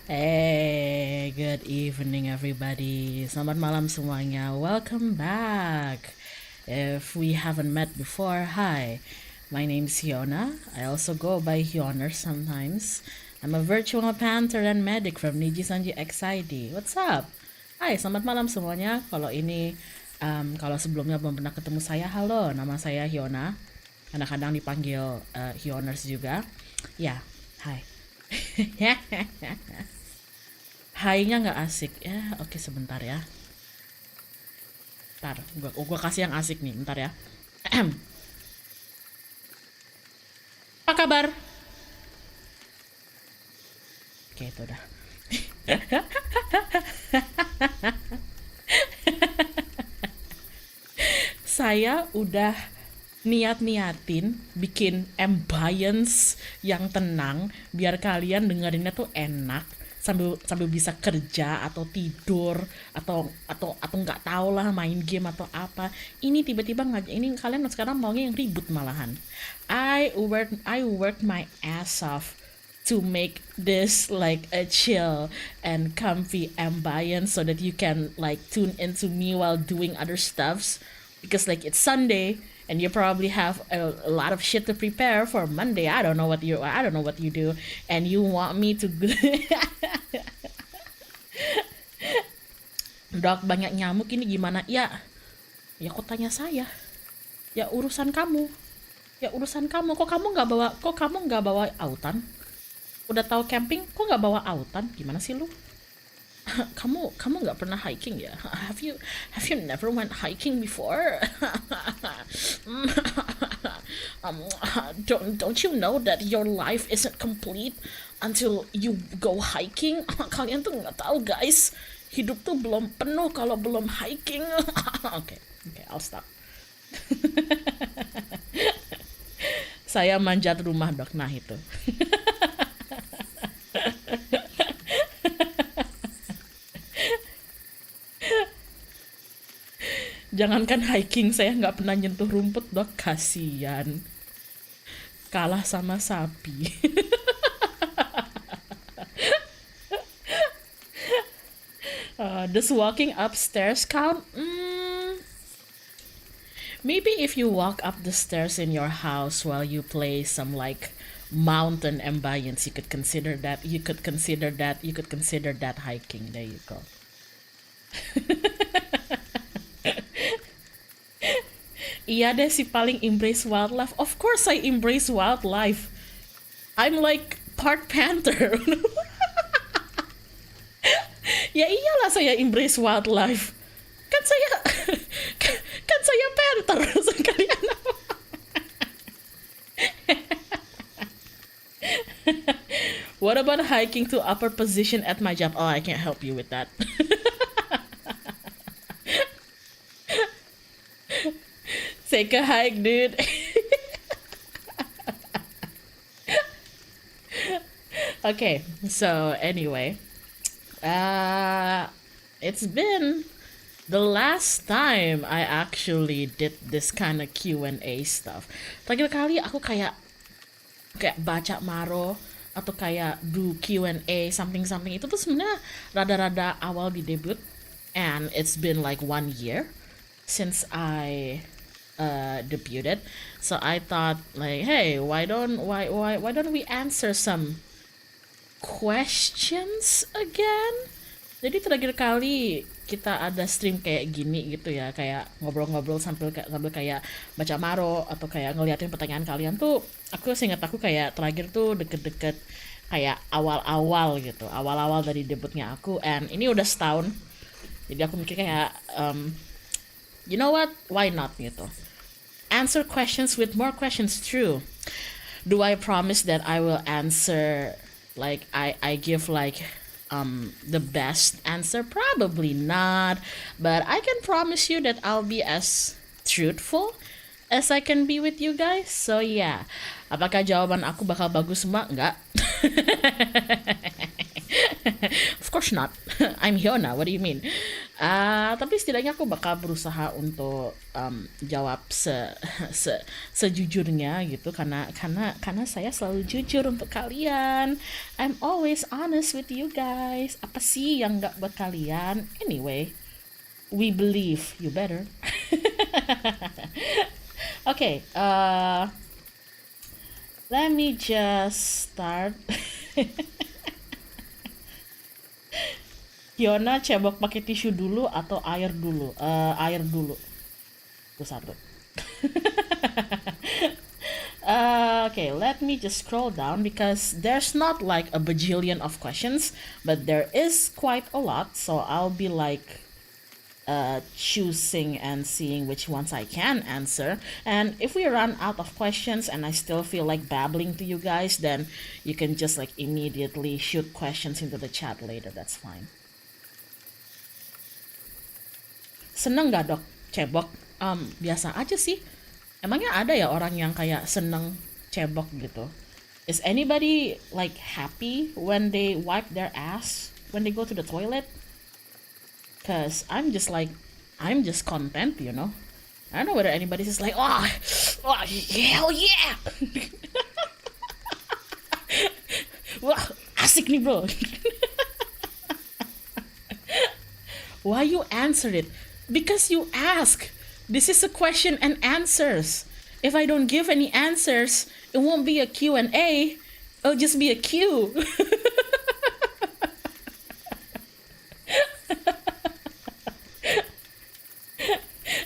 Hey, good evening everybody. Selamat malam semuanya. Welcome back. If we haven't met before, hi. My name's Hyona. I also go by Hyona sometimes. I'm a virtual panther and medic from NIJISANJI XID. What's up? Hai, selamat malam semuanya. Kalau sebelumnya belum pernah ketemu saya, halo, nama saya Hyona. Kadang-kadang dipanggil Hyoners juga. Ya, hai. Hai-nya nggak asik ya. Oke, sebentar ya. Ntar, gua kasih yang asik nih. Bentar ya. Apa kabar? Oke, itu udah. Saya udah niatin bikin ambience yang tenang biar kalian dengerinnya tuh enak sambil bisa kerja atau tidur atau nggak tahu lah main game atau apa. Ini tiba-tiba ngajak ini kalian sekarang maunya yang ribut malahan. I work my ass off to make this like a chill and comfy ambience so that you can like tune into me while doing other stuffs because like it's Sunday and you probably have a lot of shit to prepare for Monday. I don't know what you do, and you want me to. Dok, banyak nyamuk ini gimana? Ya kok tanya saya? Ya urusan kamu. Kok kamu nggak bawa autan? Udah tahu camping, kok nggak bawa autan? Gimana sih lu? kamu nggak pernah hiking ya? Have you never went hiking before? Don't you know that your life isn't complete until you go hiking? Kalian tuh nggak tahu guys, hidup tuh belum penuh kalau belum hiking. Oke, I'll stop. Saya manjat rumah dok, nah itu. Jangankan hiking, saya nggak pernah nyentuh rumput dok, kasian. Kalah sama sapi. Does walking upstairs count? Maybe if you walk up the stairs in your house while you play some like mountain ambience, you could consider that hiking. There you go. Iya deh, si paling embrace wildlife. Of course I embrace wildlife. I'm like part panther. Ya iyalah saya embrace wildlife. Kan saya panther sekalian. What about hiking to upper position at my job? Oh, I can't help you with that. Take a hike, dude. Okay, so anyway, it's been the last time I actually did this kind of Q&A stuff. Terakhir kali aku kayak baca maro atau kayak do Q&A something itu tuh sebenarnya rada-rada awal di debut, and it's been like 1 year since I debuted. So I thought like, hey, why don't we answer some questions again? Jadi terakhir kali kita ada stream kayak gini gitu ya, kayak ngobrol-ngobrol sambil kayak baca maro atau kayak ngeliatin pertanyaan kalian tuh, aku seingat aku kayak terakhir tuh deket-deket kayak awal-awal gitu, awal-awal dari debutnya aku, and ini udah setahun. Jadi aku mikir kayak you know what, why not gitu, answer questions with more questions. True. Do I promise that I will answer like I give like the best answer? Probably not, but I can promise you that I'll be as truthful as I can be with you guys. So yeah, apakah jawaban aku bakal bagus semua? Enggak. Of course not. I'm Hyona, what do you mean? Tapi setidaknya aku bakal berusaha untuk jawab sejujurnya gitu, karena saya selalu jujur untuk kalian. I'm always honest with you guys. Apa sih yang nggak buat kalian? Anyway, we believe you better. Okay, let me just start. Hyona cebok pakai tisu dulu atau air dulu? Air dulu. Itu satu. Okay, let me just scroll down because there's not like a bajillion of questions, but there is quite a lot. So I'll be like choosing and seeing which ones I can answer. And if we run out of questions and I still feel like babbling to you guys, then you can just like immediately shoot questions into the chat later. That's fine. Seneng gak dok cebok? Biasa aja sih. Emangnya ada ya orang yang kayak seneng cebok gitu? Is anybody like happy when they wipe their ass when they go to the toilet? Cause I'm just content, you know. I don't know whether anybody's just like, oh hell yeah. Wah, asik nih bro. Why you answered it? Because you ask. This is a question and answers. If I don't give any answers, it won't be a Q&A. It'll just be a Q.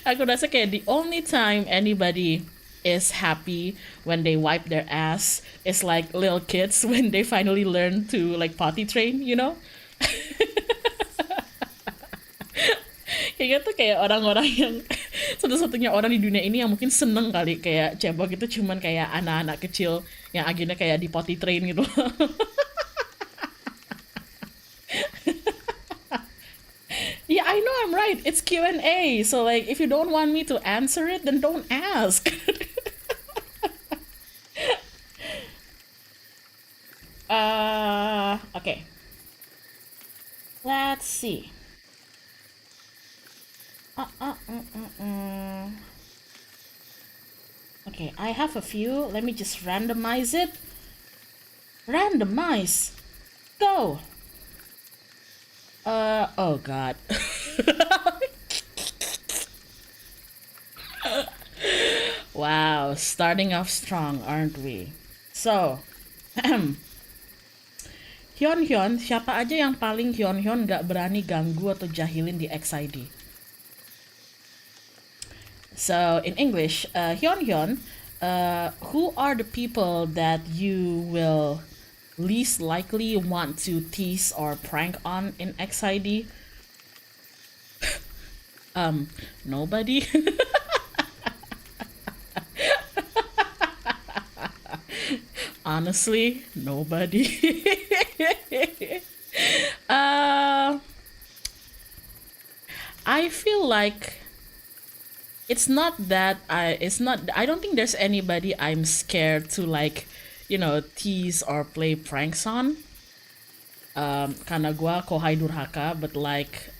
Aku rasa kayak the only time anybody is happy when they wipe their ass is like little kids when they finally learn to like potty train, you know? Kayak gitu, kayak orang-orang yang satu-satunya orang di dunia ini yang mungkin seneng kali kayak cebok itu cuman kayak anak-anak kecil yang akhirnya kayak di potty train gitu. Yeah, I know I'm right. It's Q&A. So like if you don't want me to answer it, then don't ask. Okay. Let's see. Okay, I have a few. Let me just randomize it. Randomize. Go. Oh god. Wow, starting off strong, aren't we? So, Hyun, siapa aja yang paling Hyun gak berani ganggu atau jahilin di XID? So, in English, Hyun, who are the people that you will least likely want to tease or prank on in XID? Nobody. Honestly, nobody. I feel like it's not that I don't think there's anybody I'm scared to like, you know, tease or play pranks on. Karena gua kohai durhaka, but like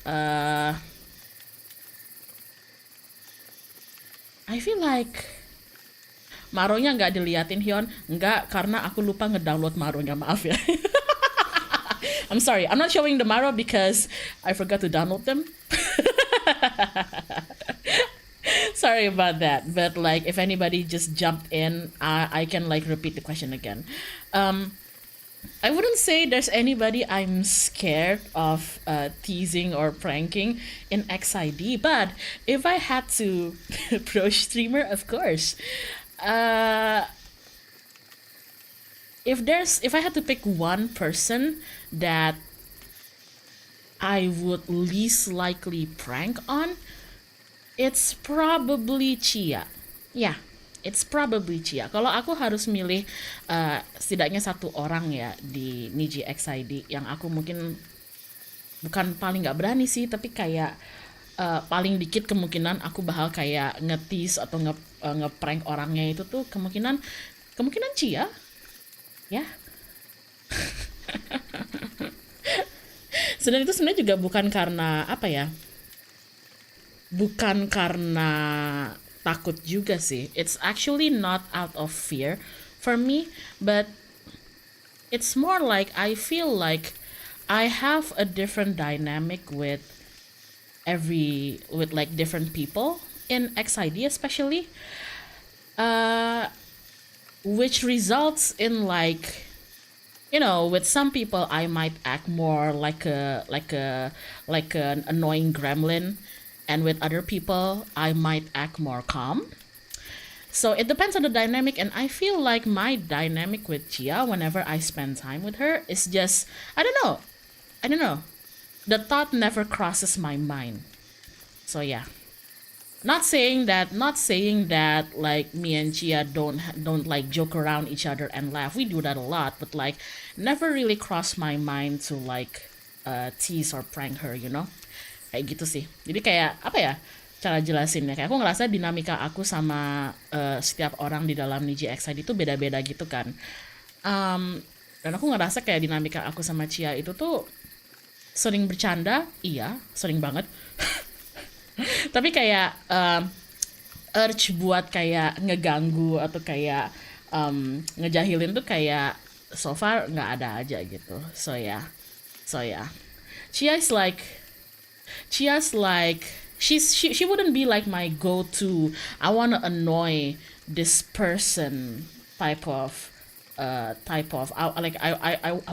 I feel like Maronya nggak diliatin Hyun, nggak, karena aku lupa ngedownload Maronya, maaf ya. I'm sorry, I'm not showing the Maro because I forgot to download them. Sorry about that, but like if anybody just jumped in, I can like repeat the question again. I wouldn't say there's anybody I'm scared of teasing or pranking in XID, but if I had to approach streamer, of course. If I had to pick one person that I would least likely prank on, it's probably Chia. Yeah, it's probably Chia. Kalau aku harus milih setidaknya satu orang ya di Niji XID yang aku mungkin bukan paling nggak berani sih, tapi kayak paling dikit kemungkinan aku bakal kayak ngetis atau ngeprank orangnya itu tuh kemungkinan Chia. Ya. Sebenarnya itu sebenarnya juga bukan karena apa ya? bukan karena takut juga sih. It's actually not out of fear for me, but it's more like I feel like I have a different dynamic with like different people in XID especially, uh which results in like, with some people I might act more like an annoying gremlin, and with other people I might act more calm. So it depends on the dynamic, and I feel like my dynamic with Chia whenever I spend time with her is just, I don't know. The thought never crosses my mind. So yeah. Not saying that like me and Chia don't like joke around each other and laugh. We do that a lot, but like never really crossed my mind to like tease or prank her, Kayak gitu sih. Jadi kayak apa ya? Cara jelasinnya, kayak aku ngerasa dinamika aku sama setiap orang di dalam NIJISANJI itu beda-beda gitu kan. Dan aku ngerasa kayak dinamika aku sama Chia itu tuh sering bercanda, iya, sering banget. Tapi kayak urge buat kayak ngeganggu atau kayak ngejahilin tuh kayak so far nggak ada aja gitu. So yeah. Chia's like she wouldn't be like my go-to I wanna annoy this person type of I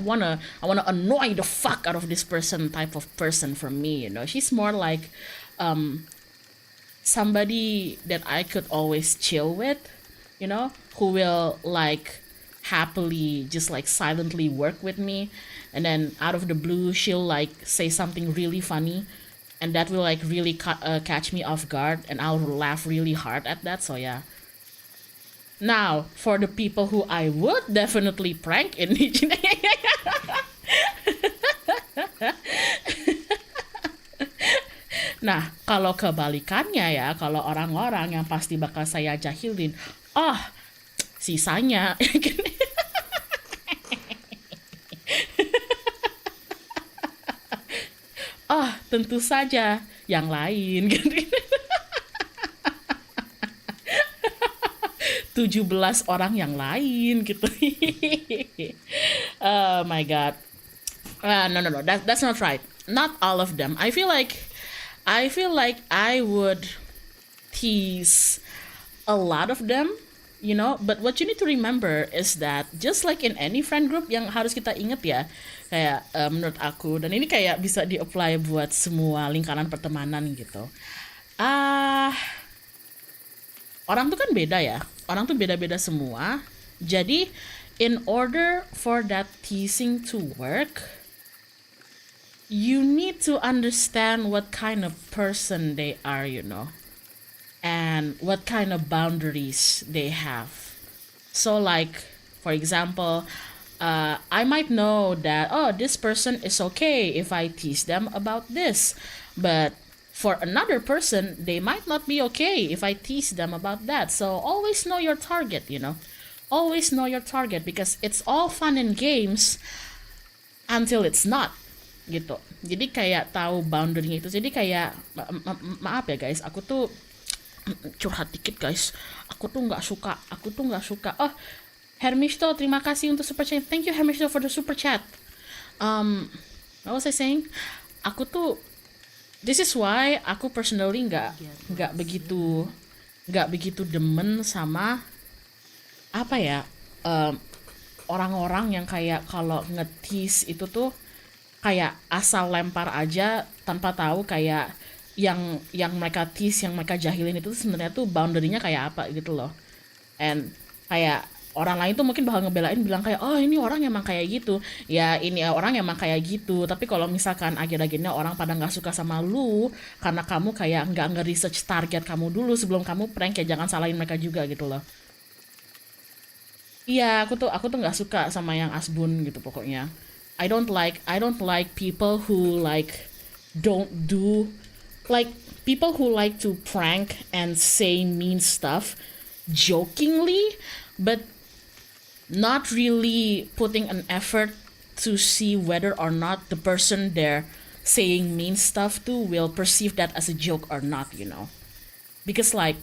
wanna annoy the fuck out of this person type of person for me. She's more like somebody that I could always chill with, who will like happily just like silently work with me, and then out of the blue she'll like say something really funny, and that will like really catch me off guard, and I'll laugh really hard at that. So yeah. Now, for the people who I would definitely prank in Nah, kalau kebalikannya ya, kalau orang-orang yang pasti bakal saya jahilin, sisanya. Tentu saja yang lain. 17 orang yang lain gitu. Oh my god. No. That's not right. Not all of them. I feel like I would tease a lot of them, but what you need to remember is that just like in any friend group, yang harus kita ingat ya, kayak menurut aku, dan ini kayak bisa di-apply buat semua lingkaran pertemanan gitu. Orang tuh kan beda ya, orang tuh beda-beda semua. Jadi in order for that teasing to work, you need to understand what kind of person they are, and what kind of boundaries they have. So like, for example, I might know that, this person is okay if I tease them about this, but for another person, they might not be okay if I tease them about that. So always know your target, Always know your target, because it's all fun and games until it's not, gitu. Jadi kayak tahu boundary-nya itu. Jadi kayak maaf ya guys, aku tuh curhat dikit guys. Aku tuh nggak suka. Oh, Hermisto, terima kasih untuk super chat. Thank you Hermisto for the super chat. What was I saying? This is why aku personally nggak begitu demen sama apa ya, orang-orang yang kayak kalau nge-tease itu tuh kayak asal lempar aja tanpa tahu kayak yang mereka tease, yang mereka jahilin itu sebenarnya tuh boundary-nya kayak apa gitu loh. And kayak orang lain tuh mungkin bakal ngebelain, bilang kayak, ini orang emang kayak gitu, ya ini orang emang kayak gitu. Tapi kalau misalkan akhir-akhirnya orang pada nggak suka sama lu karena kamu kayak nggak nge-research target kamu dulu sebelum kamu prank, ya jangan salahin mereka juga gitu loh. Iya, aku tuh nggak suka sama yang asbun gitu pokoknya. I don't like people who like don't do, like people who like to prank and say mean stuff jokingly, but not really putting an effort to see whether or not the person they're saying mean stuff to will perceive that as a joke or not, because like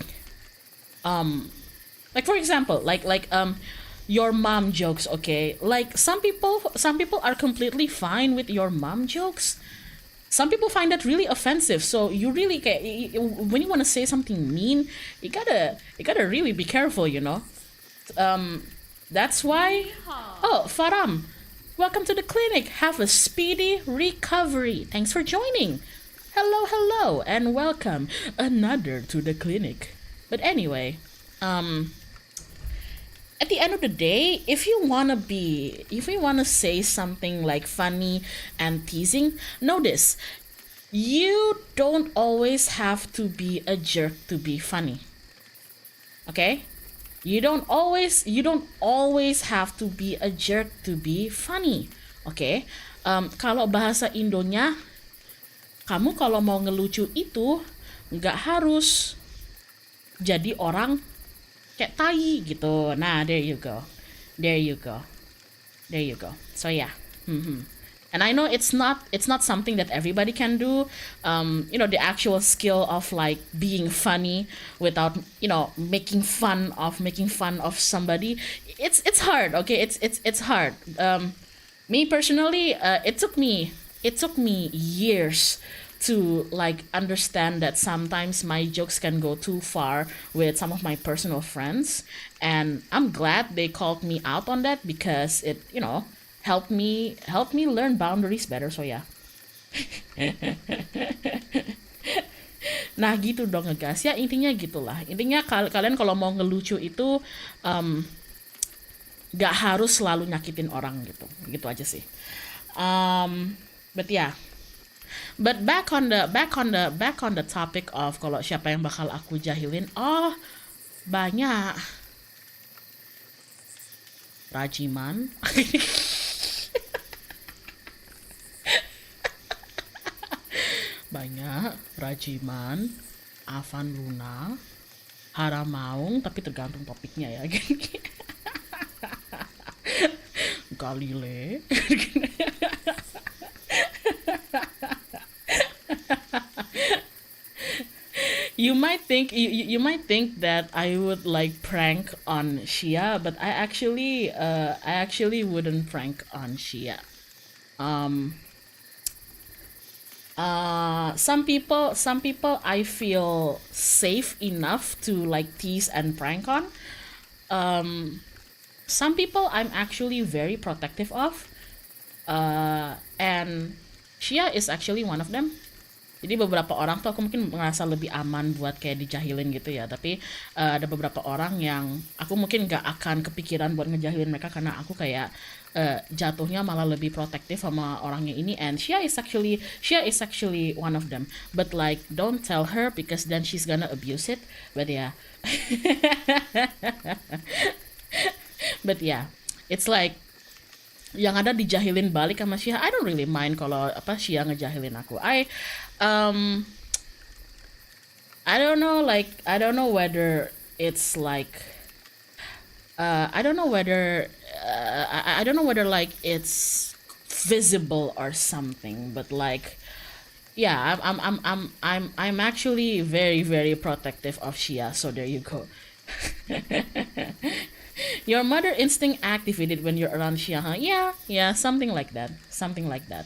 for example, your mom jokes, okay? Like some people are completely fine with your mom jokes. Some people find that really offensive. So you really when you want to say something mean, you gotta really be careful. That's why. Oh, Faram, welcome to the clinic. Have a speedy recovery. Thanks for joining. Hello, hello, and welcome another to the clinic. But anyway, at the end of the day, if you wanna say something like funny and teasing, know this: you don't always have to be a jerk to be funny. Okay? You don't always have to be a jerk to be funny. Okay? Kalau bahasa Indonya, kamu kalau mau ngelucu itu nggak harus jadi orang kayak tai gitu. Nah, there you go. So yeah. And I know it's not something that everybody can do. The actual skill of like being funny without making fun of somebody. It's hard. Okay, it's hard. Me personally, it took me years to like understand that sometimes my jokes can go too far with some of my personal friends, and I'm glad they called me out on that because it helped me learn boundaries better. So yeah. Nah gitu dong ngegas ya, intinya gitulah. Intinya kalian kalau mau ngelucu itu gak harus selalu nyakitin orang gitu aja sih. But yeah. But back on the topic of kalau siapa yang bakal aku jahilin, banyak. Rajiman. Banyak. Rajiman, Avan Luna, Haramaung, tapi tergantung topiknya ya. Galile. You might think that I would like prank on Shia, but I actually wouldn't prank on Shia. Some people I feel safe enough to like tease and prank on. Some people I'm actually very protective of, and Shia is actually one of them. Jadi beberapa orang tuh aku mungkin ngerasa lebih aman buat kayak dijahilin gitu ya. Tapi ada beberapa orang yang aku mungkin gak akan kepikiran buat ngejahilin mereka karena aku kayak jatuhnya malah lebih protektif sama orangnya ini. And Shia is actually one of them. But like don't tell her because then she's gonna abuse it. But yeah. But yeah, it's like yang ada dijahilin balik sama Shia. I don't really mind kalau Shia ngejahilin aku. I don't know whether it's like I don't know whether like it's visible or something, but like yeah, I'm actually very, very protective of Shia, so there you go. Your mother instinct activated when you're around Shia, huh? Yeah, something like that.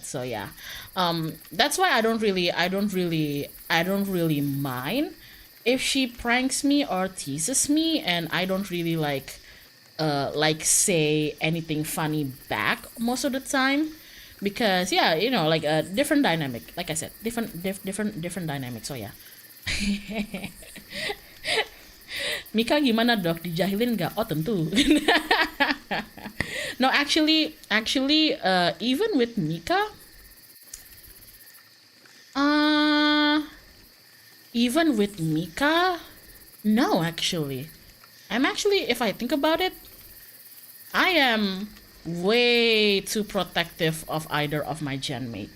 So yeah, that's why I don't really mind if she pranks me or teases me, and I don't really like say anything funny back most of the time, because yeah, like a different dynamic. Like I said, different dynamic. So yeah. Mika gimana dok, dijahilin nggak? Oh tentu. No, actually, even with Mika, no, actually. If I think about it, I am way too protective of either of my gen mate.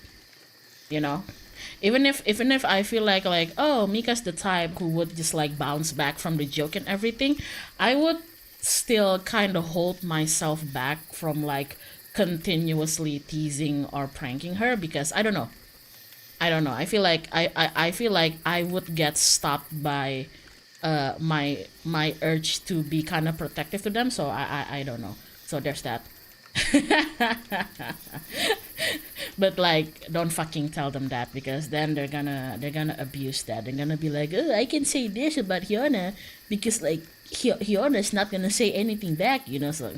Even if I feel like oh, Mika's the type who would just like bounce back from the joke and everything, I would still kind of hold myself back from like continuously teasing or pranking her, because I don't know. I don't know. I feel like I would get stopped by my urge to be kind of protective to them. So I don't know. So there's that. But like, don't fucking tell them that, because then they're gonna abuse that. They're gonna be like, oh, I can say this about Hyona because like Hyona's not gonna say anything back, you know. So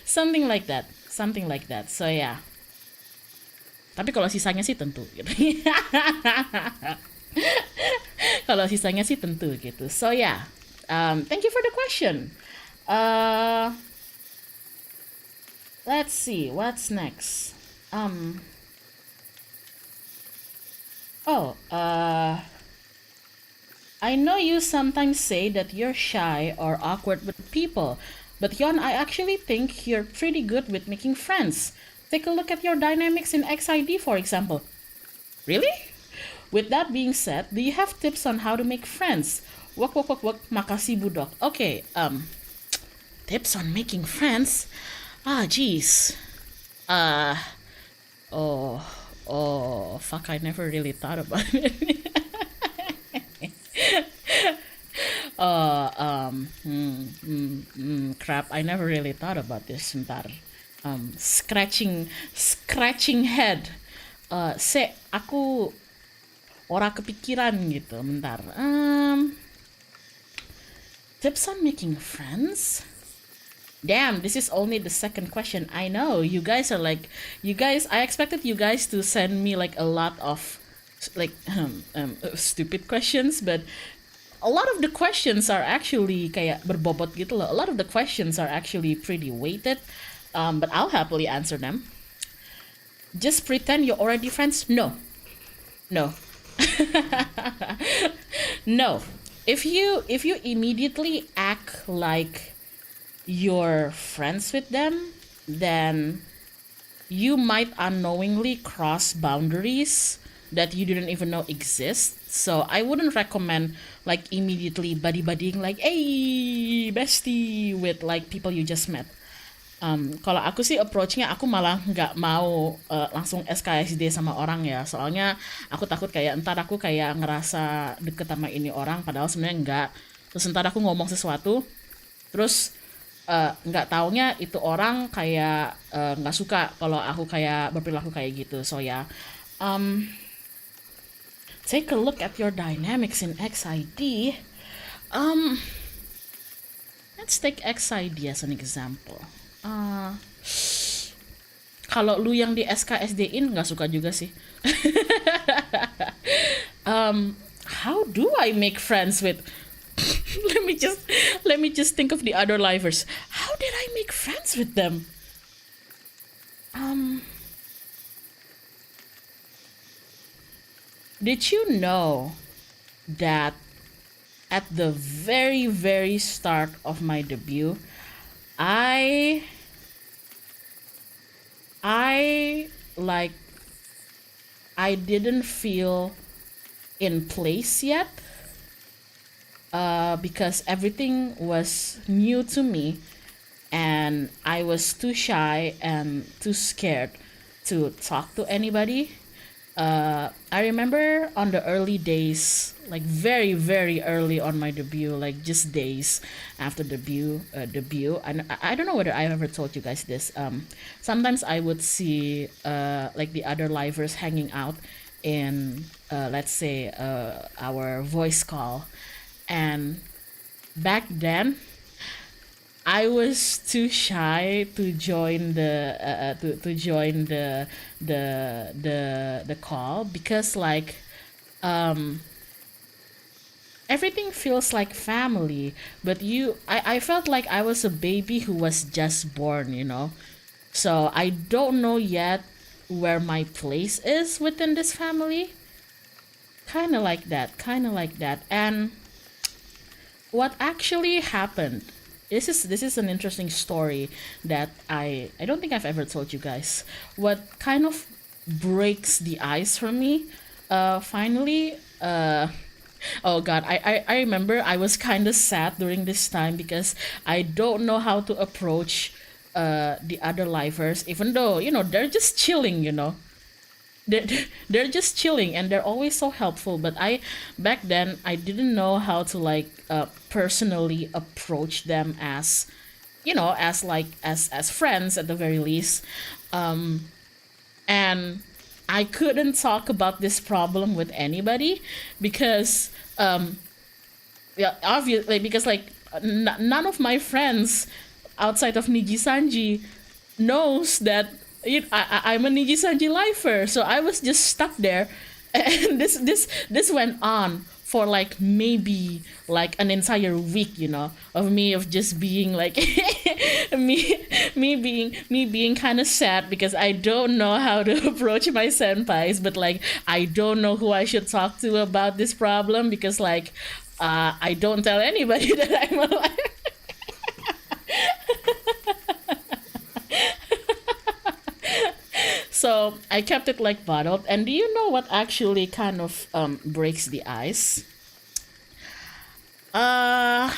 something like that, something like that. So yeah. Tapi kalau sisanya sih tentu gitu. Kalau sisanya sih tentu gitu. So yeah. Thank you for the question. Let's see what's next. Oh, I know you sometimes say that you're shy or awkward with people, but Yon, I actually think you're pretty good with making friends. Take a look at your dynamics in XID, for example. Really? With that being said, do you have tips on how to make friends? Wak wak wak wak, makasih budok. Okay, tips on making friends? Ah, geez. Uh, fuck, I never really thought about it. Crap, I never really thought about this. Bentar. Scratching head. Aku ora kepikiran gitu. Bentar. Tips on making friends? Damn, this is only the second question. I know you guys are like, I expected you guys to send me like a lot of like stupid questions, but a lot of the questions are actually kayak berbobot gitu loh. A lot of the questions are actually pretty weighted, but I'll happily answer them. Just pretend you're already friends? No. No. If you immediately act like you're friends with them, then you might unknowingly cross boundaries that you didn't even know exist. So I wouldn't recommend like immediately buddy-buddying like, hey bestie, with like people you just met. Kalau aku sih approach-nya, aku malah nggak mau langsung SKSD sama orang ya, soalnya aku takut kayak ntar aku kayak ngerasa deket sama ini orang padahal sebenarnya enggak. Terus ntar aku ngomong sesuatu, terus nggak taunya itu orang kayak nggak suka kalau aku kayak berperilaku kayak gitu. So ya, take a look at your dynamics in XID. Let's take XID as an example. Kalau lu yang di SKSD-in nggak suka juga sih. How do I make friends with let me just think of the other livers. How did I make friends with them? Did you know that at the very, very start of my debut, I didn't feel in place yet, because everything was new to me and I was too shy and too scared to talk to anybody. I remember on the early days, like very, very early on my debut, like just days after debut, I don't know whether I ever told you guys this. Sometimes I would see like the other livers hanging out in, let's say, our voice call, and back then I was too shy to join the the call, because like everything feels like family, but I felt like I was a baby who was just born, you know. So I don't know yet where my place is within this family. Kind of like that. And what actually happened, this is an interesting story that I don't think I've ever told you guys. What kind of breaks the ice for me, finally, oh god, I remember I was kind of sad during this time because I don't know how to approach the other livers, even though, you know, they're just chilling, you know. they're, they're just chilling and they're always so helpful. But I back then I didn't know how to like personally approach them as, as like as friends at the very least. And I couldn't talk about this problem with anybody because yeah, obviously, because like none of my friends outside of NIJISANJI knows that I'm a NIJISANJI lifer. So I was just stuck there, and this went on for like maybe like an entire week, of me of just being like me being kind of sad because I don't know how to approach my senpais, but like I don't know who I should talk to about this problem because like I don't tell anybody that I'm alive. So I kept it like bottled. And do you know what actually kind of breaks the ice? Uh,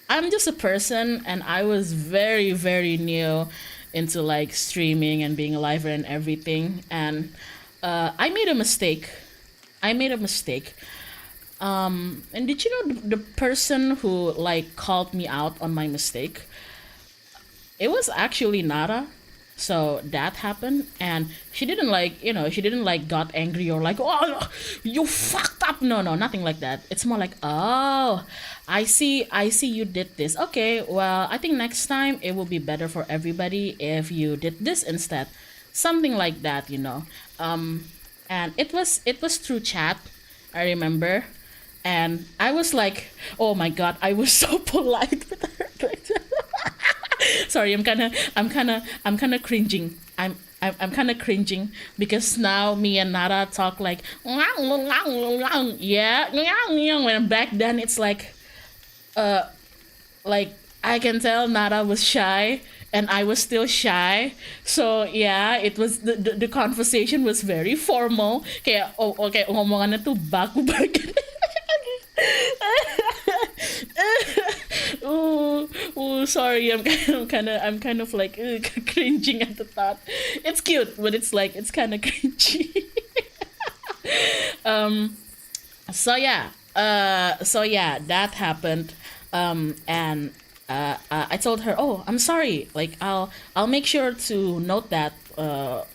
I'm just a person, and I was very, very new into like streaming and being a liver and everything. And I made a mistake. I made a mistake. And did you know the person who like called me out on my mistake? It was actually Nara. So that happened, and she didn't like got angry or like, oh, you fucked up. No, no, nothing like that. It's more like, oh, I see you did this. Okay, well, I think next time it will be better for everybody if you did this instead. Something like that. And it was through chat, I remember, and I was like, oh my god, I was so polite with her. Sorry, I'm kind of cringing. I'm kind of cringing because now me and Nara talk like yeah, when back then it's uh like I can tell Nara was shy and I was still shy. So yeah, it was the conversation was very formal. Kayak oh okay, ngomongannya tuh baku banget. Oh, sorry. I'm kind of like cringing at the thought. It's cute, but it's kind of cringy. um. So yeah, that happened. And I told her, oh, I'm sorry. Like I'll make sure to note that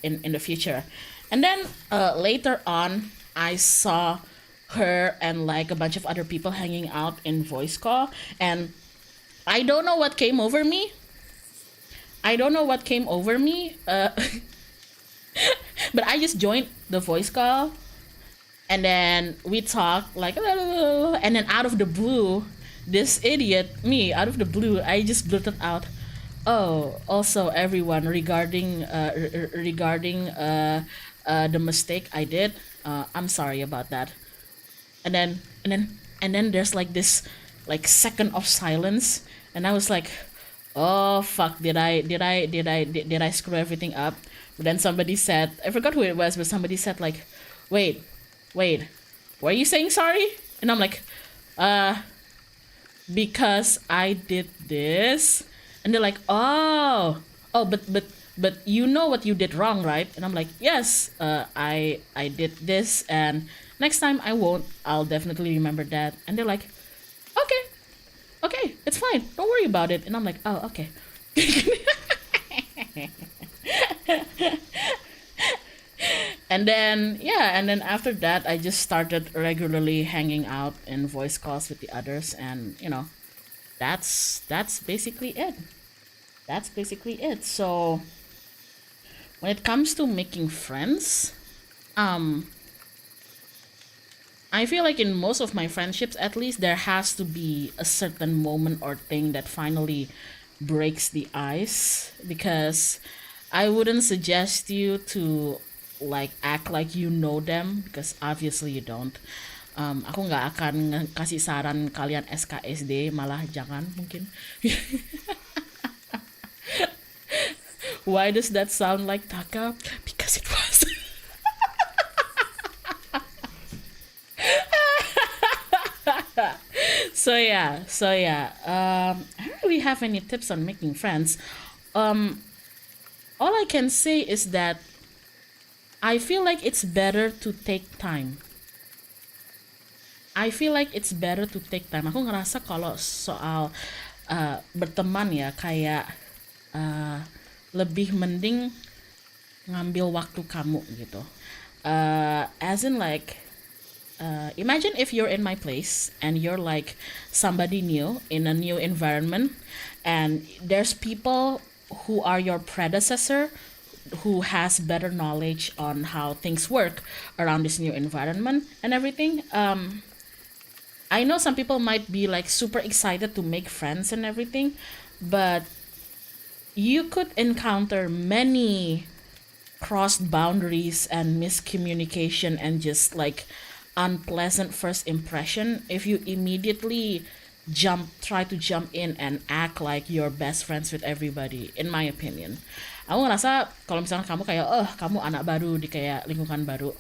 in the future. And then later on, I saw her and like a bunch of other people hanging out in voice call, and I don't know what came over me. I don't know what came over me. But I just joined the voice call, and then we talked like, and then out of the blue, this idiot, me, out of the blue, I just blurted out, "Oh, also everyone regarding the mistake I did. I'm sorry about that." And then there's like this like second of silence, and I was like, oh fuck, did I screw everything up? But then somebody said, I forgot who it was, but somebody said like, wait, why are you saying sorry? And I'm like, uh because I did this. And they're like, but you know what you did wrong, right? And I'm like, yes, I did this, and next time I won't. I'll definitely remember that. And they're like, okay, it's fine, don't worry about it. And I'm like, oh, okay. And then after that, I just started regularly hanging out in voice calls with the others, and that's basically it. That's basically it. So when it comes to making friends, um I feel like in most of my friendships, at least, there has to be a certain moment or thing that finally breaks the ice, because I wouldn't suggest you to like act like you know them, because obviously you don't. Aku nggak akan kasih saran kalian SKSD, malah jangan mungkin. Why does that sound like Taka? Because it was. So yeah. I don't really have any tips on making friends. Um, all I can say is that I feel like it's better to take time. I feel like it's better to take time. Aku ngerasa kalau soal berteman ya, kayak lebih mending ngambil waktu kamu gitu. As in like, imagine if you're in my place and you're like somebody new in a new environment, and there's people who are your predecessor who has better knowledge on how things work around this new environment and everything. I know some people might be like super excited to make friends and everything, but you could encounter many crossed boundaries and miscommunication and just like unpleasant first impression if you immediately try to jump in and act like you're best friends with everybody, in my opinion. Aku ngerasa kalau misalnya kamu kayak kamu anak baru di kayak lingkungan baru,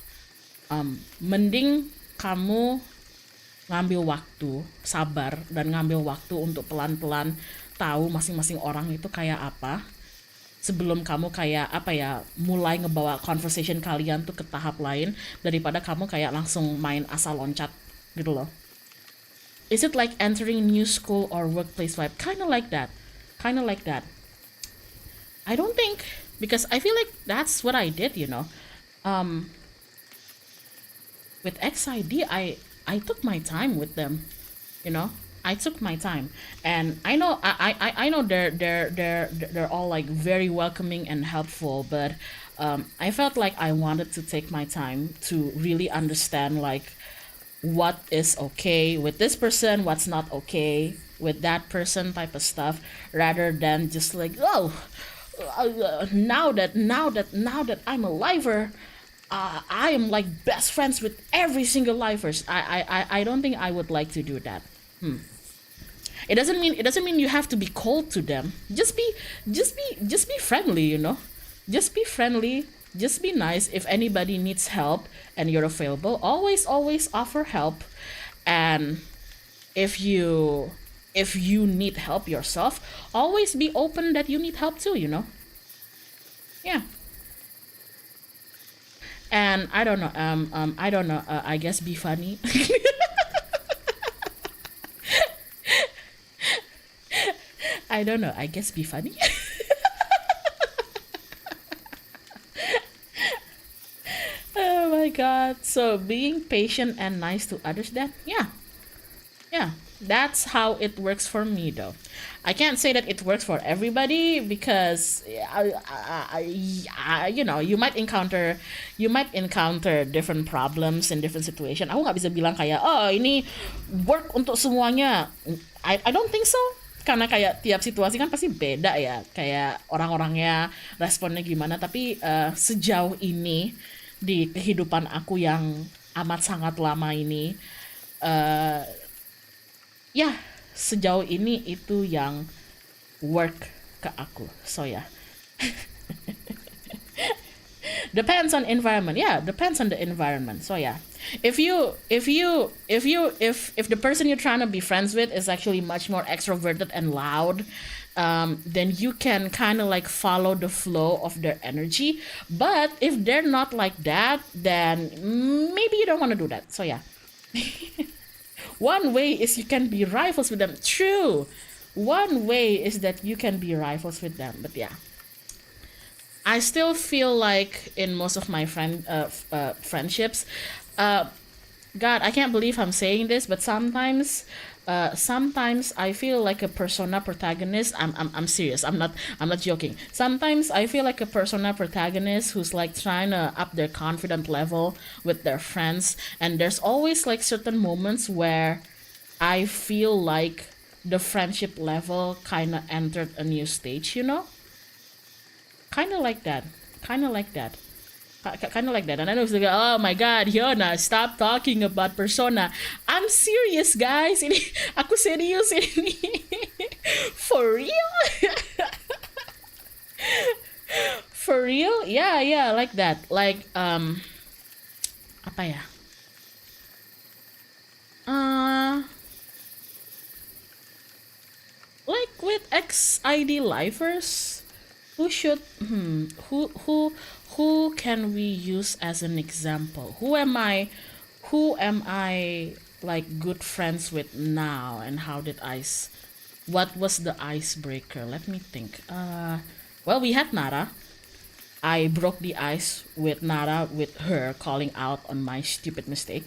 mending kamu ngambil waktu, sabar, dan ngambil waktu untuk pelan-pelan tahu masing-masing orang itu kayak apa sebelum kamu kayak mulai ngebawa conversation kalian tuh ke tahap lain, daripada kamu kayak langsung main asal loncat gitu loh. Is it like entering new school or workplace vibe? Kind of like that. I don't think, because I feel like that's what I did, you know. With XID, I took my time with them, you know. I took my time, and I know I know they're all like very welcoming and helpful, but I felt like I wanted to take my time to really understand like what is okay with this person, what's not okay with that person, type of stuff, rather than just like now that I'm a lifer, I am like best friends with every single lifers. I don't think I would like to do that. It doesn't mean you have to be cold to them. Just be friendly, you know. Just be friendly. Just be nice. If anybody needs help and you're available, always offer help. And if you need help yourself, always be open that you need help too, you know. Yeah. And I don't know. I guess be funny. I don't know. I guess be funny. Oh my god. So being patient and nice to others, then yeah. That's how it works for me, though. I can't say that it works for everybody because you know, you might encounter different problems in different situation. Aku nggak bisa bilang kayak ini work untuk semuanya. I don't think so. Karena kayak tiap situasi kan pasti beda ya, kayak orang-orangnya responnya gimana. Tapi sejauh ini di kehidupan aku yang amat sangat lama ini, ya sejauh ini itu yang work ke aku. So yeah. Depends on environment. Yeah, depends on the environment. So yeah. If the person you're trying to be friends with is actually much more extroverted and loud, then you can kind of like follow the flow of their energy. But if they're not like that, then maybe you don't want to do that. So yeah. One way is you can be rivals with them. True. One way is that you can be rivals with them. But yeah. I still feel like in most of my friendships, God, I can't believe I'm saying this, but sometimes I feel like a persona protagonist. I'm serious. I'm not joking. Sometimes I feel like a persona protagonist who's like trying to up their confidence level with their friends, and there's always like certain moments where I feel like the friendship level kind of entered a new stage, you know? Kind of like that. And I know it's like, oh my god, Hyona, stop talking about persona. I'm serious, guys. Ini aku serius ini. For real? For real? Yeah, like that. Like apa ya? Like with XID lifers, Who should who can we use as an example? Who am I like good friends with now, and how did what was the icebreaker? Let me think. Well, we had Nara. I broke the ice with Nara with her calling out on my stupid mistake.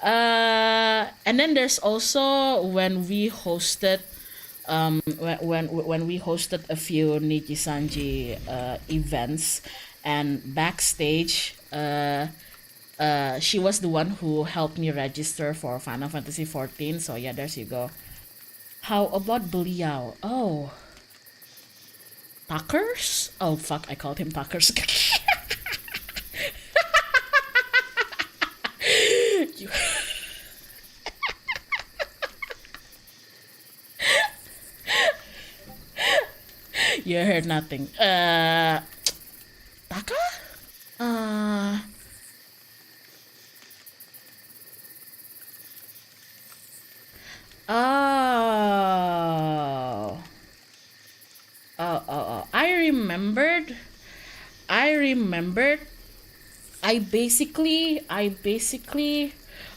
And then there's also when we hosted when we hosted a few NIJISANJI events, and backstage she was the one who helped me register for Final Fantasy 14. So yeah, there you go. How about beliau? Oh, Tuckers? Oh fuck, I called him Tuckers. You- You heard nothing. Taka? Uh, oh. Oh. I remembered. I remembered. I basically.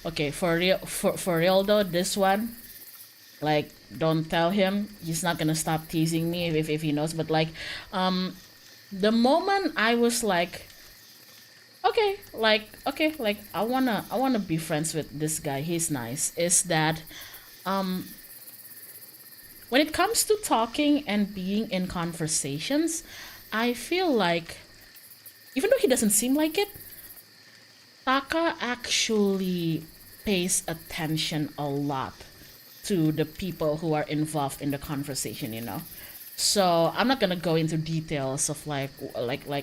Okay, for real though, this one, like, don't tell him. He's not gonna stop teasing me if he knows. But like, the moment I was like, okay, I wanna be friends with this guy. He's nice. Is that um when it comes to talking and being in conversations, I feel like even though he doesn't seem like it, Taka actually pays attention a lot to the people who are involved in the conversation. So I'm not gonna go into details of like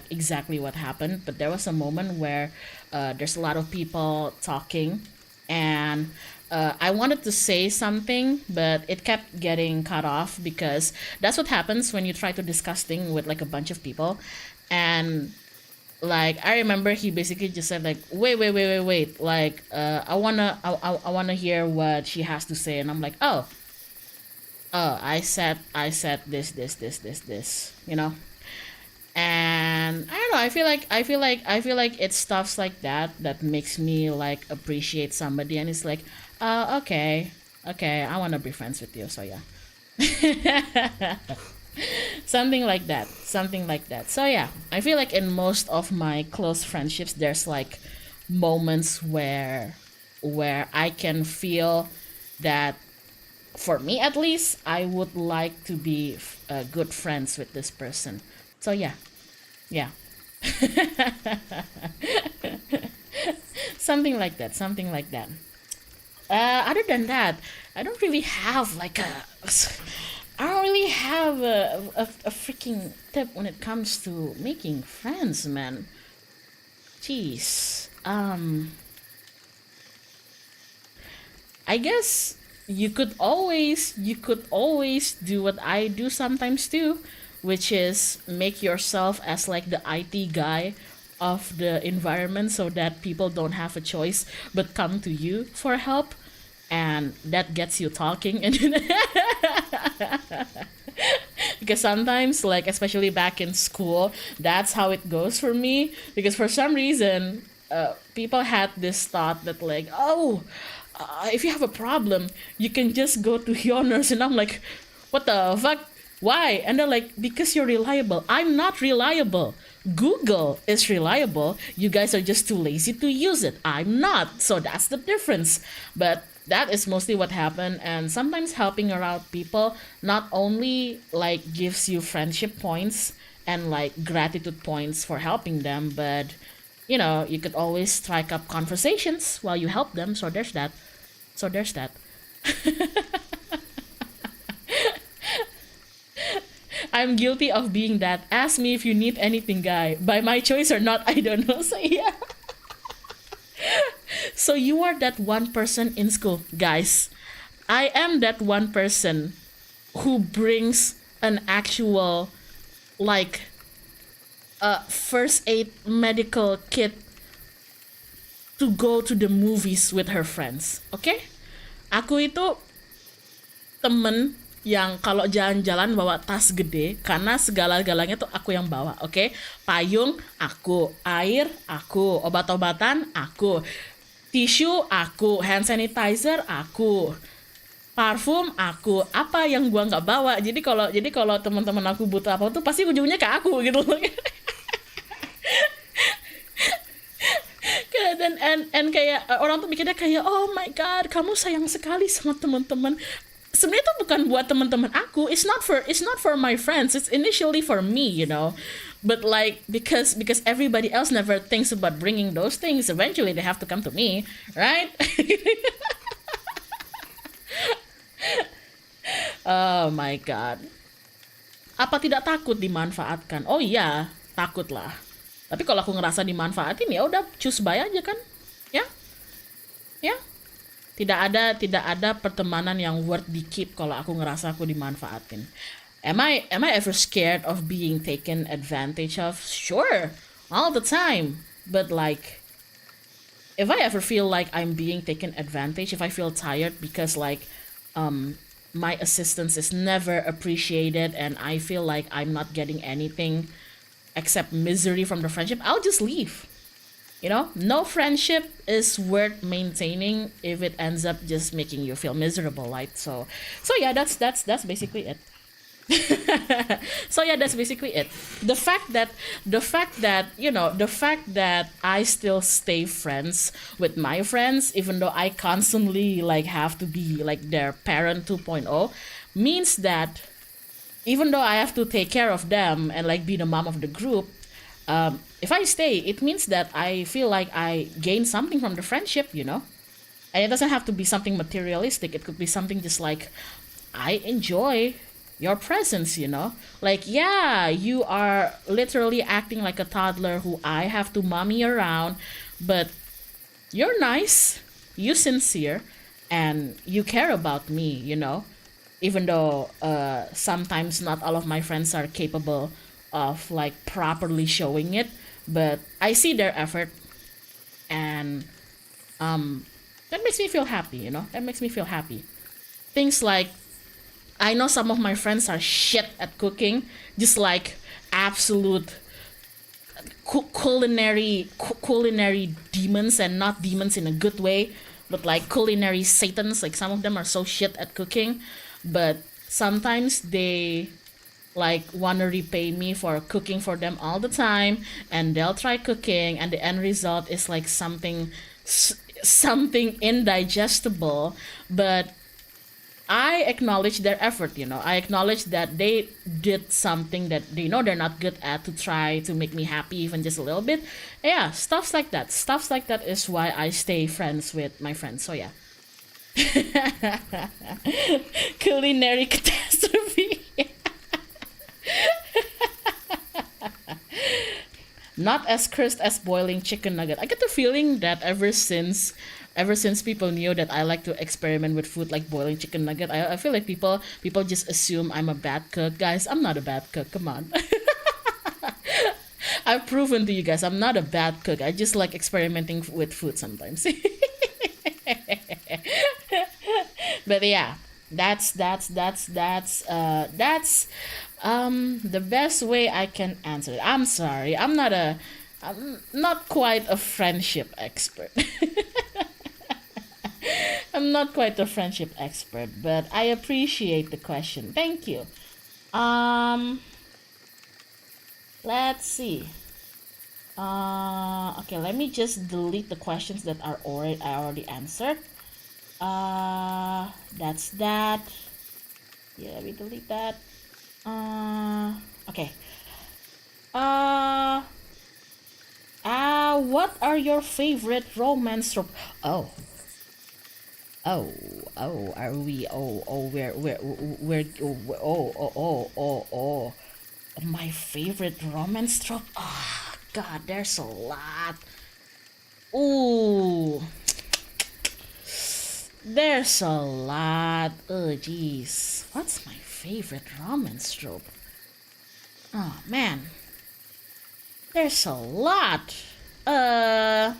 exactly what happened, but there was a moment where there's a lot of people talking, and I wanted to say something, but it kept getting cut off because that's what happens when you try to discuss things with like a bunch of people, and like I remember he basically just said like wait, like I wanna hear what she has to say, and I'm like, oh, I said this, and I don't know, I feel like it's stuffs like that makes me like appreciate somebody, and it's like, okay, I want to be friends with you, so yeah. Something like that. So yeah, I feel like in most of my close friendships there's like moments where I can feel that, for me at least, I would like to be good friends with this person. So yeah, yeah. Something like that. Other than that, I don't really have like I don't really have a freaking tip when it comes to making friends, man. Jeez. I guess you could always do what I do sometimes too, which is make yourself as like the IT guy of the environment so that people don't have a choice but come to you for help, and that gets you talking. And because sometimes, like especially back in school, that's how it goes for me, because for some reason people had this thought that like, oh, if you have a problem you can just go to Hyoners, and I'm like, what the fuck, why? And they're like, because you're reliable. I'm not reliable. Google is reliable. You guys are just too lazy to use it. I'm not. So that's the difference. But that is mostly what happened. And sometimes helping around people not only like gives you friendship points and like gratitude points for helping them, but you could always strike up conversations while you help them. So there's that. So there's that. I'm guilty of being that. Ask me if you need anything, guy. By my choice or not, I don't know. So yeah. So you are that one person in school, guys. I am that one person who brings an actual like first aid medical kit to go to the movies with her friends. Okay? Aku itu temen yang kalau jalan-jalan bawa tas gede karena segala-galanya tuh aku yang bawa, oke? Payung aku, air aku, obat-obatan aku, tisu aku, hand sanitizer aku, parfum aku, apa yang gua nggak bawa. Jadi kalau teman-teman aku butuh apa tuh pasti ujungnya ke aku gitu loh. Dan kayak orang tuh mikirnya kayak, oh my god, kamu sayang sekali sama teman-teman. Sebenarnya itu bukan buat teman-teman aku. It's not for my friends. It's initially for me, you know. But like because everybody else never thinks about bringing those things, eventually they have to come to me, right? Oh my god. Apa tidak takut dimanfaatkan? Oh iya, takut lah. Tapi kalau aku ngerasa dimanfaatin ya udah choose buy aja kan? Ya? Ya? Tidak ada pertemanan yang worth di keep kalau aku ngerasa aku dimanfaatin. Am I ever scared of being taken advantage of? Sure, all the time. But like, if I ever feel like I'm being taken advantage, if I feel tired because like my assistance is never appreciated and I feel like I'm not getting anything except misery from the friendship, I'll just leave. You know, no friendship is worth maintaining if it ends up just making you feel miserable, right? So yeah, that's basically it. So yeah, that's basically it. The fact that I still stay friends with my friends, even though I constantly like have to be like their parent 2.0, means that even though I have to take care of them and like be the mom of the group, if I stay, it means that I feel like I gain something from the friendship, you know? And it doesn't have to be something materialistic. It could be something just like, I enjoy your presence, you know? Like, yeah, you are literally acting like a toddler who I have to mommy around, but you're nice, you sincere, and you care about me, you know? Even though sometimes not all of my friends are capable of like properly showing it, but I see their effort, and that makes me feel happy, you know? That makes me feel happy. Things like, I know some of my friends are shit at cooking, just like absolute culinary demons, and not demons in a good way, but like culinary satans. Like some of them are so shit at cooking, but sometimes they like want to repay me for cooking for them all the time, and they'll try cooking and the end result is like something indigestible, but I acknowledge their effort, you know. I acknowledge that they did something that they know they're not good at to try to make me happy even just a little bit. Yeah, stuff like that. Stuff like that is why I stay friends with my friends. So yeah. Culinary catastrophe. Not as cursed as boiling chicken nugget. I get the feeling that ever since people knew that I like to experiment with food like boiling chicken nugget, I feel like people just assume I'm a bad cook. Guys, I'm not a bad cook. Come on. I've proven to you guys I'm not a bad cook. I just like experimenting with food sometimes. But yeah, that's the best way I can answer it. I'm sorry. I'm not quite a friendship expert. I'm not quite a friendship expert, but I appreciate the question. Thank you. Let's see. Okay, let me just delete the questions that I already answered. That's that. Yeah, let me delete that. Okay. What are your favorite romance trope? Oh, are we? Oh. My favorite romance trope? Oh, God, there's a lot. Ooh. There's a lot. Oh, jeez. What's my favorite romance trope? Oh, man. There's a lot. If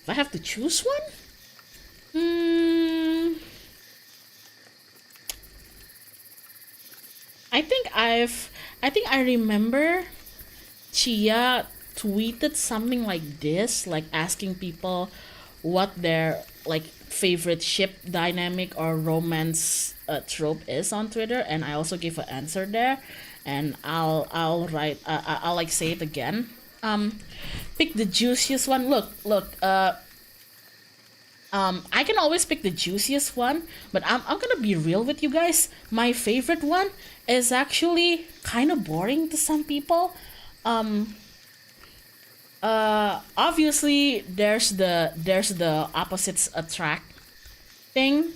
I have to choose one? I think I remember Chia tweeted something like this, like asking people what their like favorite ship dynamic or romance trope is on Twitter, and I also gave an answer there, and I'll write I'll like say it again. Pick the juiciest one. Look. I can always pick the juiciest one, but I'm gonna be real with you guys. My favorite one is actually kind of boring to some people. Um, Obviously, there's the opposites attract thing,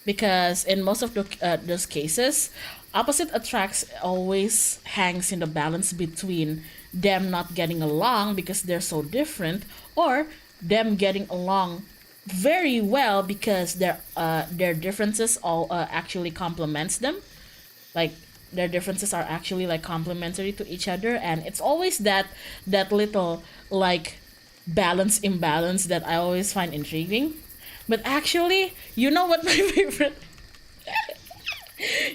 because in most of those cases, opposite attracts always hangs in the balance between them not getting along because they're so different, or them getting along very well because their differences all actually complements them, like their differences are actually like complementary to each other, and it's always that little like balance imbalance that I always find intriguing. But actually, you know what my favorite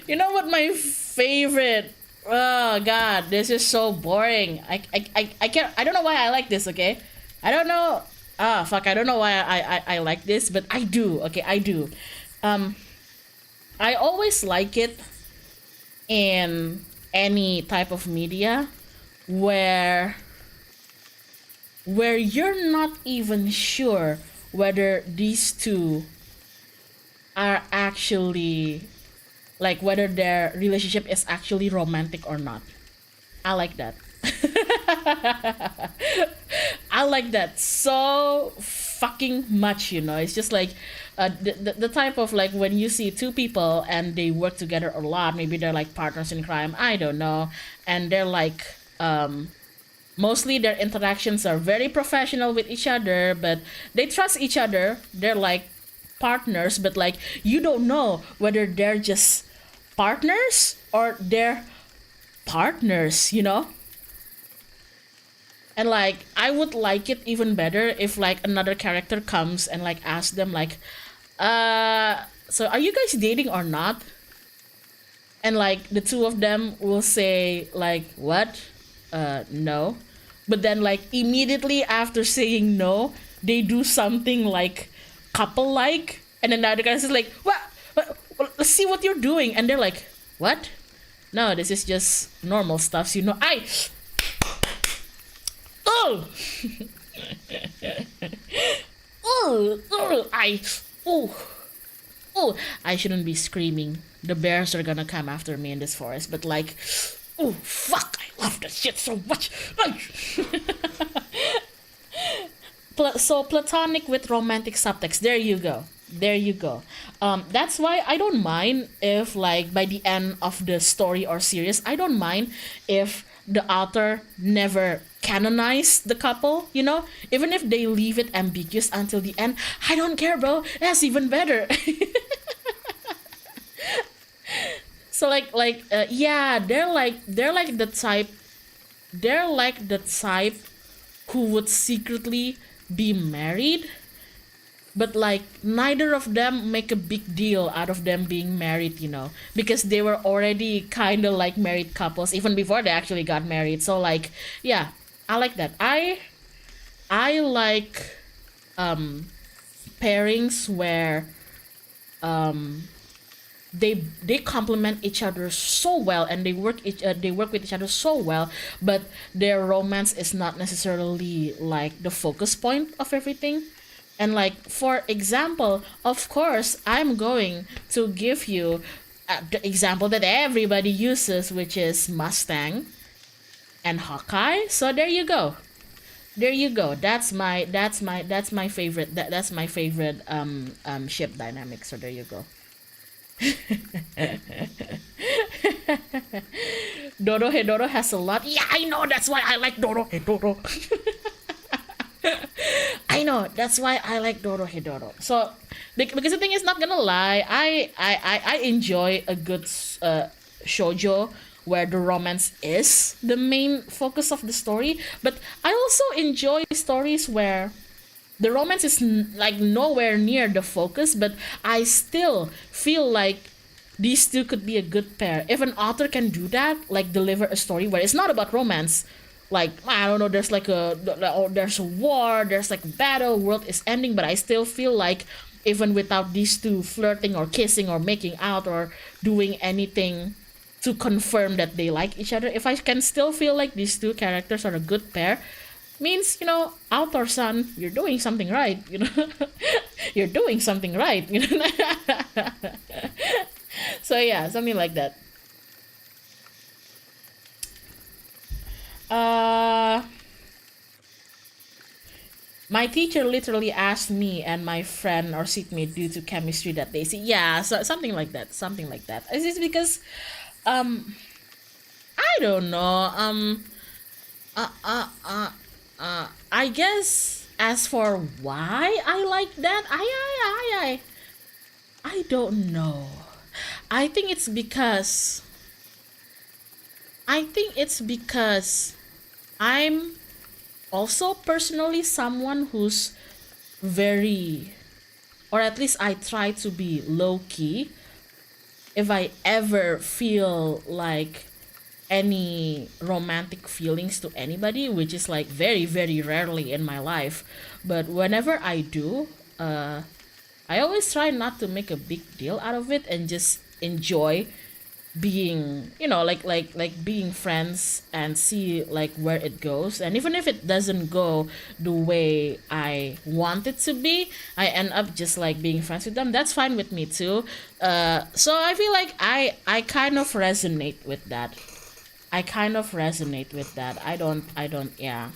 you know what my favorite oh god, this is so boring. I can't, I don't know why I like this, okay? I don't know. Ah, fuck, I don't know why I like this, but I do. Okay, I do. Um, I always like it in any type of media where you're not even sure whether these two are actually like whether their relationship is actually romantic or not. I like that. I like that so fucking much, you know. It's just like the type of like when you see two people and they work together a lot, maybe they're like partners in crime, I don't know, and they're like mostly their interactions are very professional with each other, but they trust each other. They're like partners, but like you don't know whether they're just partners or they're partners, you know? And like I would like it even better if like another character comes and like asks them like, so are you guys dating or not? And like the two of them will say like, what? No. But then like immediately after saying no, they do something like couple like, and then the other guy is like, what? Let's see what you're doing, and they're like, what? No, this is just normal stuff, so you know. Oh, oh, I shouldn't be screaming. The bears are gonna come after me in this forest, but like, oh, fuck, I love that shit so much. So platonic with romantic subtext. There you go. There you go. That's why I don't mind if like by the end of the story or series, I don't mind if the author never canonized the couple, you know? Even if they leave it ambiguous until the end, I don't care, bro. That's even better. So yeah, they're like the type who would secretly be married, but like neither of them make a big deal out of them being married, you know, because they were already kind of like married couples even before they actually got married. So like, yeah, I like that. I like pairings where they complement each other so well, and they work with each other so well, but their romance is not necessarily like the focus point of everything. And like for example, of course, I'm going to give you the example that everybody uses, which is Mustang and Hawkeye. So there you go. There you go. That's my favorite. That's my favorite ship dynamic. So there you go. Doro Hedoro has a lot. Yeah, I know. That's why I like Doro Hedoro. I know. That's why I like Doro Hedoro. So, because the thing is, not gonna lie, I enjoy a good shoujo where the romance is the main focus of the story. But I also enjoy stories where the romance is like nowhere near the focus, but I still feel like these two could be a good pair. If an author can do that, like deliver a story where it's not about romance, like I don't know, there's like there's a war, there's like a battle, world is ending, but I still feel like even without these two flirting or kissing or making out or doing anything to confirm that they like each other, if I can still feel like these two characters are a good pair, means, author son, you're doing something right, you're doing something right, So yeah, something like that. My teacher literally asked me and my friend or seatmate due to chemistry that they see. Yeah, so something like that. Something like that. Is this because, I don't know. I guess as for why I like that, I don't know. I think it's because. I'm also personally someone who's very, or at least I try to be low key if I ever feel like any romantic feelings to anybody, which is like very, very rarely in my life. But whenever I do, I always try not to make a big deal out of it and just enjoy being, like being friends and see like where it goes. And even if it doesn't go the way I want it to be, I end up just like being friends with them. That's fine with me too. So I feel like I kind of resonate with that. I don't, yeah.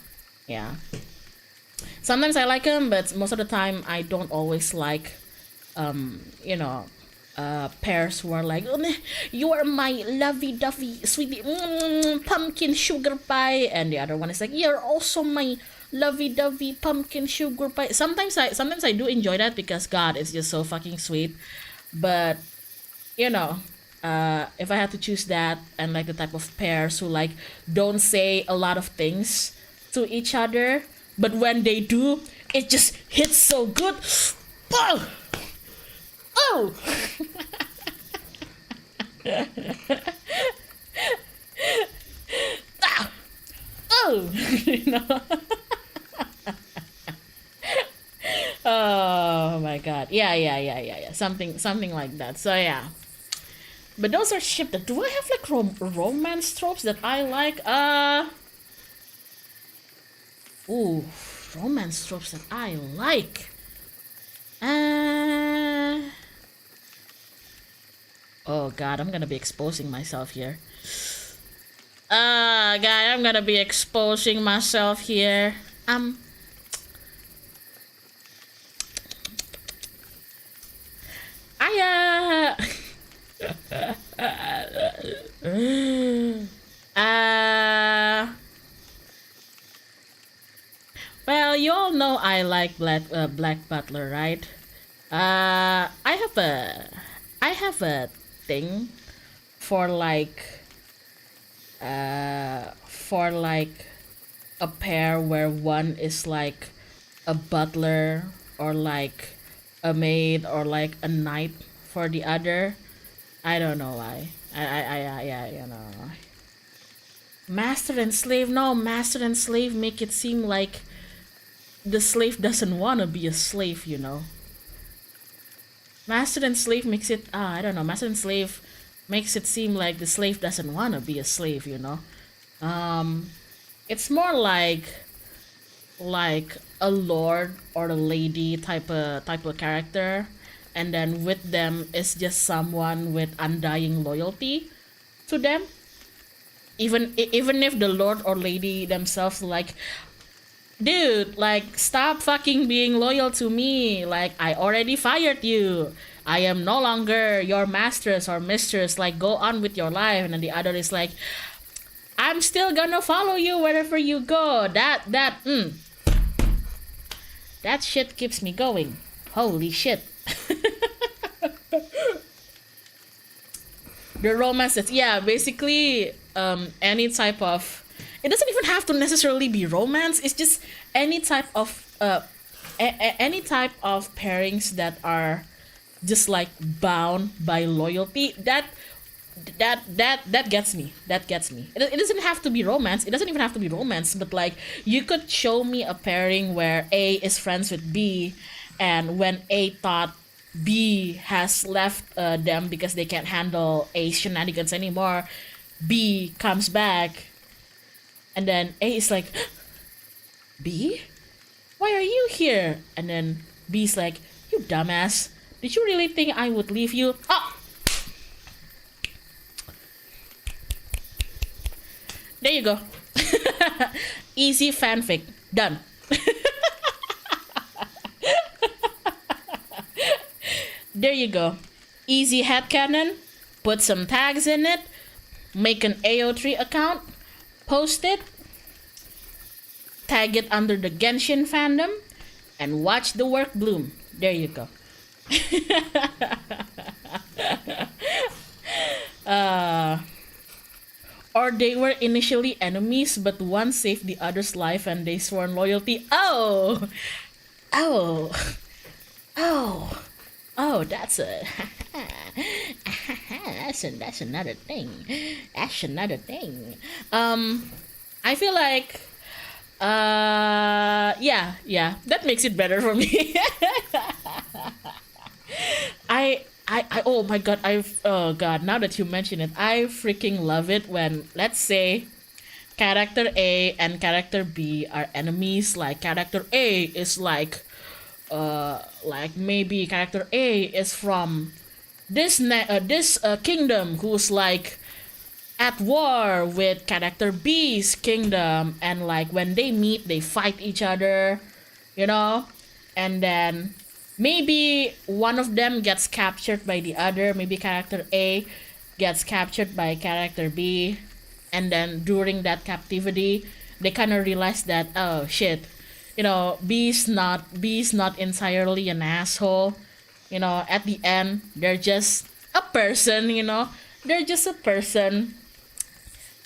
Sometimes I like them, but most of the time I don't always like, pairs who are like, "Oh, you are my lovey-dovey sweetie, pumpkin sugar pie," and the other one is like, "You're also my lovey-dovey pumpkin sugar pie." Sometimes I do enjoy that because God, it's just so fucking sweet. But if I had to choose that and like the type of pairs who like don't say a lot of things to each other, but when they do, it just hits so good. Oh! Oh! Ah! Oh! Oh my god. Yeah. Something like that. So yeah. But those are ship that. Do I have like romance tropes that I like? Ooh, romance tropes that I like. Oh god, I'm gonna be exposing myself here. Guy, I'm gonna be exposing myself here. I well, you all know I like Black Butler, right? I have a thing for like a pair where one is like a butler or like a maid or like a knight for the other. I don't know why. Master and slave. No, master and slave make it seem like the slave doesn't want to be a slave, Master and slave makes it, I don't know, master and slave makes it seem like the slave doesn't want to be a slave, It's more like a lord or a lady type of character, and then with them is just someone with undying loyalty to them. Even if the lord or lady themselves like, dude, like, stop fucking being loyal to me. Like, I already fired you. I am no longer your mistress or mistress. Like, go on with your life. And then the other is like, I'm still gonna follow you wherever you go. That shit keeps me going. Holy shit. The romance, basically, any type of, it doesn't even have to necessarily be romance. It's just any type of any type of pairings that are just like bound by loyalty. That gets me. That gets me. It doesn't have to be romance. It doesn't even have to be romance. But like, you could show me a pairing where A is friends with B, and when A thought B has left them because they can't handle A's shenanigans anymore, B comes back, and then A is like, B, why are you here? And then B's like, you dumbass, did you really think I would leave you? Oh, there you go. Easy fanfic. Done. There you go. Easy headcanon. Put some tags in it. Make an AO3 account. Post it. Tag it under the Genshin fandom. And watch the work bloom. There you go. Or they were initially enemies, but one saved the other's life and they sworn loyalty. Oh! Oh! Oh! Oh, that's another thing. That's another thing. I feel like yeah, that makes it better for me. I oh my god, oh god, now that you mention it, I freaking love it when, let's say, character A and character B are enemies. Like, character A is like maybe character A is from this kingdom who's like at war with character B's kingdom, and like when they meet they fight each other, you know, and then maybe one of them gets captured by the other. Maybe character A gets captured by character B, and then during that captivity they kind of realize that, oh shit, you know, B's not entirely an asshole. You know, at the end they're just a person, you know, they're just a person.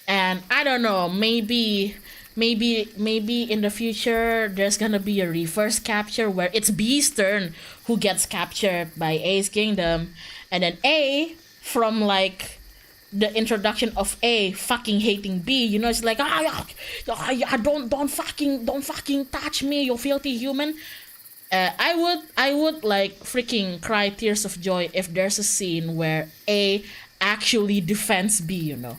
And I don't know, maybe in the future there's gonna be a reverse capture where it's B's turn who gets captured by A's kingdom, and then A, from like the introduction of A fucking hating B, you know, it's like, don't fucking touch me, you filthy human. I would like freaking cry tears of joy if there's a scene where A actually defends B, you know.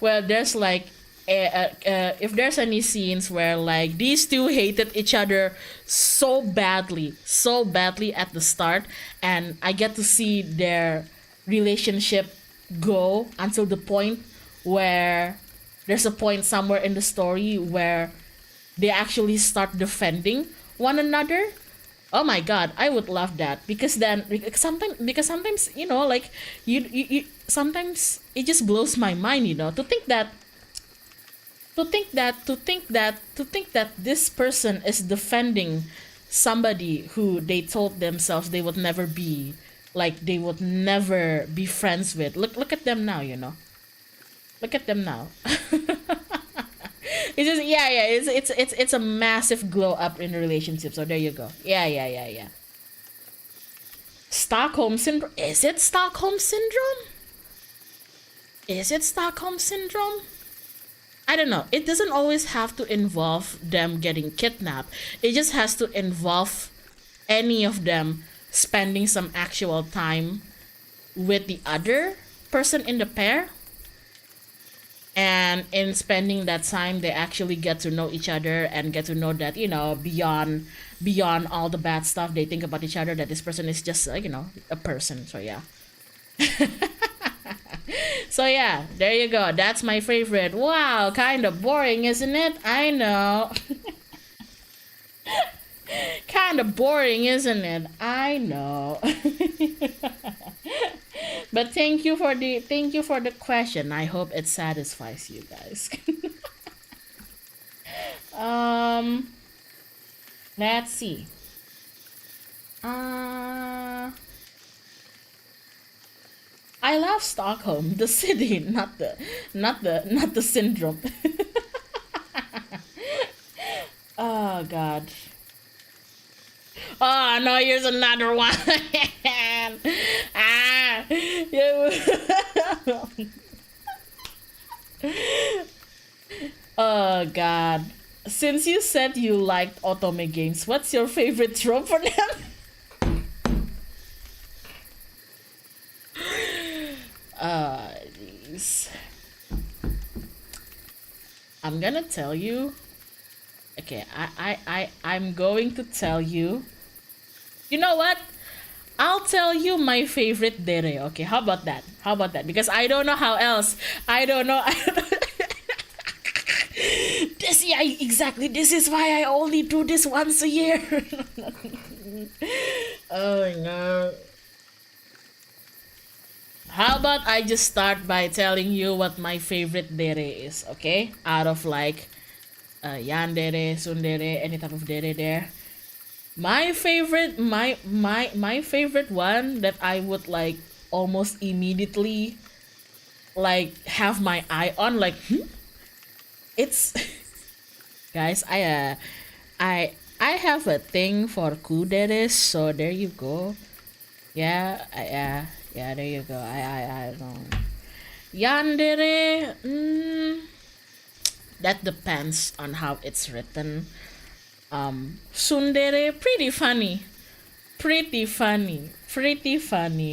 Well, there's like if there's any scenes where like these two hated each other so badly at the start, and I get to see their relationship go until the point where there's a point somewhere in the story where they actually start defending one another. Oh my god, I would love that, because then sometimes you know, like you sometimes it just blows my mind, you know, to think that this person is defending somebody who they told themselves they would never be, like they would never be friends with. Look at them now, you know. Look at them now. It's just it's a massive glow up in the relationship. So there you go. Yeah. Stockholm syndrome. Is it Stockholm syndrome? Is it Stockholm syndrome? I don't know. It doesn't always have to involve them getting kidnapped. It just has to involve any of them spending some actual time with the other person in the pair. And in spending that time, they actually get to know each other and get to know that, you know, beyond all the bad stuff they think about each other, that this person is just, you know, a person. So yeah. So yeah, there you go. That's my favorite. Wow, kind of boring, isn't it? I know. Kind of boring, isn't it? I know. But thank you for the question. I hope it satisfies you guys. Let's see. I love Stockholm, the city, not the syndrome. Oh god. Oh no, here's another one. Ah, yeah. Oh God. Since you said you liked otome games, what's your favorite trope for them? Jeez. I'm gonna tell you. Okay, I'm going to tell you. You know what? I'll tell you my favorite dere. Okay, how about that? How about that? Because I don't know how else. I don't know. This, yeah, exactly. This is why I only do this once a year. Oh no. How about I just start by telling you what my favorite dere is, okay? Out of like yandere, sundere, any type of dere there. My favorite, my favorite one that I would like almost immediately like have my eye on, like it's guys, I have a thing for kuderes, so there you go. Yeah, yeah, there you go. I don't know. Yandere, that depends on how it's written. Sundere, pretty funny. Pretty funny.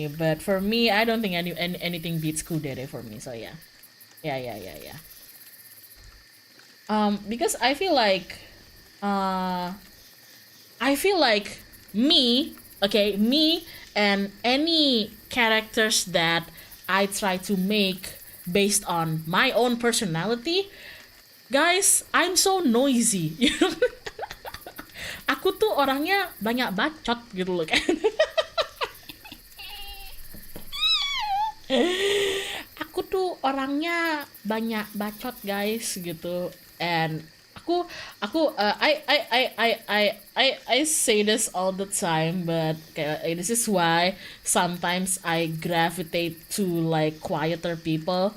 But for me, I don't think anything beats kudere for me. So yeah. Yeah. Because I feel like me, okay, me and any characters that I try to make based on my own personality, guys, I'm so noisy. You know? Aku tuh orangnya banyak bacot gitu loh kan. Aku tuh orangnya banyak bacot guys gitu, and I say this all the time, but this is why sometimes I gravitate to like quieter people.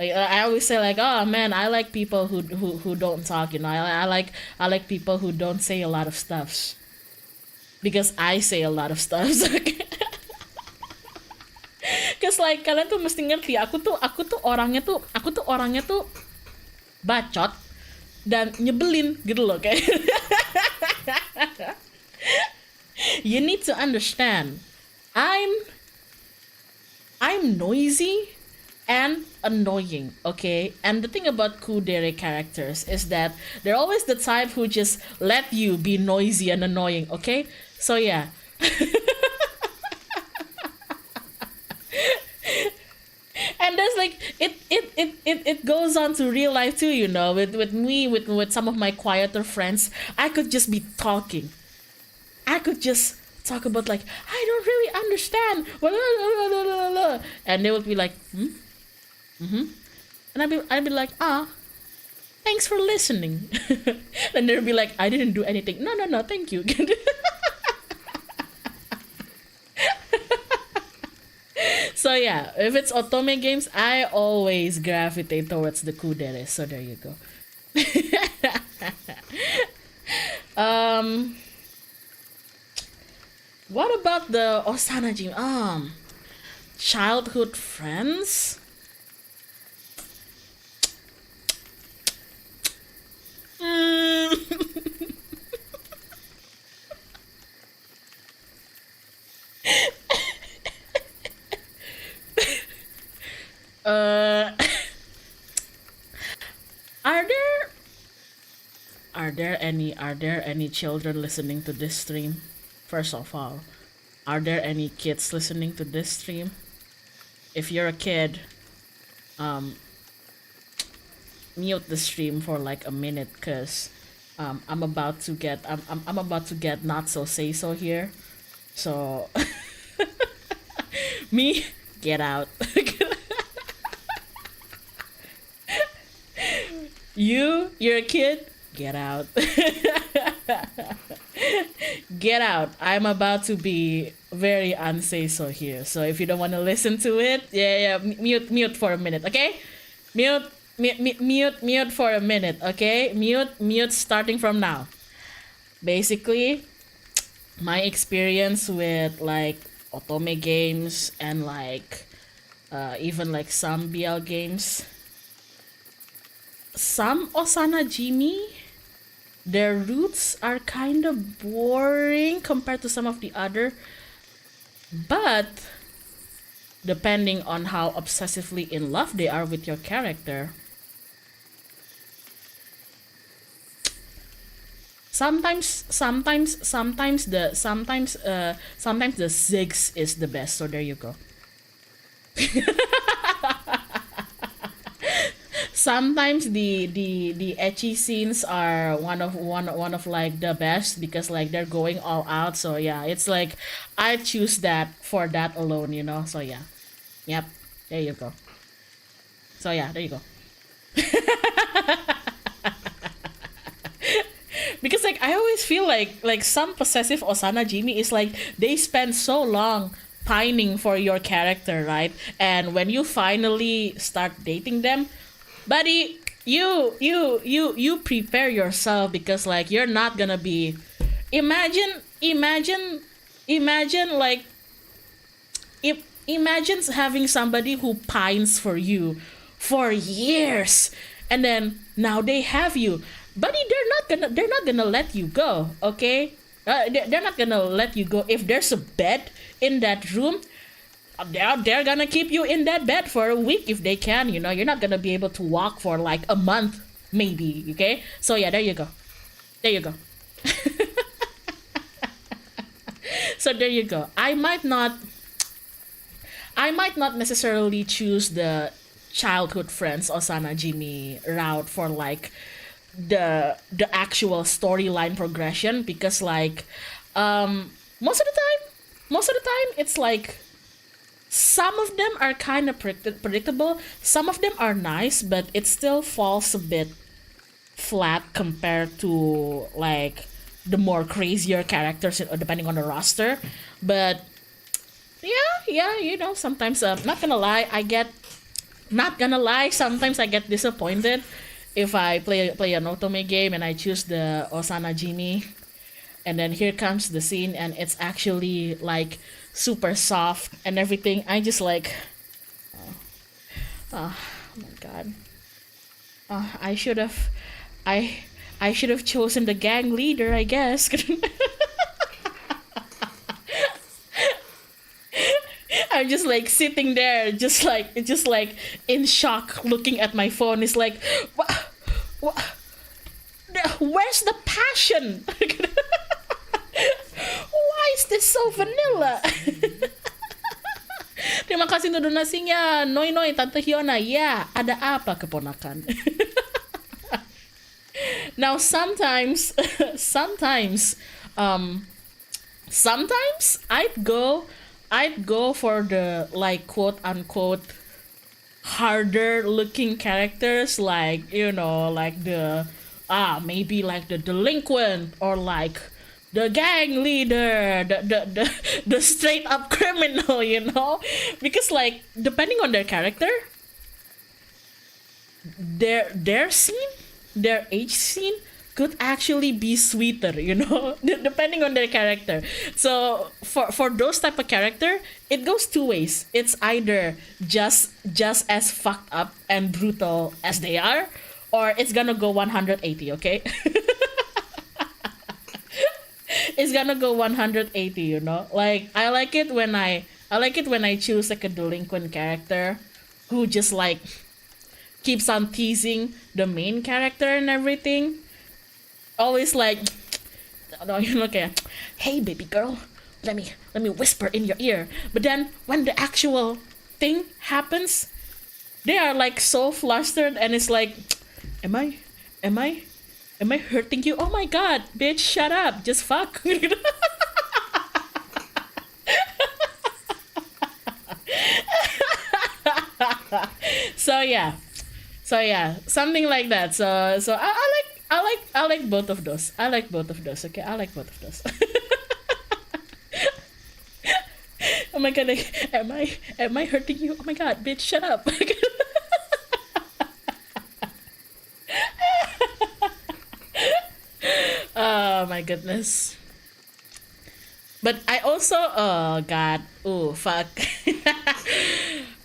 Like, I always say like, oh man, I like people who don't talk. You know, I like people who don't say a lot of stuffs, because I say a lot of stuffs. Cause like kalian tuh mesti ngerti, aku tuh orangnya tuh bacot dan nyebelin gitu loh kayak. You need to understand, I'm noisy and annoying, okay? And the thing about kudere characters is that they're always the type who just let you be noisy and annoying, okay? So yeah. And that's like it goes on to real life too, you know. With me, with some of my quieter friends, I could just be talking. I could just talk about like, I don't really understand, and they would be like, and I'd be like, thanks for listening. And they'd be like, I didn't do anything. No, thank you. So yeah, if it's otome games, I always gravitate towards the kudere. So there you go. What about the osanaji? Childhood friends. Are there any children listening to this stream? First of all, are there any kids listening to this stream? If you're a kid, mute the stream for like a minute, cause I'm about to get not so say so here. So me, get out. You're a kid, get out. Get out. I'm about to be very unsay so here. So if you don't want to listen to it, yeah, mute for a minute, okay? Mute for a minute, okay? Mute starting from now. Basically, my experience with like otome games and like even like some BL games, some Osana Jimi, their roots are kind of boring compared to some of the other, but depending on how obsessively in love they are with your character, sometimes the six is the best. So there you go. Sometimes the ecchi scenes are one of like the best because like they're going all out. So yeah, it's like I choose that for that alone, you know. So yeah, yep, there you go. So yeah, there you go. Because like I always feel like some possessive Osana Jimi is like they spend so long pining for your character, right? And when you finally start dating them, buddy, you prepare yourself because like you're not gonna be. Imagine like if imagine having somebody who pines for you for years, and then now they have you, buddy. They're not gonna let you go. Okay, they're not gonna let you go. If there's a bed in that room, they're gonna keep you in that bed for a week if they can. You know, you're not gonna be able to walk for like a month, maybe. Okay, so yeah, there you go. There you go. So there you go. I might not necessarily choose the childhood friends Osana Jimmy route for like the actual storyline progression because like most of the time it's like some of them are kind of predictable, some of them are nice, but it still falls a bit flat compared to like the more crazier characters depending on the roster. But yeah, you know, sometimes not gonna lie, sometimes I get disappointed if I play an otome game and I choose the Osana Jimi, and then here comes the scene and it's actually like super soft and everything. I just like, oh my god, I should have, I should have chosen the gang leader, I guess. I'm just like sitting there, just like in shock, looking at my phone. It's like, what? Where's the passion? Why is this so vanilla? Terima kasih untuk donasinya, Noi Tante Hyona. Ya, ada apa keponakan? Now sometimes, sometimes I'd go for the like quote unquote harder looking characters, like, you know, like the maybe like the delinquent or like the gang leader, the straight up criminal, you know, because like depending on their character, their scene, their age scene could actually be sweeter, you know, depending on their character. So for those type of character, it goes two ways. It's either just as fucked up and brutal as they are, or it's gonna go 180. Okay. It's gonna go 180, you know. Like I like it when I choose like a delinquent character who just like keeps on teasing the main character and everything. Always like, you look at, hey baby girl, let me whisper in your ear. But then when the actual thing happens, they are like so flustered, and it's like, am I hurting you? Oh my god, bitch, shut up, just fuck. So yeah, something like that. So I like both of those. I like both of those. Okay, I like both of those. Oh my god, like, am I hurting you? Oh my god, bitch, shut up. Oh my goodness. But I also, oh god, oh fuck.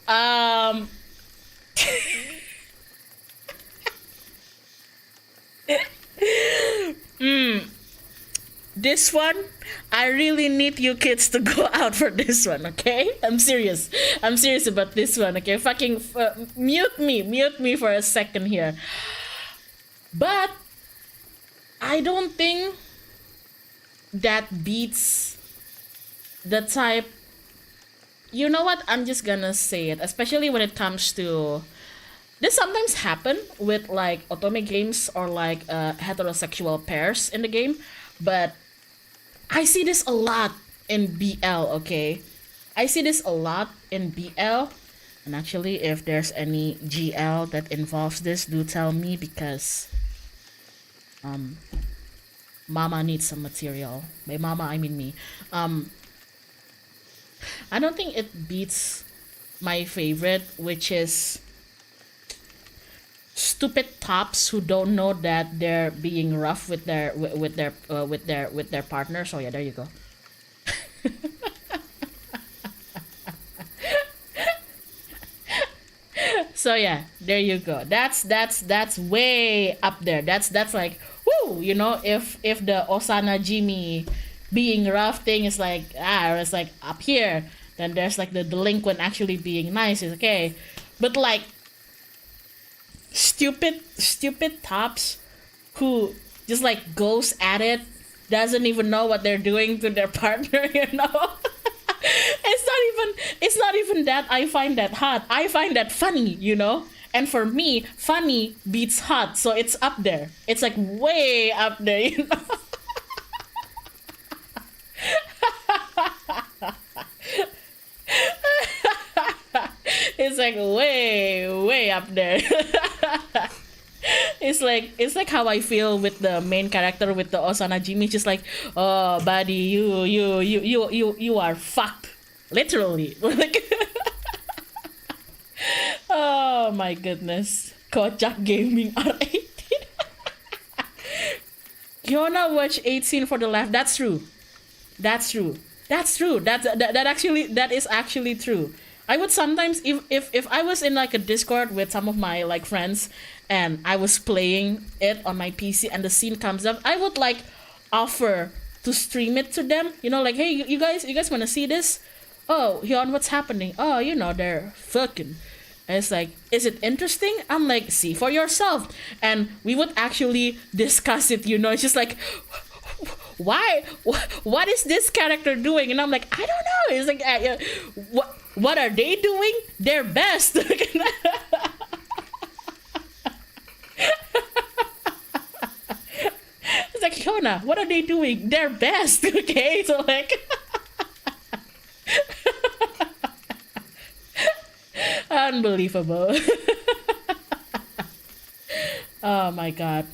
um, this one, I really need you kids to go out for this one, okay? I'm serious. I'm serious about this one, okay? Fucking mute me for a second here. But I don't think that beats the type. You know what? I'm just gonna say it, especially when it comes to this. Sometimes happen with like otome games or like heterosexual pairs in the game, but I see this a lot in BL. Okay, I see this a lot in BL, and actually, if there's any GL that involves this, do tell me, because mama needs some material. By mama, I mean me. I don't think it beats my favorite, which is stupid tops who don't know that they're being rough with their partner. So yeah, there you go. So yeah, there you go. That's way up there. That's like, whoo, you know, if the Osana Jimmy being rough thing is like, it's like up here, then there's like the delinquent actually being nice is okay. But like stupid tops who just like goes at it, doesn't even know what they're doing to their partner, you know. It's not even that I find that hot. I find that funny, you know. And for me, funny beats hot, so it's up there. It's like way up there, you know. It's like way up there. It's like how I feel with the main character with the Osana Jimmy, just like, oh buddy, you are fucked. Literally. Like oh my goodness. Kocak Gaming R18. Hyona watch 18 for the laugh. That's true. That is actually true. I would sometimes, if I was in like a Discord with some of my like friends and I was playing it on my PC and the scene comes up, I would like offer to stream it to them. You know, like, hey, you guys want to see this? Oh, Hyun, what's happening? Oh, you know, they're fucking. And it's like, is it interesting? I'm like, see for yourself. And we would actually discuss it, you know. It's just like, why? What is this character doing? And I'm like, I don't know. It's like, what are they doing? Their best. It's like, Hyona, what are they doing? Their best. Okay, so like, unbelievable. Oh my god.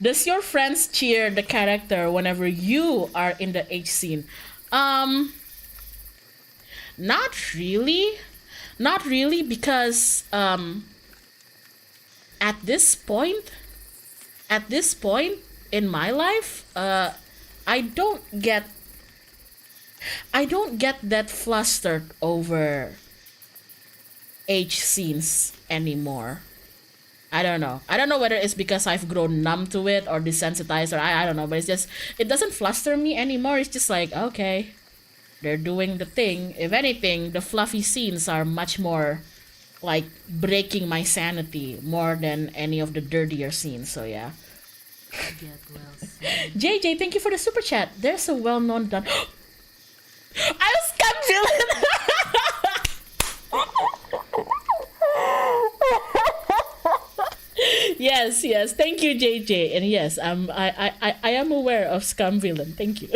Does your friends cheer the character whenever you are in the H scene? Not really. Not really, because at this point in my life, I don't get that flustered over H scenes anymore. I don't know whether it's because I've grown numb to it or desensitized, or I don't know, but it doesn't fluster me anymore. It's just like, okay, they're doing the thing. If anything, the fluffy scenes are much more like breaking my sanity more than any of the dirtier scenes. So yeah. Get well soon. JJ, thank you for the super chat. There's a well-known done. I was confused. Yes. Thank you, JJ. And yes, I am aware of Scum Villain. Thank you.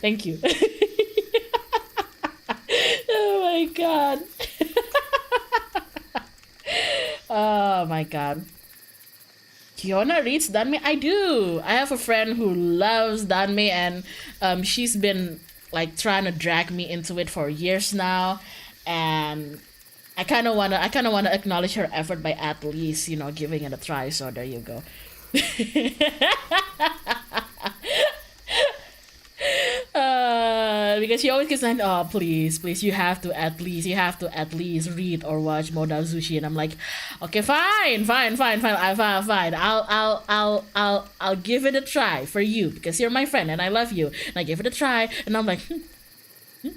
Thank you. Oh my god. Oh my god. Hyona reads Danme. I do. I have a friend who loves Danme, and she's been like trying to drag me into it for years now, and I kind of wanna acknowledge her effort by at least, you know, giving it a try. So there you go. Because she always gets like, oh please, please, you have to at least read or watch Modal Sushi, and I'm like, okay, fine, I'll give it a try for you because you're my friend and I love you, and I give it a try, and I'm like, this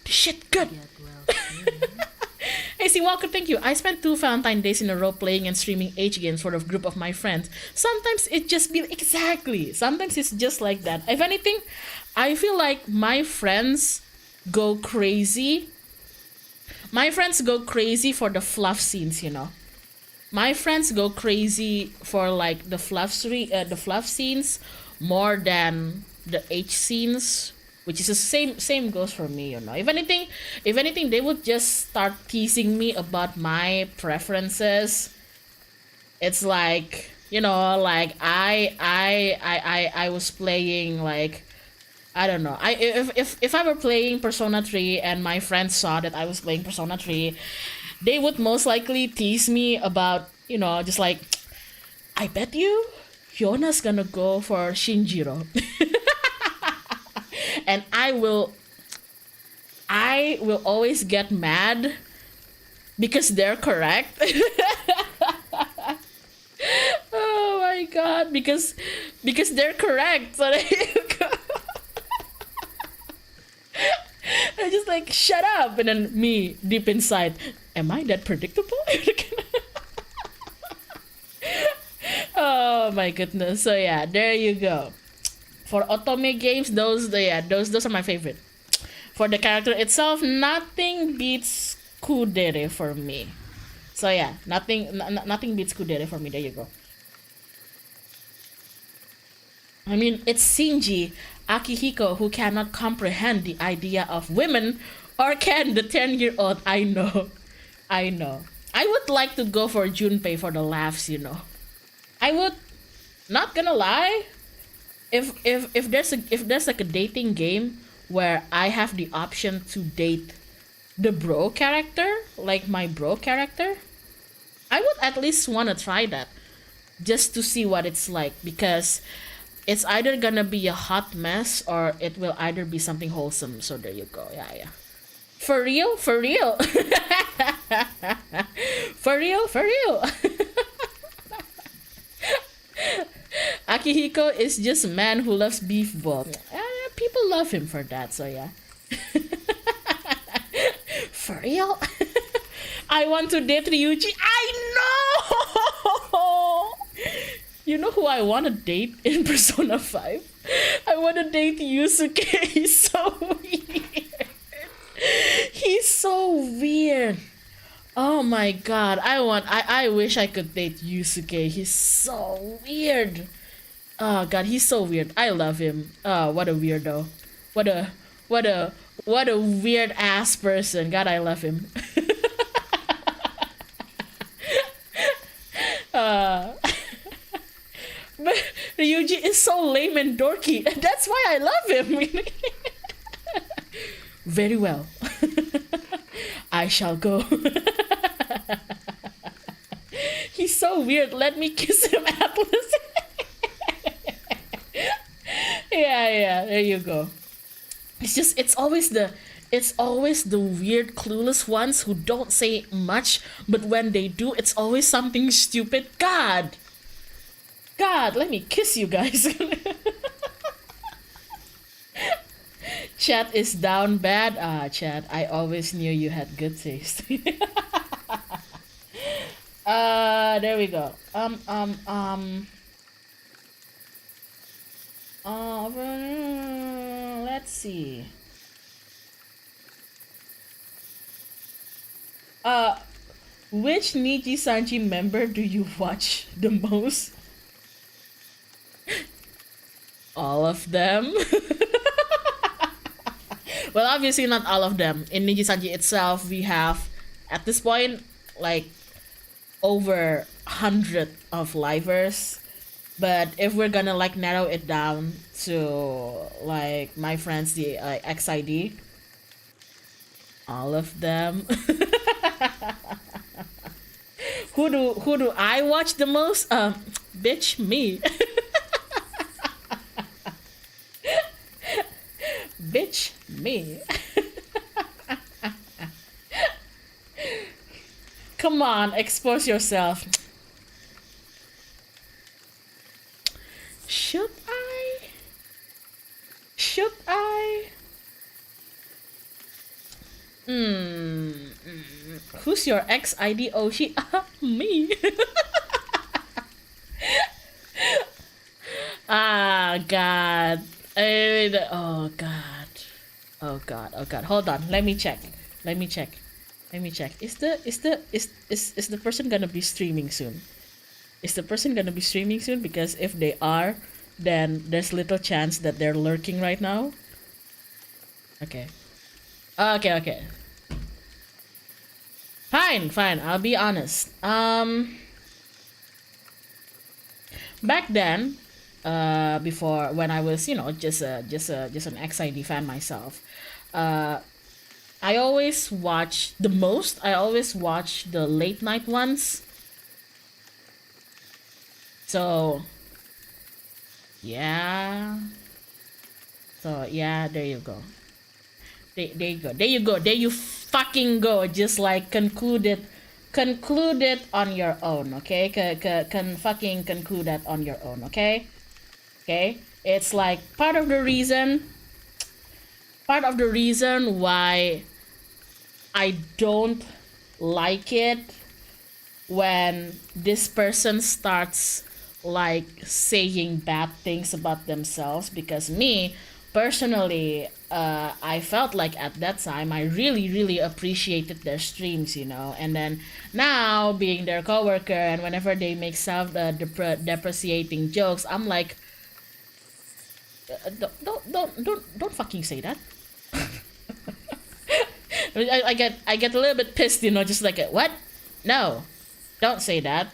shit good. Get well soon. Hey, see, Walker, thank you. I spent 2 Valentine days in a row playing and streaming H games for a group of my friends. Sometimes it just be exactly. Sometimes it's just like that. If anything, I feel like my friends go crazy. My friends go crazy for the fluff scenes, you know. My friends go crazy for like the fluff scenes more than the H scenes, which is the same goes for me, you know. If anything, they would just start teasing me about my preferences. It's like, you know, like I was playing like, I don't know. If I were playing Persona 3 and my friends saw that I was playing Persona 3, they would most likely tease me about, you know, just like, I bet you Hyona's gonna go for Shinjiro. And I will always get mad because they're correct. Oh my god, because they're correct. So I just like, shut up, and then me deep inside, am I that predictable? Oh my goodness. So yeah, there you go. For otome games, those are my favorite. For the character itself, nothing beats Kudere for me. So yeah, nothing beats Kudere for me. There you go. I mean, it's Shinji Akihiko who cannot comprehend the idea of women, or can the 10-year-old? I know. I would like to go for Junpei for the laughs, you know. I would, not gonna lie, if there's like a dating game where I have the option to date the bro character, like my bro character, I would at least want to try that just to see what it's like, because it's either gonna be a hot mess or it will either be something wholesome. So there you go. Yeah. For real. For real. Akihiko is just a man who loves beef ball. People love him for that, so yeah. For real? I want to date Ryuji. I know! You know who I want to date in Persona 5? I want to date Yusuke. He's so weird. He's so weird. Oh my god. I wish I could date Yusuke. He's so weird. Oh god, he's so weird. I love him. Oh, what a weirdo. What a weird ass person. God, I love him. But Ryuji is so lame and dorky. That's why I love him. Very well. I shall go. He's so weird. Let me kiss him, Atlas. Yeah, there you go. It's always the weird clueless ones who don't say much, but when they do, it's always something stupid. God, let me kiss you guys. Chat is down bad. Chat, I always knew you had good taste. There we go. Let's see. Which NIJISANJI member do you watch the most? All of them. Well, obviously not all of them. In NIJISANJI itself, we have, at this point, like, over 100 of livers. But if we're gonna like narrow it down to like my friends, the XID, all of them. Who do I watch the most? Bitch, me. Bitch, me. Come on, expose yourself. Should I? Should I? Who's your ex ID? Oh, me. Ah, God. Oh, God. Oh, God. Oh, God. Hold on. Let me check. Let me check. Let me check. Is the person gonna be streaming soon? Is the person gonna be streaming soon? Because if they are, then there's little chance that they're lurking right now. Okay. Okay. Fine. I'll be honest. Back then, before when I was, just an XID fan myself, I always watch the late night ones. So yeah. There you go. There you fucking go. Just like conclude it on your own, okay? Fucking conclude that on your own, okay? Okay? It's like part of the reason why I don't like it when this person starts like saying bad things about themselves, because me personally, I felt like at that time I really appreciated their streams, and then now being their coworker, and whenever they make self-depreciating jokes, I'm like, don't fucking say that. I get a little bit pissed, just like, what? No, don't say that.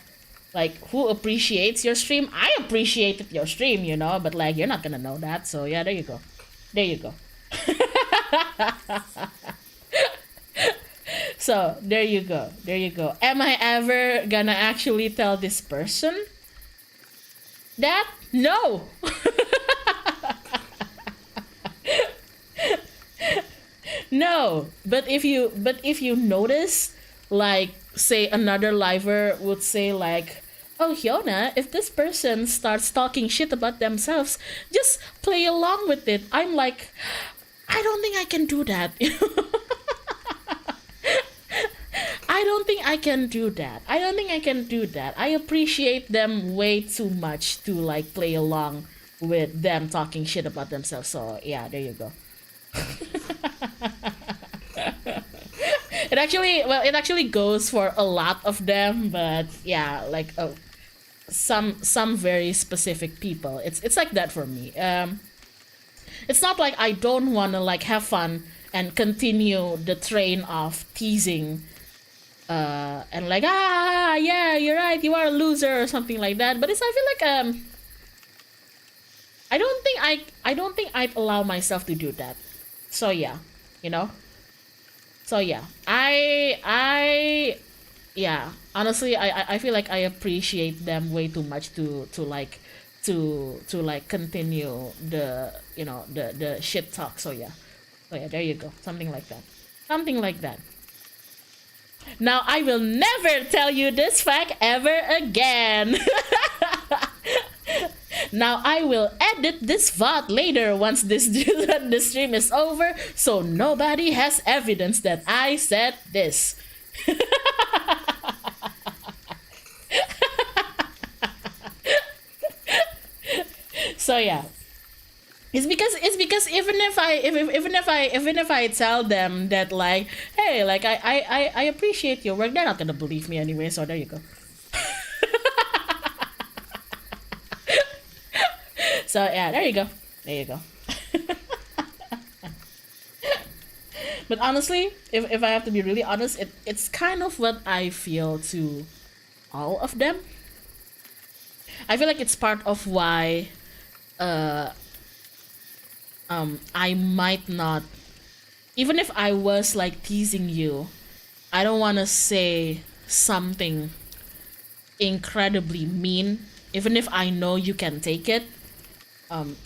Like, who appreciates your stream? I appreciated your stream, but like, you're not gonna know that. So yeah, there you go. So there you go. Am I ever gonna actually tell this person that? No. No, but if you notice, like, say another liver would say like, oh, Hyona, if this person starts talking shit about themselves, just play along with it. I'm like, I don't think I can do that. I don't think I can do that. I appreciate them way too much to like play along with them talking shit about themselves. So yeah, there you go. It actually goes for a lot of them, but yeah, like some very specific people. It's like that for me. It's not like I don't want to like have fun and continue the train of teasing, and like, yeah, you're right, you are a loser or something like that. But I feel like I don't think I'd allow myself to do that. So yeah, So yeah, honestly, I feel like I appreciate them way too much to continue the the shit talk. So yeah, there you go, something like that. Now I will never tell you this fact ever again. Now I will edit this VOD later once this the stream is over, so nobody has evidence that I said this. So yeah, it's because even if I tell them that like, hey, like I appreciate your work, they're not gonna believe me anyway. So there you go. So yeah, there you go. But honestly, if I have to be really honest, it's kind of what I feel to all of them. I feel like it's part of why I might not, even if I was like teasing you I don't want to say something incredibly mean, even if I know you can take it.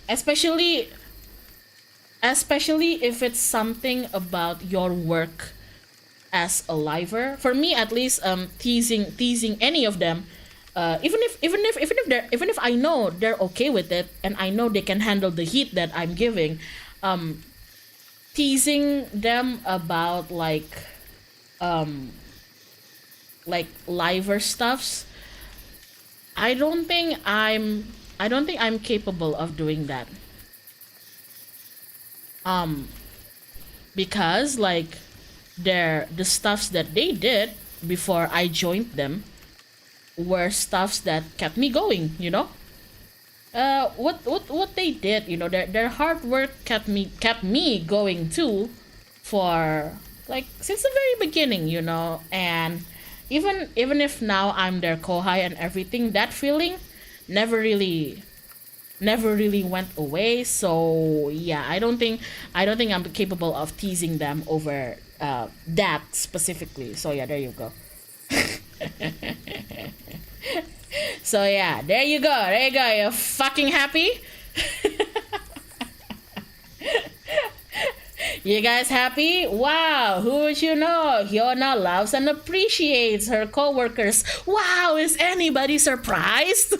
Especially if it's something about your work as a liver. For me, at least, teasing any of them, even if I know they're okay with it and I know they can handle the heat that I'm giving, teasing them about liver stuffs. I don't think I'm capable of doing that. Because the stuffs that they did before I joined them were stuffs that kept me going, you know? What they did, you know, their hard work kept me going too, for since the very beginning, you know. And even if now I'm their kohai and everything, that feeling never really went away. So yeah, I don't think I'm capable of teasing them over that specifically. So yeah, there you go. So yeah, there you go. You're fucking happy? You guys happy? Wow, who would you know? Hyona loves and appreciates her coworkers. Wow, is anybody surprised?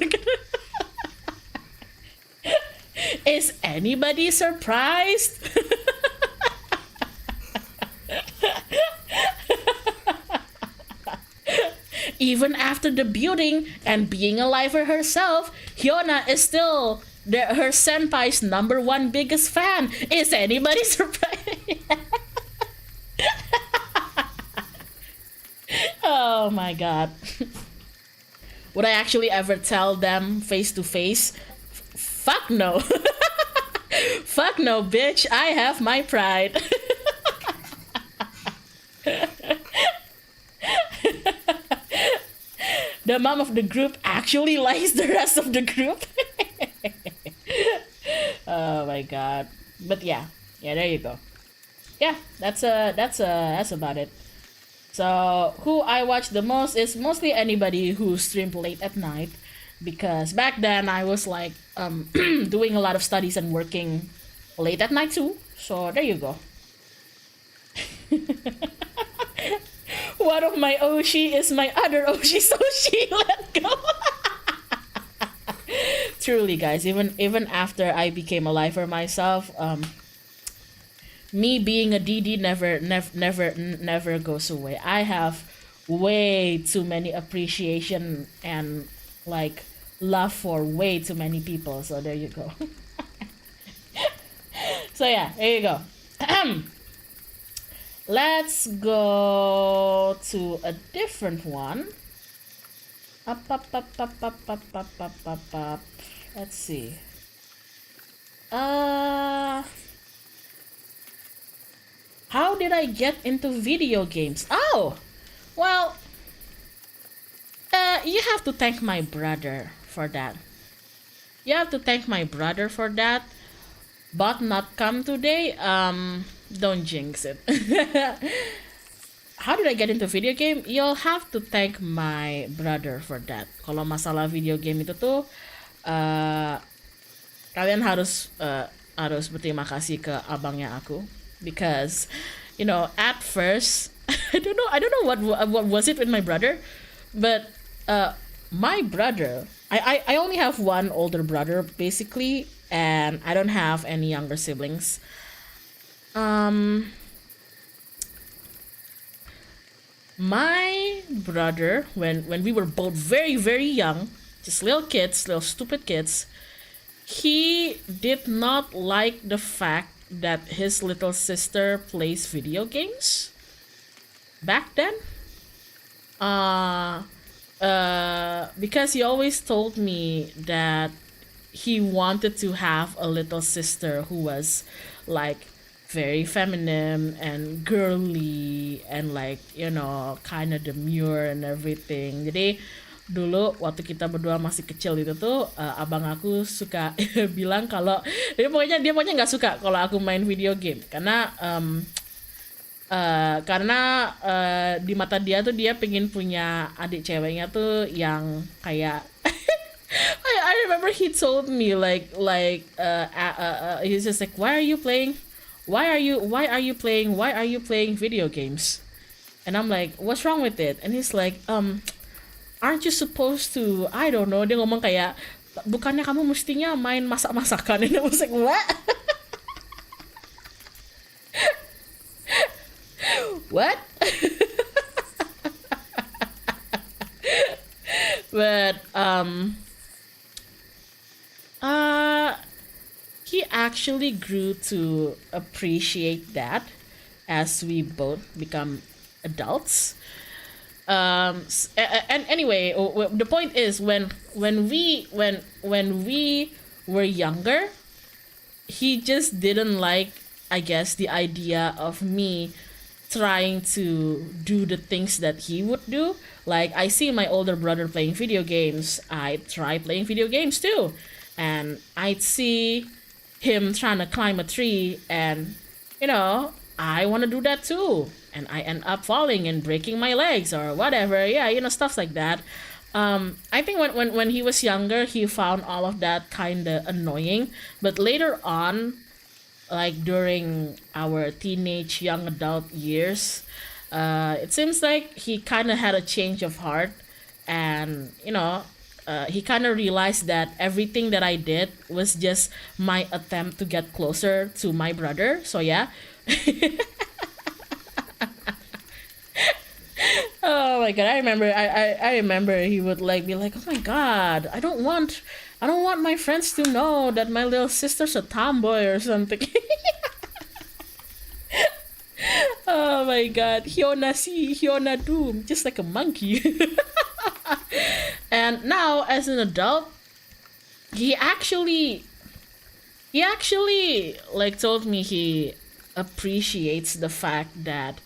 Is anybody surprised? Even after debuting and being a lifer herself, Hyona is still her senpai's #1 biggest fan. Is anybody surprised? Oh my god. Would I actually ever tell them face to face? Fuck no. Fuck no, bitch. I have my pride. The mom of the group actually likes the rest of the group. Oh my god. But yeah, there you go. Yeah, that's about it. So who I watch the most is mostly anybody who streamed late at night, because back then I was doing a lot of studies and working late at night too. So there you go. One of my Oshi is my other Oshi's Oshi. Let go. Truly, guys, even after I became a lifer myself, me being a DD never goes away. I have way too many appreciation and love for way too many people. So there you go. So yeah, there you go. Let's go to a different one. Let's see. How did I get into video games? Oh, well, you have to thank my brother for that. But not come today. Don't jinx it. How did I get into video game? You'll have to thank my brother for that. Kalau masalah video game itu tuh, kalian harus berterima kasih ke abangnya aku, because at first I don't know what was it with my brother, but my brother, I only have one older brother basically, and I don't have any younger siblings. My brother, when we were both very, very young, just little stupid kids, he did not like the fact that his little sister plays video games back then. Because he always told me that he wanted to have a little sister who was very feminine and girly and kind of demure and everything. Jadi dulu waktu kita berdua masih kecil itu tuh, abang aku suka bilang kalau dia pokoknya nggak suka kalau aku main video game, karena Karena di mata dia tuh dia pengen punya adik ceweknya tuh yang kayak I remember he told me he's just like, why are you playing video games? And I'm like, what's wrong with it? And he's like, aren't you supposed to, I don't know, dia ngomong kayak, bukannya kamu mestinya main masak-masakan? And I was like, what? What? But he actually grew to appreciate that as we both become adults. And anyway, the point is when we were younger, he just didn't like, I guess, the idea of me trying to do the things that he would do. Like, I see my older brother playing video games, I try playing video games too. And I'd see him trying to climb a tree, and I want to do that too. And I end up falling and breaking my legs or whatever. Yeah, stuff like that. I think when he was younger, he found all of that kind of annoying. But later on, like during our teenage young adult years, it seems like he kind of had a change of heart, and he kind of realized that everything that I did was just my attempt to get closer to my brother. So yeah. Oh my god, I remember he would like be like, oh my god, I don't want my friends to know that my little sister's a tomboy or something. Oh my god, Hyona see, Hyona do, just like a monkey. And now as an adult, he actually like told me he appreciates the fact that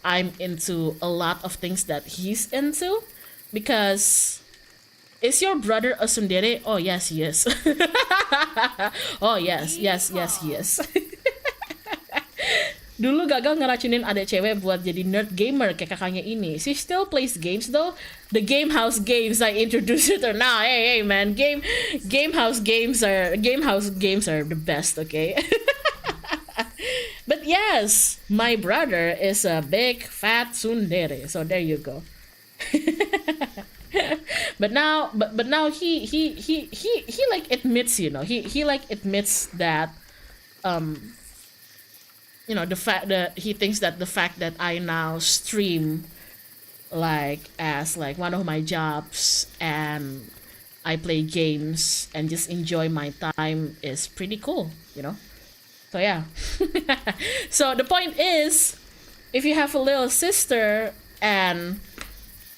I'm into a lot of things that he's into, because is your brother a tsundere? Oh yes, he is. Oh yes, he is. Dulu Gagal ngeracunin adik cewek buat jadi nerd gamer kayak kakaknya ini. She still plays games though. The game house games I introduced her to now. Hey man, game house games are the best, okay? But yes, my brother is a big fat tsundere. So there you go. But now he like admits, he like admits that the fact that he thinks that the fact that I now stream like as like one of my jobs, and I play games and just enjoy my time is pretty cool. So yeah. So the point is, if you have a little sister and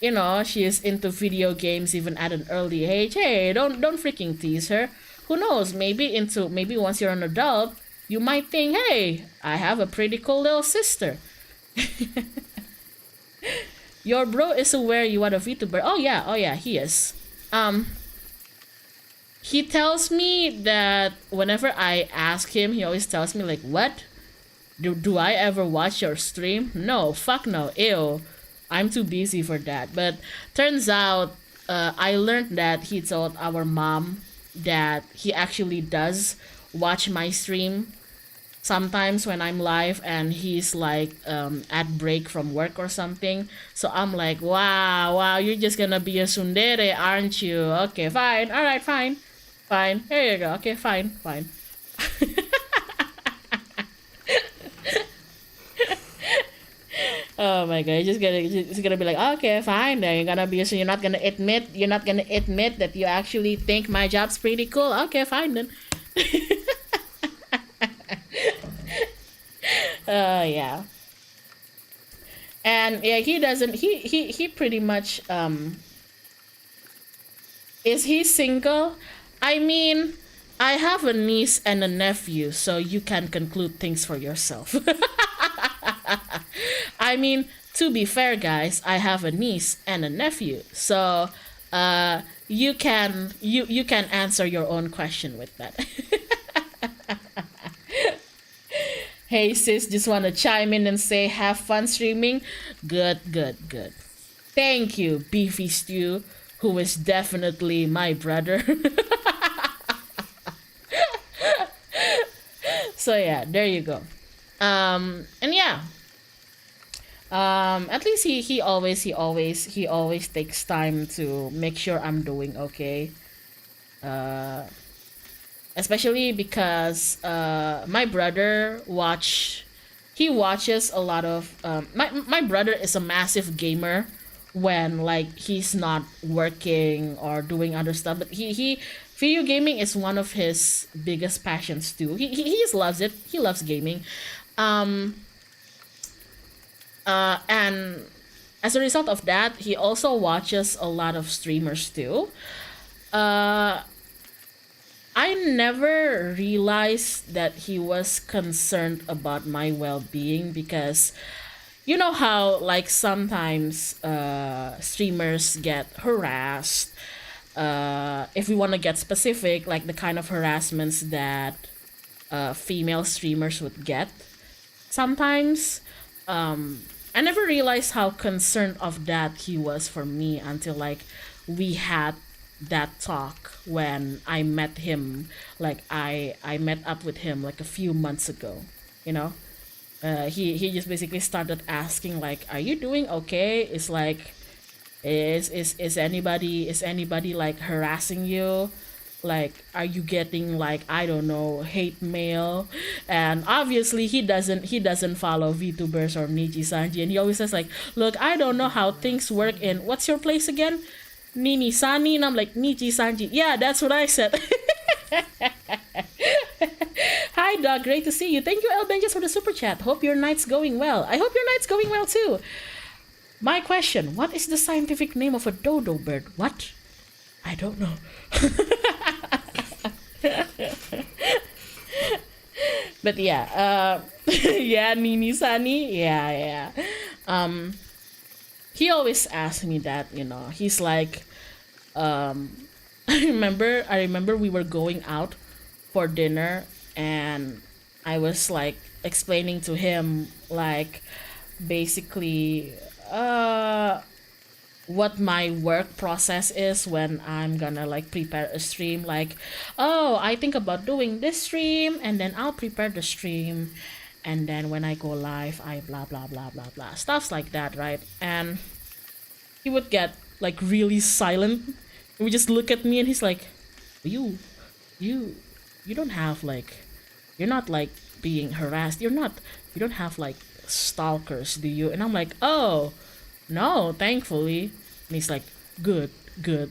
she is into video games even at an early age, hey, don't freaking tease her. Who knows, maybe once you're an adult, you might think, hey, I have a pretty cool little sister. Your bro is aware you are a VTuber. Oh yeah, he is. He tells me that whenever I ask him, he always tells me like, what? Do I ever watch your stream? No, fuck no, ew. I'm too busy for that. But turns out, I learned that he told our mom that he actually does watch my stream sometimes when I'm live and he's like at break from work or something. So I'm like, wow, you're just gonna be a tsundere, aren't you? Okay, fine. All right, fine. Here you go. Okay, fine. Oh my god, you're just gonna be like, okay, fine. Then you're not gonna admit that you actually think my job's pretty cool. Okay, fine then. Yeah. And yeah, he doesn't. He pretty much Is he single? I mean, I have a niece and a nephew, so you can conclude things for yourself. I mean, to be fair, guys, I have a niece and a nephew, so you can answer your own question with that. Hey sis, just want to chime in and say have fun streaming. Good, good, good. Thank you, Beefy Stew, who is definitely my brother. So yeah, there you go. And yeah, at least he always takes time to make sure I'm doing okay. Especially because my brother watches a lot of my brother is a massive gamer when like he's not working or doing other stuff, but he video gaming is one of his biggest passions too. He just loves it. He loves gaming. And as a result of that, he also watches a lot of streamers too. I never realized that he was concerned about my well-being because you know how like sometimes streamers get harassed. If we want to get specific, like the kind of harassments that female streamers would get sometimes. I never realized how concerned of that he was for me until like we had that talk when I met him. Like I met up with him like a few months ago. You know, he just basically started asking like, "Are you doing okay?" It's like, is anybody like harassing you? Like, are you getting like I don't know hate mail? And obviously he doesn't follow VTubers or NIJISANJI, and he always says like, look, I don't know how things work in what's your place again? Nini Sani, and I'm like NIJISANJI. Yeah, that's what I said. Hi Doug, great to see you. Thank you El Benjas for the super chat. Hope your night's going well. I hope your night's going well too. My question, what is the scientific name of a dodo bird? What? I don't know. But yeah, yeah, Nini Sani, yeah. He always asks me that, you know. He's like, I remember we were going out for dinner, and I was like explaining to him like basically what my work process is when I'm gonna like prepare a stream. Like, oh, I think about doing this stream, and then I'll prepare the stream, and then when I go live, I blah blah blah blah blah stuffs like that, right? And he would get like really silent. He would just look at me, and he's like, you you don't have like, you're not like being harassed, you don't have like stalkers, do you? And I'm like, oh no, thankfully. And he's like, good.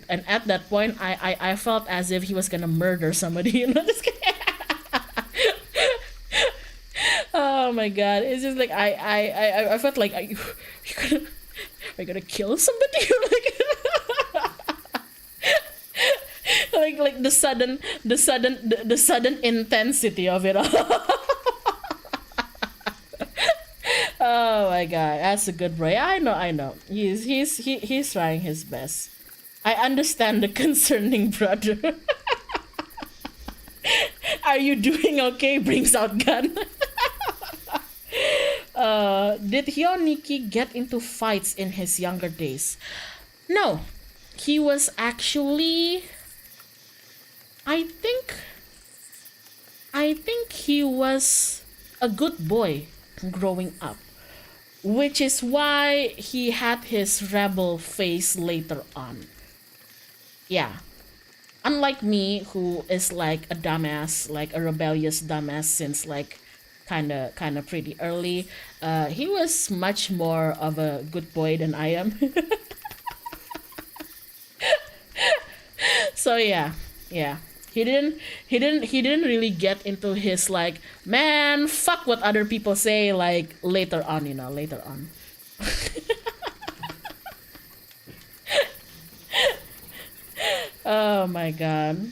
And at that point I felt as if he was gonna murder somebody, you know. Oh my god, it's just like I felt like, are you gonna kill somebody? Like the sudden intensity of it all. Oh my god, that's a good boy. I know. He's trying his best. I understand the concerning brother. Are you doing okay? Brings out gun. Did Hyoniki get into fights in his younger days? No. He was actually, I think he was a good boy growing up, which is why he had his rebel phase later on. Yeah. Unlike me, who is like a dumbass, like a rebellious dumbass since like kinda pretty early, he was much more of a good boy than I am. So yeah. He didn't really get into his like, man, fuck what other people say, like later on, you know, later on. Oh my god.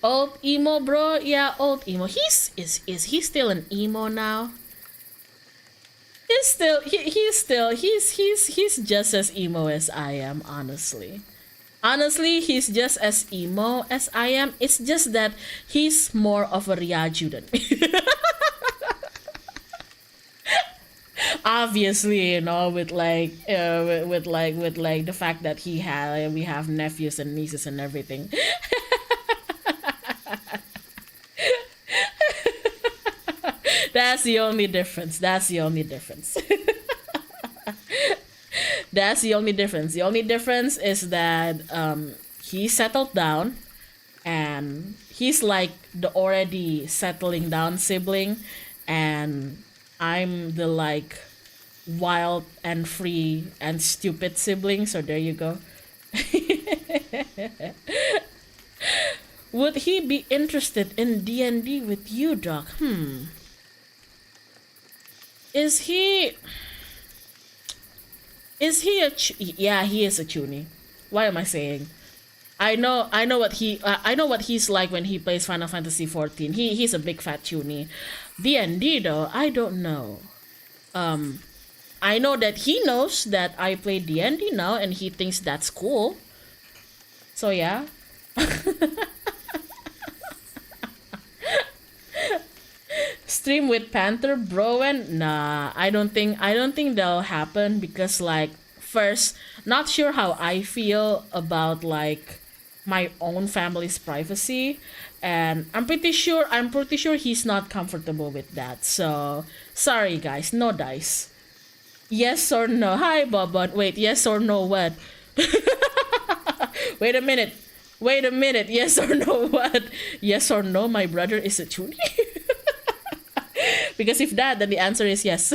Old emo bro, yeah, old emo. Is he still an emo now? He's just as emo as I am, honestly. Honestly, he's just as emo as I am. It's just that he's more of a Ryaju than me. Obviously, with like with like the fact that we have nephews and nieces and everything. That's the only difference. That's the only difference. That's the only difference. The only difference is that he settled down, and he's like the already settling down sibling, and I'm the like wild and free and stupid sibling. So there you go. Would he be interested in D&D with you, Doc? Is he yeah, he is a chuny. Why am I saying? I know what he's like when he plays Final Fantasy 14. He's a big fat chuny. D&D though, I don't know. I know that he knows that I play D&D now, and he thinks that's cool. So yeah. Stream with Panther, bro, and nah, I don't think that'll happen, because like, first, not sure how I feel about like my own family's privacy, and I'm pretty sure he's not comfortable with that. So sorry guys, no dice. Yes or no? Hi Bob. Wait, yes or no what? Wait a minute. Yes or no what? Yes or no, my brother is a chuny? Because if that, then the answer is yes.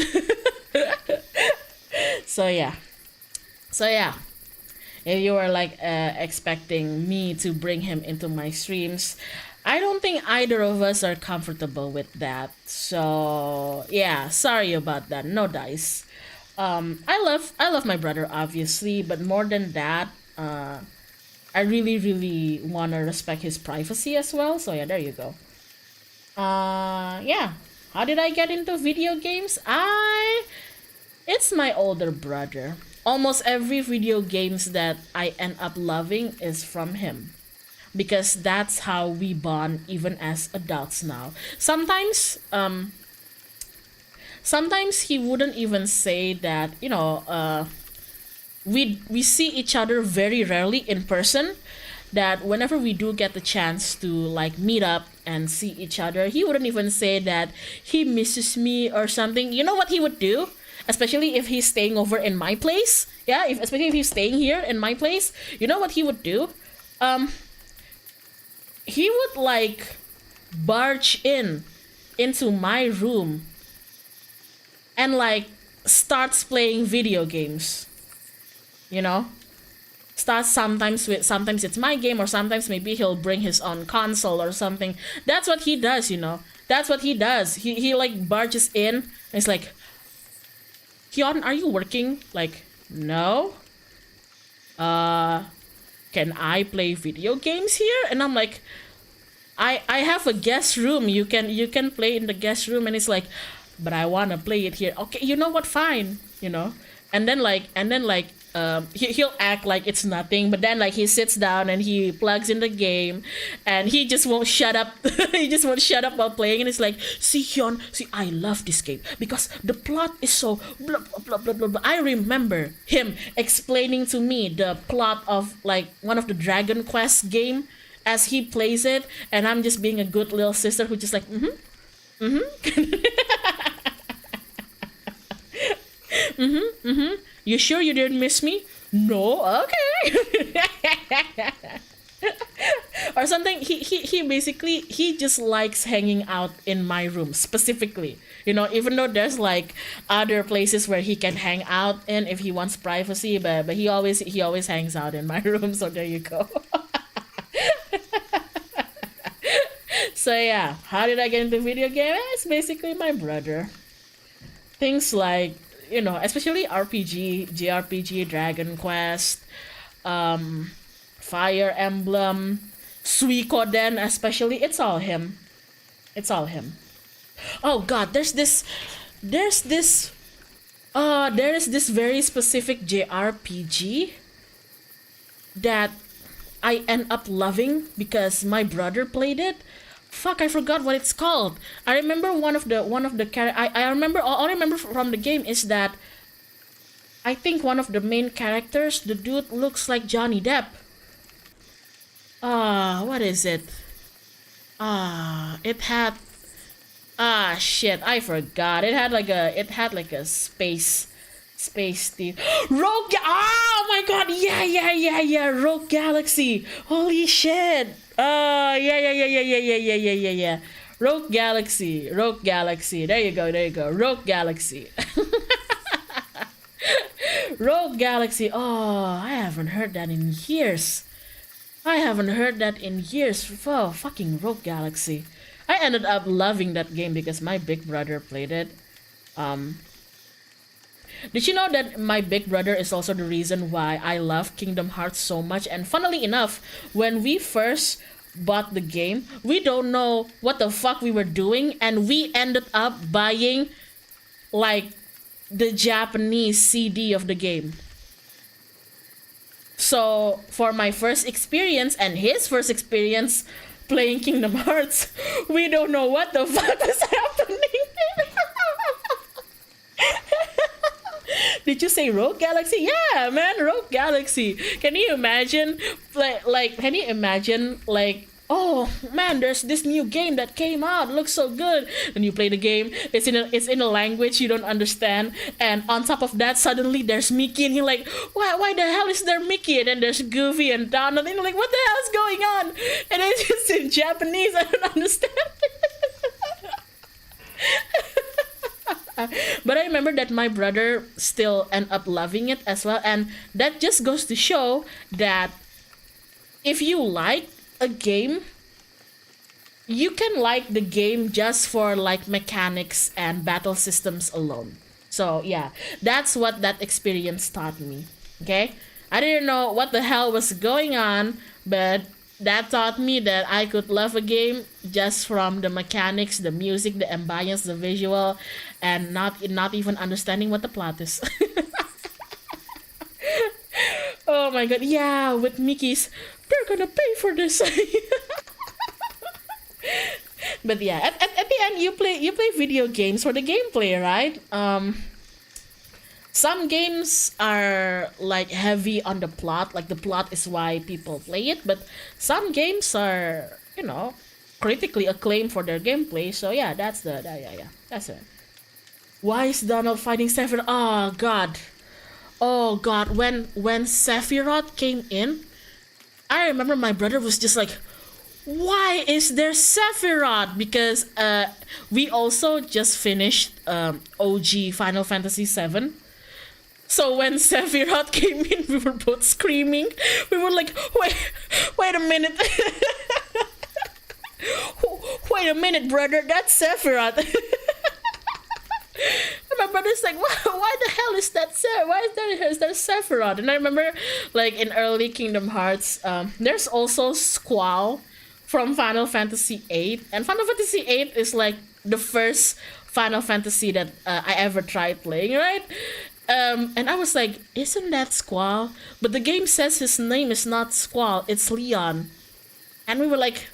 So yeah. If you were like expecting me to bring him into my streams, I don't think either of us are comfortable with that. So yeah, sorry about that. No dice. I love my brother, obviously, but more than that, I really wanna respect his privacy as well. So yeah, there you go. Yeah. How did I get into video games? It's my older brother. Almost every video games that I end up loving is from him, because that's how we bond even as adults now. Sometimes he wouldn't even say that, we see each other very rarely in person, that whenever we do get the chance to like meet up and see each other, he wouldn't even say that he misses me or something. You know what he would do? Especially if he's staying over in my place. Yeah, especially if he's staying here in my place. You know what he would do? He would like barge into my room and like starts playing video games. Sometimes it's my game, or sometimes maybe he'll bring his own console or something. That's what he does. That's what he does. He like barges in and it's like, Hyun, are you working? Like, no. Can I play video games here? And I'm like, I have a guest room. You can play in the guest room. And it's like, but I wanna play it here. Okay, you know what? Fine. And then he'll act like it's nothing, but then like he sits down and he plugs in the game, and he just won't shut up. He just won't shut up while playing, and it's like, see Hyun, I love this game because the plot is so blah blah blah blah blah. I remember him explaining to me the plot of like one of the Dragon Quest game as he plays it, and I'm just being a good little sister who just like You sure you didn't miss me? No, okay. Or something. He basically, he just likes hanging out in my room specifically. Even though there's like other places where he can hang out in if he wants privacy, but he always hangs out in my room. So there you go. So yeah, how did I get into video games? It's basically my brother. Things like, especially RPG, JRPG, Dragon Quest, Fire Emblem, Suikoden, especially. It's all him. Oh God, there is this very specific JRPG that I end up loving because my brother played it. fuck, I forgot what it's called. I remember one of the I remember all I remember from the game is that I think one of the main characters, the dude looks like Johnny Depp. What is it? It had shit, I forgot. It had like a space theme. Oh my god, yeah, Rogue Galaxy. Holy shit. Yeah. Rogue Galaxy. There you go. Rogue Galaxy. Rogue Galaxy. Oh, I haven't heard that in years. Oh, fucking Rogue Galaxy. I ended up loving that game because my big brother played it. Did you know that my big brother is also the reason why I love Kingdom Hearts so much? And funnily enough, when we first bought the game, we don't know what the fuck we were doing, and we ended up buying like the Japanese CD of the game. So for my first experience and his first experience playing Kingdom Hearts, we don't know what the fuck was happening. Did you say Rogue Galaxy? Yeah, man, Rogue Galaxy. Can you imagine, oh man, there's this new game that came out, looks so good, and you play the game, it's in a language you don't understand, and on top of that, suddenly there's Mickey, and you're like, why the hell is there Mickey? And then there's Goofy and Donald, and you're like, what the hell is going on? And it's just in Japanese, I don't understand. But I remember that my brother still ended up loving it as well, and that just goes to show that if you like a game, you can like the game just for like mechanics and battle systems alone. So yeah, that's what that experience taught me. Okay, I didn't know what the hell was going on, but that taught me that I could love a game just from the mechanics, the music, the ambience, the visual, and not even understanding what the plot is. Oh my god, yeah, with Mickey's, they're gonna pay for this. But yeah, at the end, you play video games for the gameplay, right? Some games are like heavy on the plot, like the plot is why people play it, but some games are, critically acclaimed for their gameplay. So yeah, that's it. Why is Donald fighting Sephiroth? Oh god, when Sephiroth came in, I remember my brother was just like, why is there Sephiroth? Because we also just finished OG Final Fantasy VII. So when Sephiroth came in, we were both screaming. We were like, wait a minute. Wait a minute, brother, that's Sephiroth. And my brother's like, why the hell is that is there Sephiroth? And I remember, like, in early Kingdom Hearts, there's also Squall from Final Fantasy VIII. And Final Fantasy VIII is like the first Final Fantasy that I ever tried playing, right? And I was like, isn't that Squall? But the game says his name is not Squall, it's Leon. And we were like,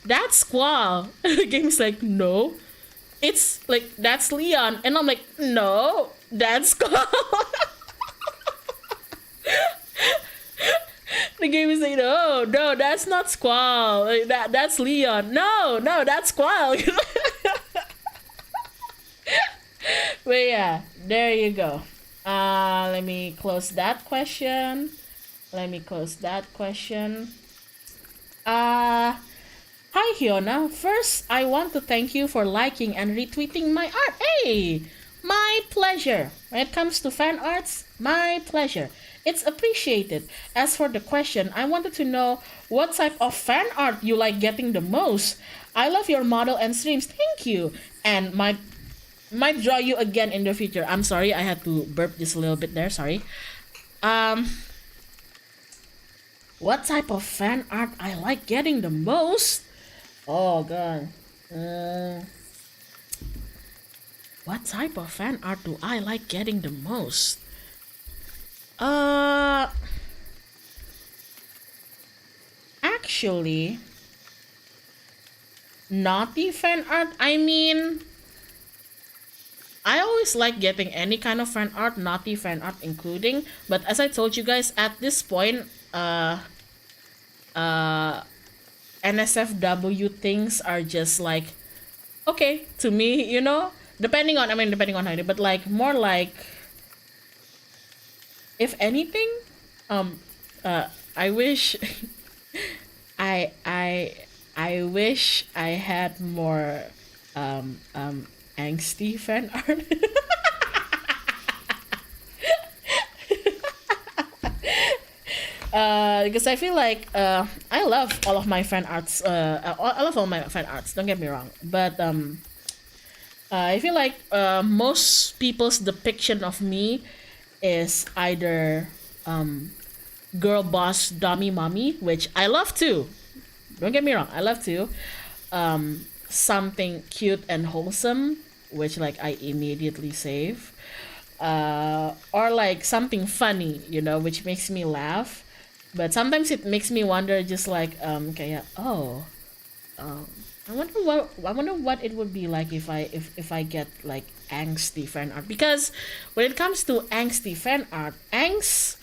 that's Squall. And the game's like, no. It's like, that's Leon. And I'm like, no, that's Squall. The game is like, no, that's not Squall. Like, that's Leon. No, that's Squall. But yeah, there you go. Let me close that question. Hi Hyona. First, I want to thank you for liking and retweeting my art. Hey, my pleasure. When it comes to fan arts, my pleasure. It's appreciated. As for the question, I wanted to know what type of fan art you like getting the most. I love your model and streams. Thank you. And might draw you again in the future. I'm sorry, I had to burp just a little bit there. Sorry. What type of fan art I like getting the most? Oh god. What type of fan art do I like getting the most? Actually, naughty fan art, I mean, I always like getting any kind of fan art, naughty fan art including. But as I told you guys, at this point, NSFW things are just like okay to me, you know. Depending on how, but like more like, if anything, I wish, I wish I had more angsty fan art. Because I feel like I love all of my fan arts. I love all my fan arts. Don't get me wrong, but I feel like most people's depiction of me is either girl boss dummy mommy, which I love too. Don't get me wrong, I love too. Something cute and wholesome, which like I immediately save. Or like something funny, you know, which makes me laugh. But sometimes it makes me wonder, just like kaya, oh, I wonder what it would be like if I get like angsty fan art. Because when it comes to angsty fan art, angst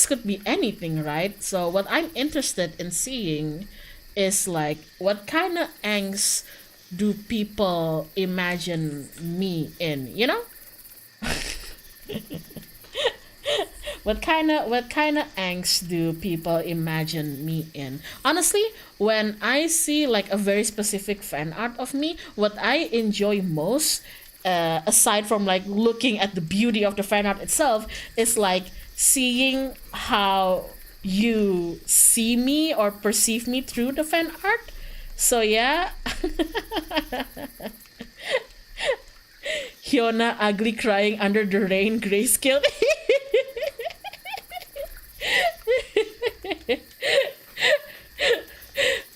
could be anything, right? So what I'm interested in seeing is like, what kind of angst do people imagine me in, you know? What kind of angst do people imagine me in? Honestly, when I see like a very specific fan art of me, what I enjoy most, aside from like looking at the beauty of the fan art itself, is like seeing how you see me or perceive me through the fan art. So yeah. Hyona ugly crying under the rain grayscale.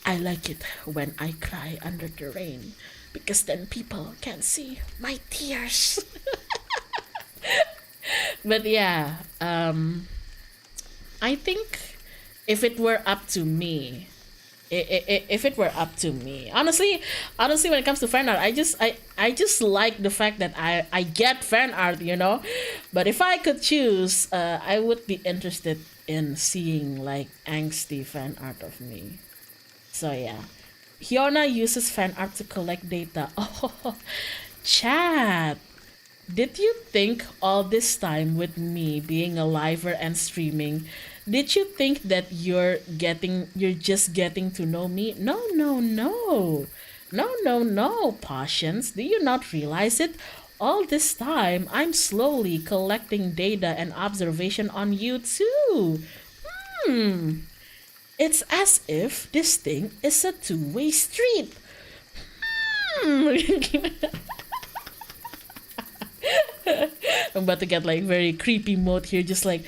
I like it when I cry under the rain, because then people can see my tears. But yeah, I think if it were up to me, if it were up to me, honestly, when it comes to fan art, I just like the fact that I get fan art, you know. But if I could choose, I would be interested in seeing like angsty fan art of me. So yeah, Hyona uses fan art to collect data. Oh, chat. Did you think all this time with me being a liver and streaming, did you think that you're just getting to know me? No, no, no. No, no, no, Patience. Do you not realize it? All this time, I'm slowly collecting data and observation on you too. It's as if this thing is a two-way street. I'm about to get like very creepy mode here, just like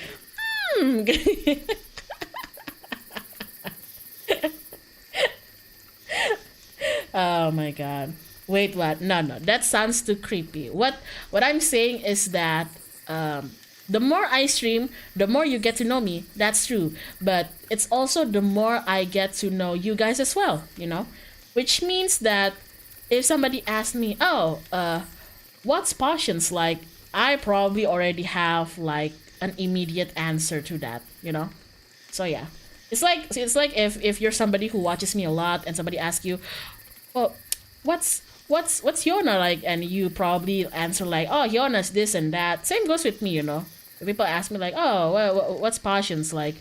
oh my god. Wait, what? No, that sounds too creepy. What I'm saying is that the more I stream, the more you get to know me. That's true. But it's also the more I get to know you guys as well, you know? Which means that if somebody asks me, oh, what's Patience like? I probably already have like an immediate answer to that, you know? So yeah. It's like if you're somebody who watches me a lot and somebody asks you, oh, what's Hyona like? And you probably answer like, oh, Hyona's this and that. Same goes with me, you know? If people ask me like, oh, what's Patience like?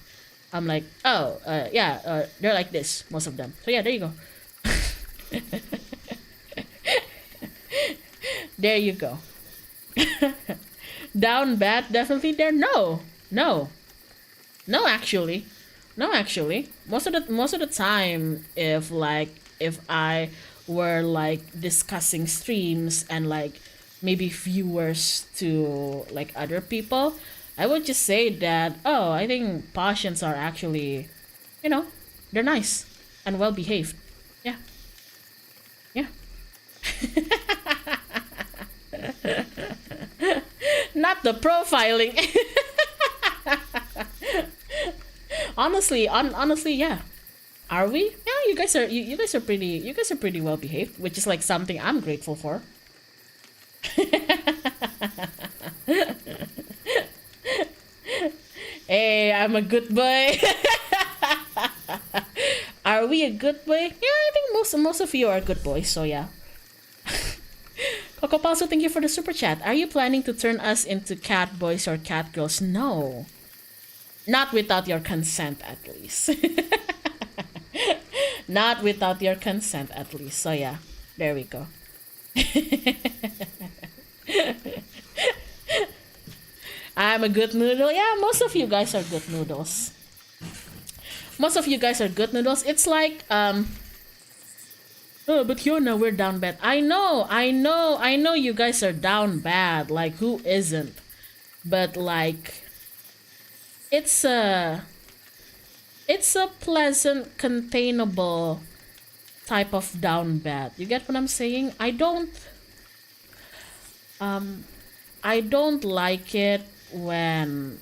I'm like, oh, yeah, they're like this, most of them. So yeah, there you go. There you go. Down bad, definitely there. No, actually. Most of the time, if I were like discussing streams and like maybe viewers to like other people, I would just say that, oh, I think Patients are actually, you know, they're nice and well behaved. Yeah. Not the profiling. Honestly, yeah. Are we? you guys are pretty well behaved, which is like something I'm grateful for. Hey, I'm a good boy. Are we a good boy? Yeah, I think most of you are good boys, so yeah. Coco Palso, thank you for the super chat. Are you planning to turn us into cat boys or cat girls? No. Not without your consent, at least. Not without your consent, at least. So yeah, there we go. I'm a good noodle. Yeah, most of you guys are good noodles. Most of you guys are good noodles. It's like, oh, but Hyona, we're down bad. I know you guys are down bad. Like, who isn't? But like, it's a pleasant, containable type of down bad. You get what I'm saying? I don't like it when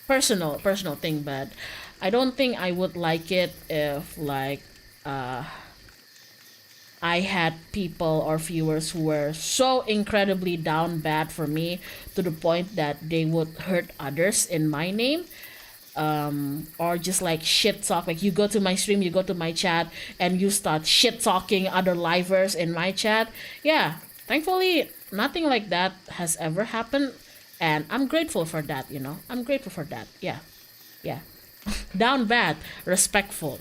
personal thing, but I don't think I would like it if like I had people or viewers who were so incredibly down bad for me to the point that they would hurt others in my name. Or just like shit talk, like you go to my stream, you go to my chat, and you start shit talking other livers in my chat. Yeah, thankfully nothing like that has ever happened, and I'm grateful for that, you know. I'm grateful for that. Yeah. Down bad, respectful.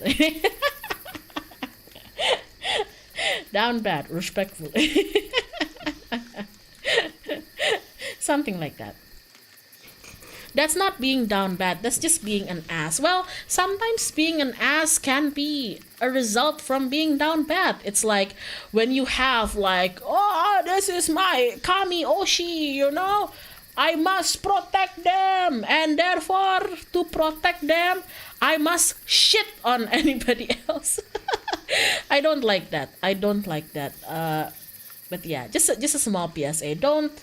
Down bad, respectful. Something like that. That's not being down bad, that's just being an ass. Well, sometimes being an ass can be a result from being down bad. It's like when you have like, oh, this is my kami oshi, you know, I must protect them, and therefore to protect them I must shit on anybody else. I don't like that. But yeah, just a small PSA. Don't,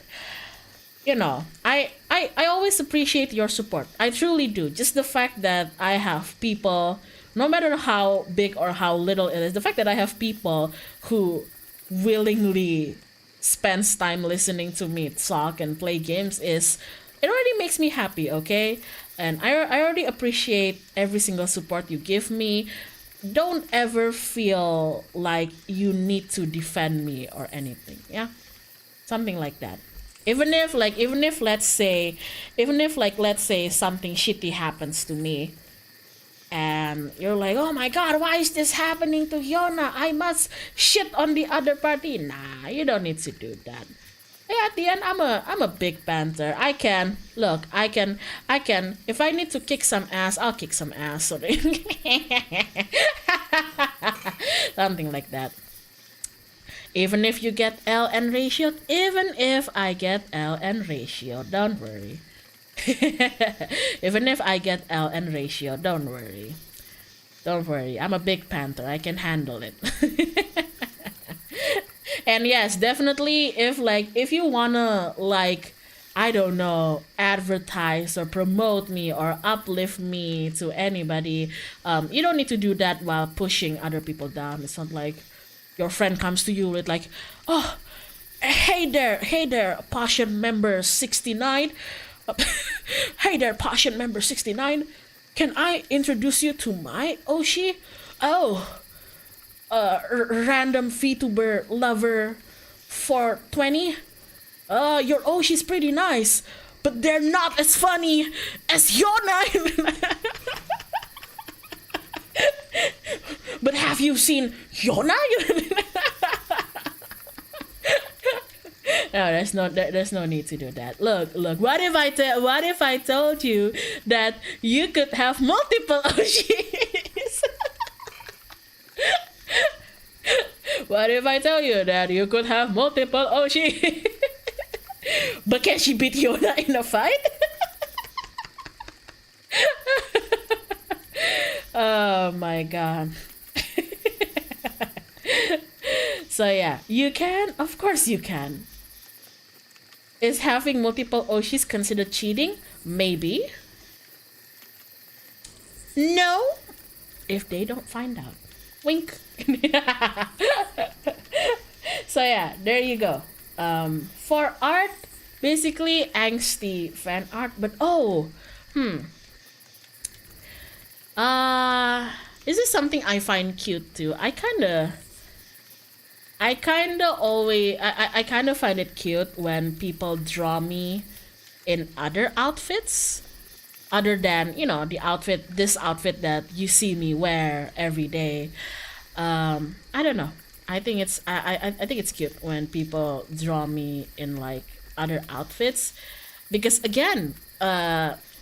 you know, I always appreciate your support. I truly do. Just the fact that I have people, no matter how big or how little it is, the fact that I have people who willingly spends time listening to me talk and play games it already makes me happy, okay? And I already appreciate every single support you give me. Don't ever feel like you need to defend me or anything, yeah? Something like that. Even if let's say something shitty happens to me, and you're like, oh my god, why is this happening to Hyona? I must shit on the other party. Nah, you don't need to do that. Yeah, at the end, I'm a big panther. I can if I need to kick some ass, I'll kick some ass. Something like that. Even if you get LN ratio, even if I get LN ratio, don't worry. Even if I get LN ratio, don't worry. Don't worry. I'm a big panther. I can handle it. And yes, definitely if you wanna like, I don't know, advertise or promote me or uplift me to anybody, you don't need to do that while pushing other people down. It's not like your friend comes to you with like, oh, hey there, Passion member 69. Hey there, Passion member 69. Can I introduce you to my Oshi? Oh, random VTuber lover 420. Your Oshi's pretty nice, but they're not as funny as Hyona. But have you seen Hyona? No, there's no need to do that. Look. What if I told you that you could have multiple Oshis? What if I tell you that you could have multiple Oshi? But can she beat Hyona in a fight? Oh my god. So yeah, you can. Of course you can. Is having multiple Oshis considered cheating? Maybe. No. If they don't find out. Wink. So yeah, there you go. For art, basically angsty fan art, but this is something I find cute too. I kind of find it cute when people draw me in other outfits other than this outfit that you see me wear every day. I don't know. I think it's cute when people draw me in like other outfits because again,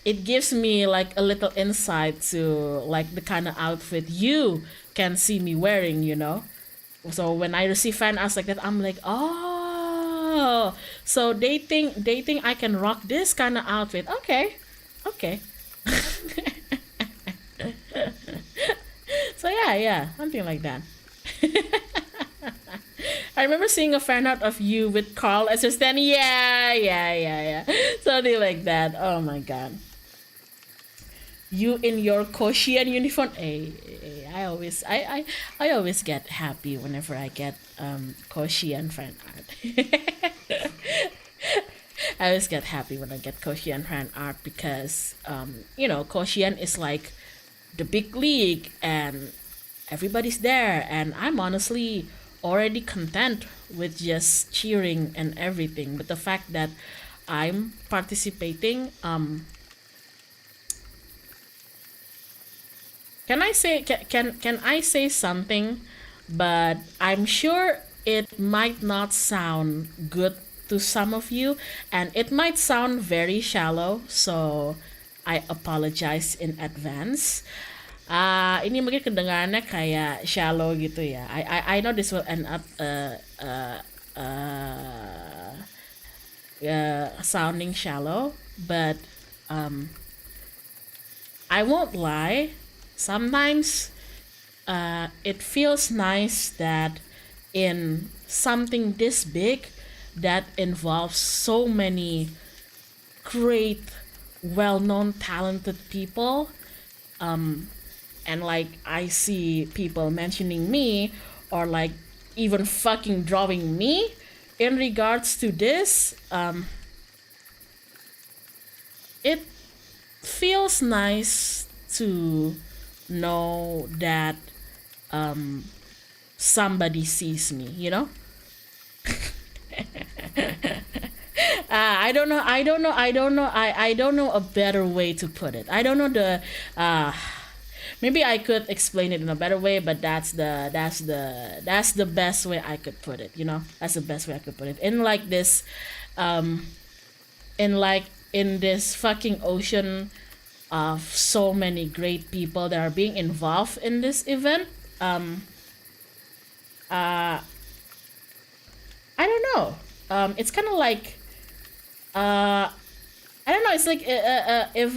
it gives me like a little insight to like the kind of outfit you can see me wearing. So when I receive fan arts like that, I'm like, oh, so they think I can rock this kind of outfit. Okay. So yeah, something like that. I remember seeing a fan art of you with Carl as your stand. Yeah. Something like that. Oh my god. You in your Koshian uniform. I always get happy whenever I get Koshian fan art. I always get happy when I get Koshian fan art because Koshian is like the big league and everybody's there, and I'm honestly already content with just cheering and everything. But the fact that I'm participating, can I say something? But I'm sure it might not sound good to some of you, and it might sound very shallow. So I apologize in advance. Ini mungkin kedengarannya kayak shallow gitu ya. I know this will end up sounding shallow, but I won't lie. Sometimes it feels nice that in something this big that involves so many great, well-known, talented people, and like I see people mentioning me or like even fucking drawing me in regards to this, it feels nice to know that somebody sees me, I don't know a better way to put it. I don't know maybe I could explain it in a better way, but that's the best way I could put it. That's the best way I could put it. In like this, in this fucking ocean of so many great people that are being involved in this event. I don't know. It's kind of like, I don't know. It's like if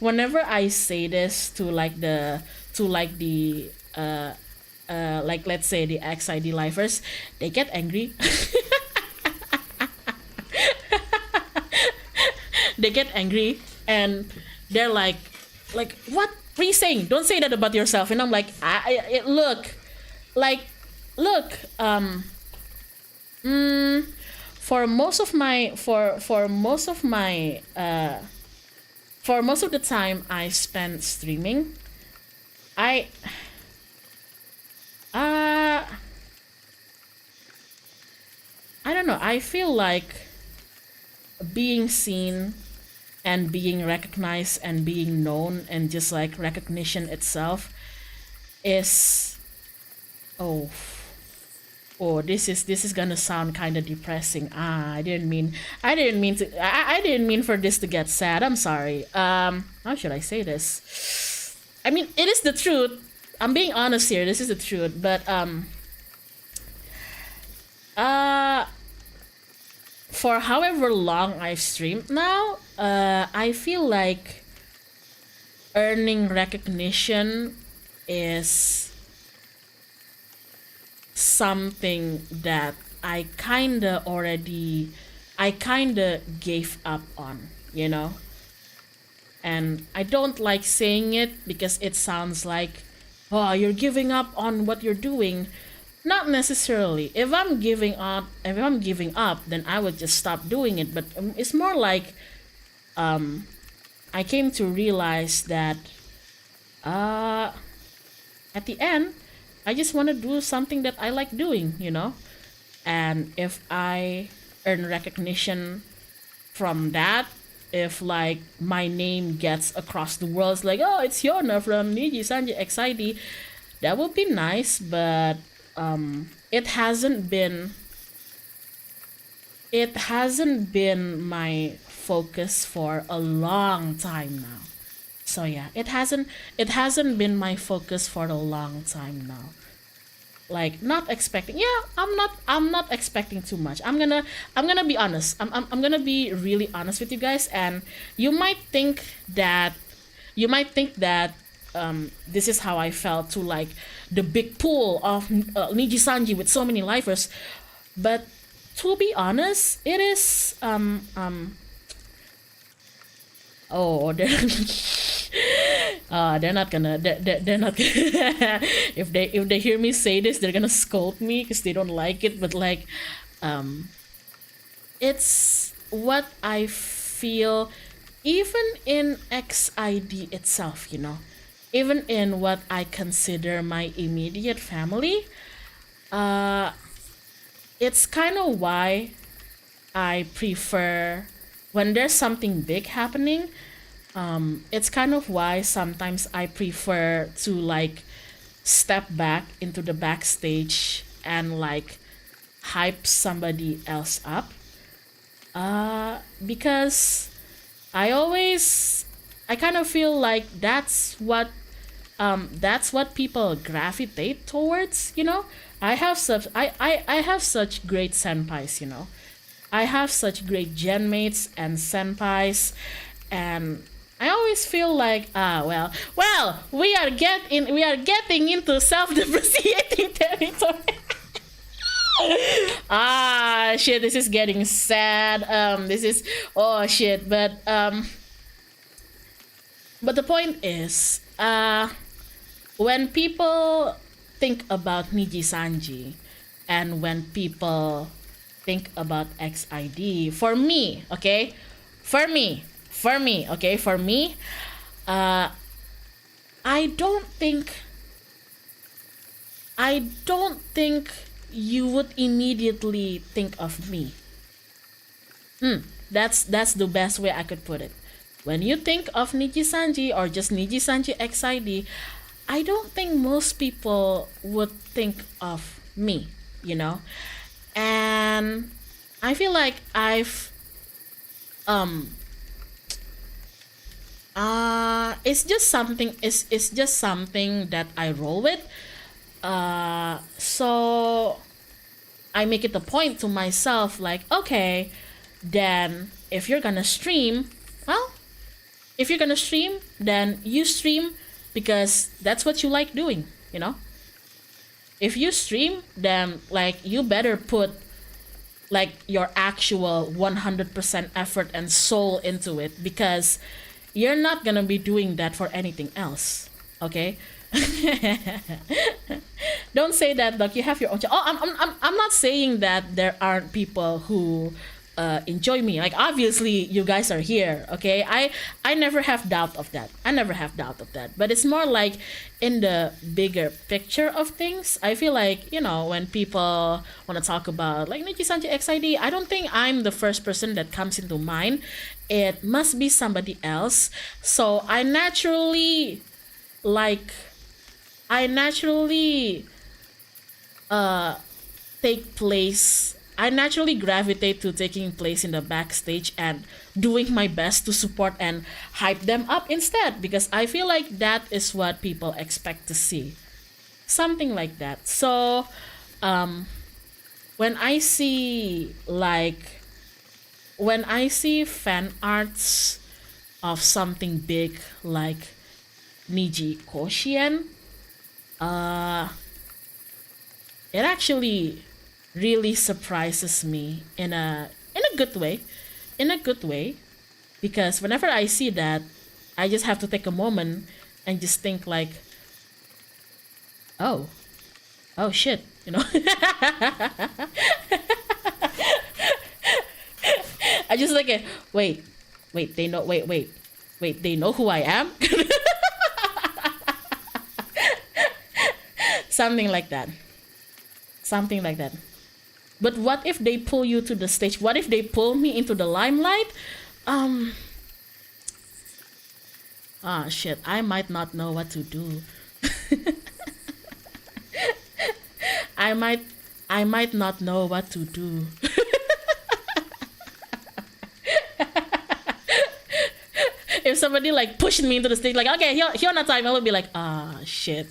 whenever I say this to like the like let's say the XID lifers, they get angry. They get angry and they're like what are you saying? Don't say that about yourself. And I'm like, look. For most of the time I spend streaming, I don't know. I feel like being seen and being recognized and being known and just like recognition itself is this is gonna sound kind of depressing. I didn't mean for this to get sad. I'm sorry. How should I say this? I mean, it is the truth. I'm being honest here. This is the truth. But for however long I've streamed now, I feel like earning recognition is something that I kinda gave up on, And I don't like saying it because it sounds like oh, you're giving up on what you're doing. Not necessarily. If I'm giving up, then I would just stop doing it. But it's more like I came to realize that at the end, I just want to do something that I like doing, you know? And if I earn recognition from that, if like my name gets across the world, it's like, oh, it's Hyona from NIJISANJI XID, that would be nice, but it hasn't been my focus for a long time now. So yeah, it hasn't been my focus for a long time now. Like not expecting, yeah, I'm not expecting too much. I'm gonna be honest. I'm gonna be really honest with you guys, and you might think that this is how I felt to like the big pool of Nijisanji with so many lifers, but to be honest, it is oh, they're not gonna they're not if they hear me say this, they're gonna scold me because they don't like it. But like it's what I feel even in XID itself, you know, even in what I consider my immediate family. It's kind of why I prefer when there's something big happening. It's kind of why sometimes I prefer to like step back into the backstage and like hype somebody else up. Because I kind of feel like that's what people gravitate towards, you know. I have such great senpais, you know. I have such great gen mates and senpais, and I always feel like we are getting into self-depreciating territory. Shit, this is getting sad. This is oh shit, but the point is, when people think about Nijisanji and when people think about XID, for me, okay, I don't think you would immediately think of me. That's the best way I could put it. When you think of Nijisanji or just Nijisanji XID, I don't think most people would think of me, you know? And I feel like it's just something that I roll with. So I make it a point to myself, like, okay, then if you're gonna stream, then you stream because that's what you like doing, you know? If you stream, then like you better put like your actual 100% effort and soul into it, because you're not gonna be doing that for anything else, okay? Don't say that. Like you have your own. I'm not saying that there aren't people who enjoy me. Like obviously you guys are here, okay? I never have doubt of that. But it's more like in the bigger picture of things. I feel like, you know, when people want to talk about like Nijisanji XID, I don't think I'm the first person that comes into mind. It must be somebody else. So I naturally take place. I naturally gravitate to taking place in the backstage and doing my best to support and hype them up instead, because I feel like that is what people expect to see. Something like that. So when I see fan arts of something big like Niji Koshien, it actually really surprises me in a good way. Because whenever I see that, I just have to take a moment and just think like, oh, oh shit, you know. I just like it. Wait, they know. Wait. They know who I am. Something like that. Something like that. But what if they pull you to the stage? What if they pull me into the limelight? Shit, I might not know what to do. I might not know what to do. If somebody like pushed me into the stage, like, okay, Hyona time, I would be like, shit.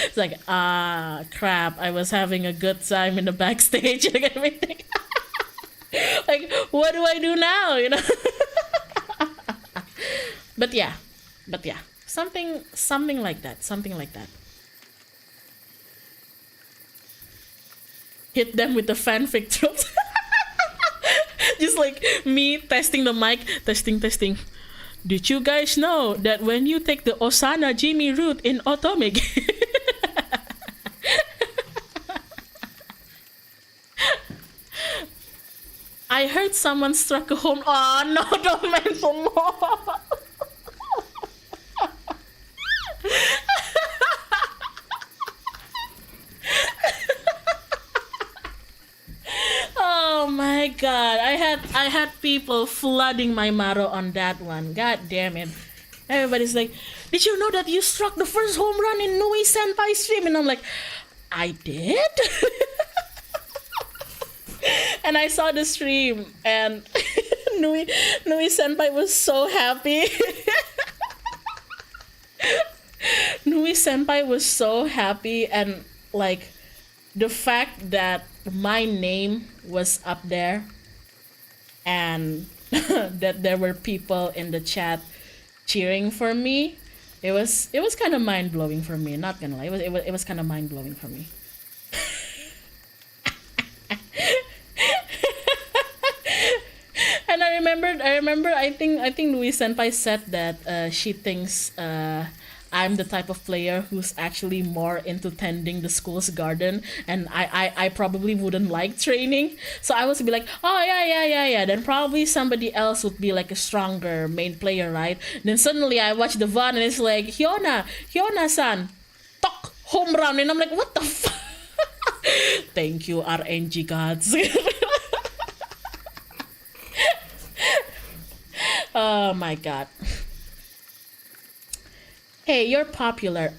It's like, crap, I was having a good time in the backstage and everything. Like, what do I do now, you know? But yeah, something like that. Hit them with the fanfic tropes. Just like me testing the mic, testing. Did you guys know that when you take the Osana Jimmy route in Otome? I heard someone struck a home. Oh no, don't mention more. Oh my god, I had people flooding my Maro on that one. God damn it. Everybody's like, did you know that you struck the first home run in Nui Senpai stream? And I'm like, I did? And I saw the stream and Nui Senpai was so happy. Nui Senpai was so happy, and like the fact that my name was up there and that there were people in the chat cheering for me, it was kind of mind blowing for me. Not gonna lie, it was kind of mind blowing for me. And I remember. I think Louise Senpai said that she thinks I'm the type of player who's actually more into tending the school's garden, and I probably wouldn't like training. So I would be like, oh yeah. Then probably somebody else would be like a stronger main player, right? Then suddenly I watch the VOD and it's like, Hyona-san, tok, home run, and I'm like, what the fuck? Thank you, RNG gods. Oh my god. Hey, you're popular.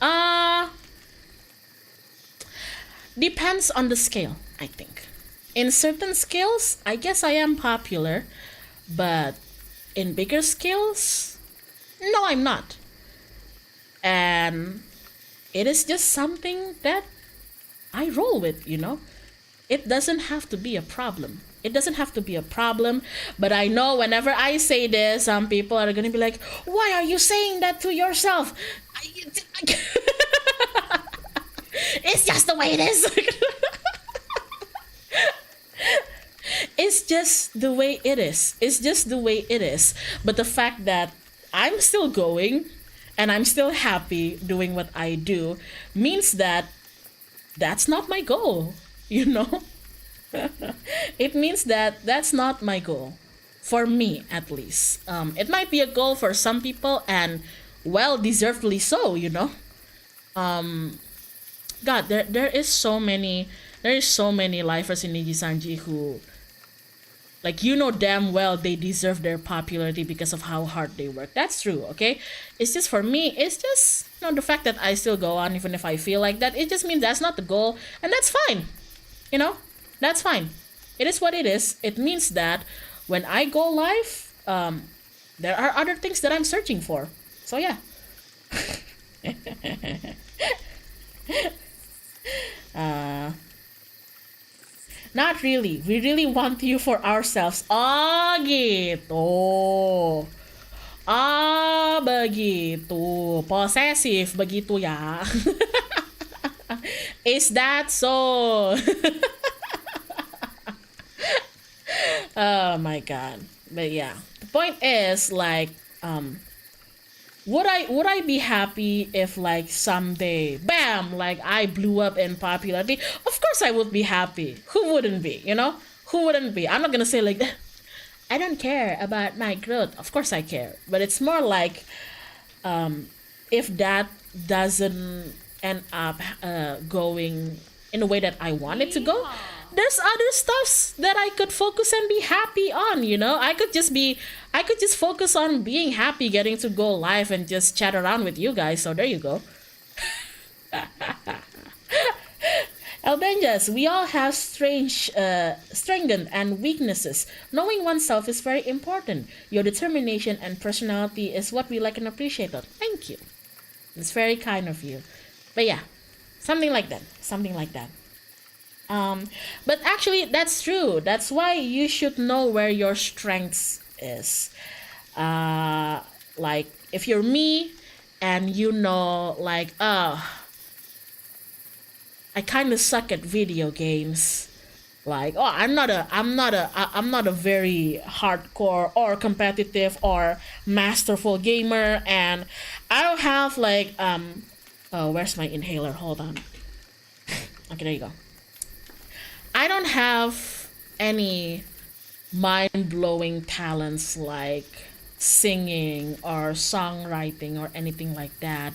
Depends on the scale, I think. In certain scales, I guess I am popular, but in bigger scales, no, I'm not. And it is just something that I roll with, you know? It doesn't have to be a problem. But I know whenever I say this, some people are gonna be like, why are you saying that to yourself? It's just the way it is. It's just the way it is. But the fact that I'm still going and I'm still happy doing what I do means that that's not my goal, you know? It means that that's not my goal, for me at least. It might be a goal for some people, and well deservedly so, you know. God, there is so many lifers in NIJISANJI who, like, you know damn well they deserve their popularity because of how hard they work. That's true, okay? It's just, for me, it's just, you know, the fact that I still go on even if I feel like that, it just means that's not the goal, and that's fine, you know. That's fine. It is what it is. It means that when I go live, there are other things that I'm searching for. So yeah. Not really. We really want you for ourselves. Ah, gitu. Ah, begitu. Possessive, begitu ya. Is that so? Oh my god. But yeah, the point is, like, would I be happy if like someday, bam, like I blew up in popularity? Of course I would be happy. Who wouldn't be? Who wouldn't be? I'm not gonna say like I don't care about my growth. Of course I care, but it's more like if that doesn't end up going in a way that I want it to go, there's other stuffs that I could focus and be happy on. I could just focus on being happy, getting to go live and just chat around with you guys. So there you go. Albenjas, we all have strengths and weaknesses. Knowing oneself is very important. Your determination and personality is what we like and appreciate. Thank you. It's very kind of you. But yeah, something like that. Something like that. But actually, that's true. That's why you should know where your strengths is. Like if you're me, and like, I kind of suck at video games. Like, I'm not a very hardcore or competitive or masterful gamer, and I don't have like oh, where's my inhaler? Hold on. Okay, there you go. I don't have any mind-blowing talents like singing or songwriting or anything like that.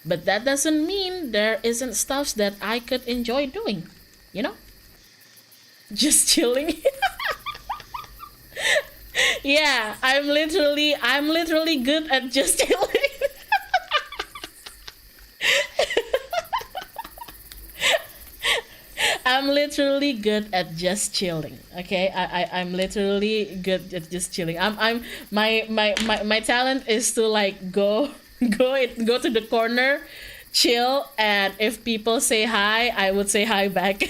But that doesn't mean there isn't stuff that I could enjoy doing, Just chilling. Yeah, I'm literally good at just chilling. I'm literally good at just chilling. Okay, I'm literally good at just chilling. My talent is to like go to the corner, chill, and if people say hi, I would say hi back.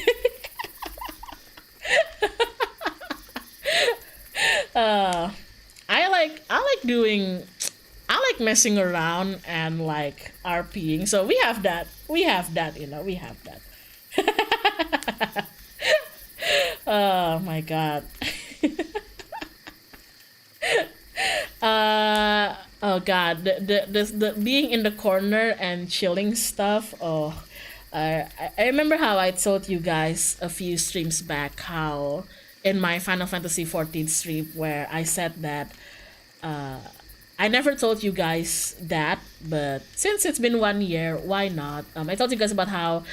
I like messing around and like RPing. So we have that. We have that. Oh my god. Oh god, the being in the corner and chilling stuff. I remember how I told you guys a few streams back how in my Final Fantasy 14 stream where I said that I never told you guys that, but since it's been 1 year, why not? I told you guys about how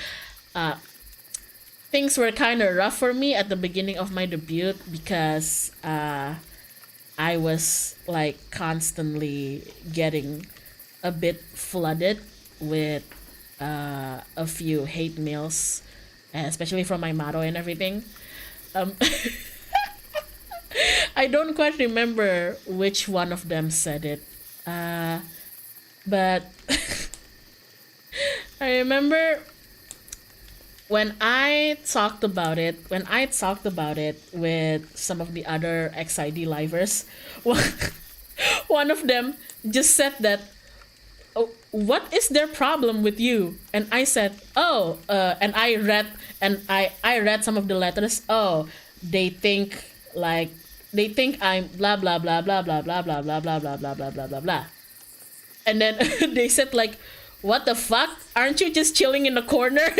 things were kind of rough for me at the beginning of my debut because I was like constantly getting a bit flooded with a few hate mails, especially from my motto and everything. I don't quite remember which one of them said it, but I remember when I talked about it with some of the other XID livers, one of them just said that, "Oh, what is their problem with you?" And I said, and I read some of the letters. They think I'm blah blah blah blah blah blah blah blah blah blah blah blah blah blah blah. And then they said like, "What the fuck? Aren't you just chilling in the corner?"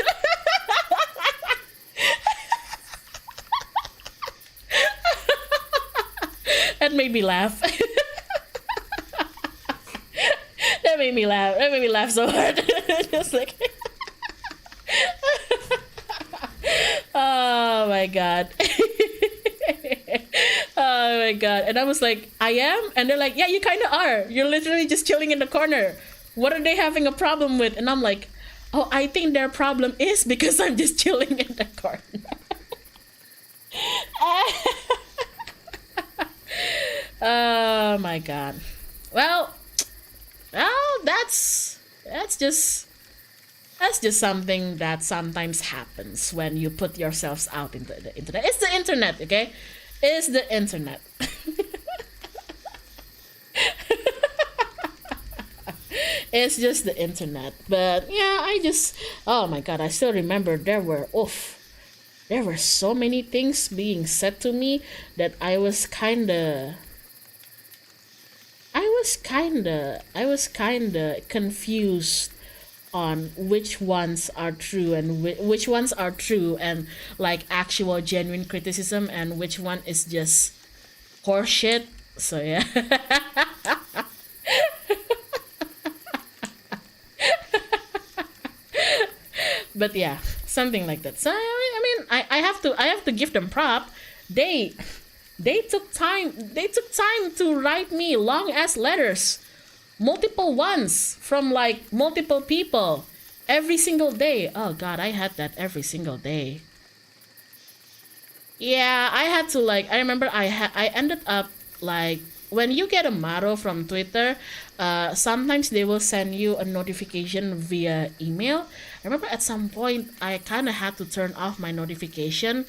That made me laugh. That made me laugh so hard. Just like oh my god. Oh my god. And I was like, I am? And they're like, yeah, you kind of are. You're literally just chilling in the corner. What are they having a problem with? And I'm like, oh, I think their problem is because I'm just chilling in the corner. Oh my god. Well, that's just something that sometimes happens when you put yourselves out into the internet. It's the internet, okay? It's the internet. It's just the internet. But yeah, oh my god, I still remember there were so many things being said to me that I was I was kinda confused on which ones are true and which ones are true and like actual genuine criticism and which one is just horseshit. So yeah. But yeah, something like that. So I mean, I have to give them prop. They they took time to write me long ass letters, multiple ones from like multiple people every single day. Oh god, I had that every single day. Yeah, I had to like I remember I ended up like when you get a motto from Twitter, sometimes they will send you a notification via email. I remember at some point I kind of had to turn off my notification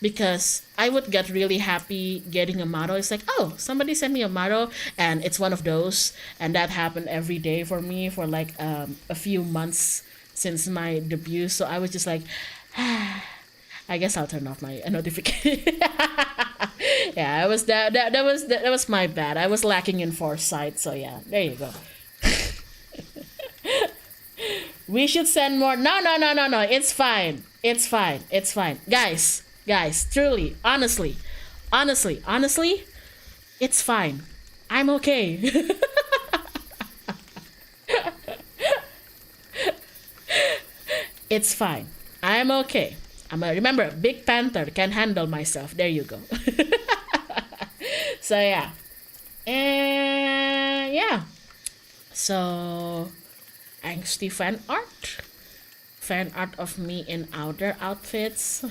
because I would get really happy getting a motto. It's like, oh, somebody sent me a motto and it's one of those. And that happened every day for me for like a few months since my debut. So I was just like, I guess I'll turn off my notification. Yeah, I was that was my bad. I was lacking in foresight. So yeah, there you go. We should send more. No, no, no, no, no. It's fine. It's fine. It's fine. Guys, truly, honestly, it's fine. I'm okay. It's fine. I'm okay. Remember, big panther can handle myself. There you go. So yeah. And yeah. So angsty fan art. Fan art of me in outer outfits.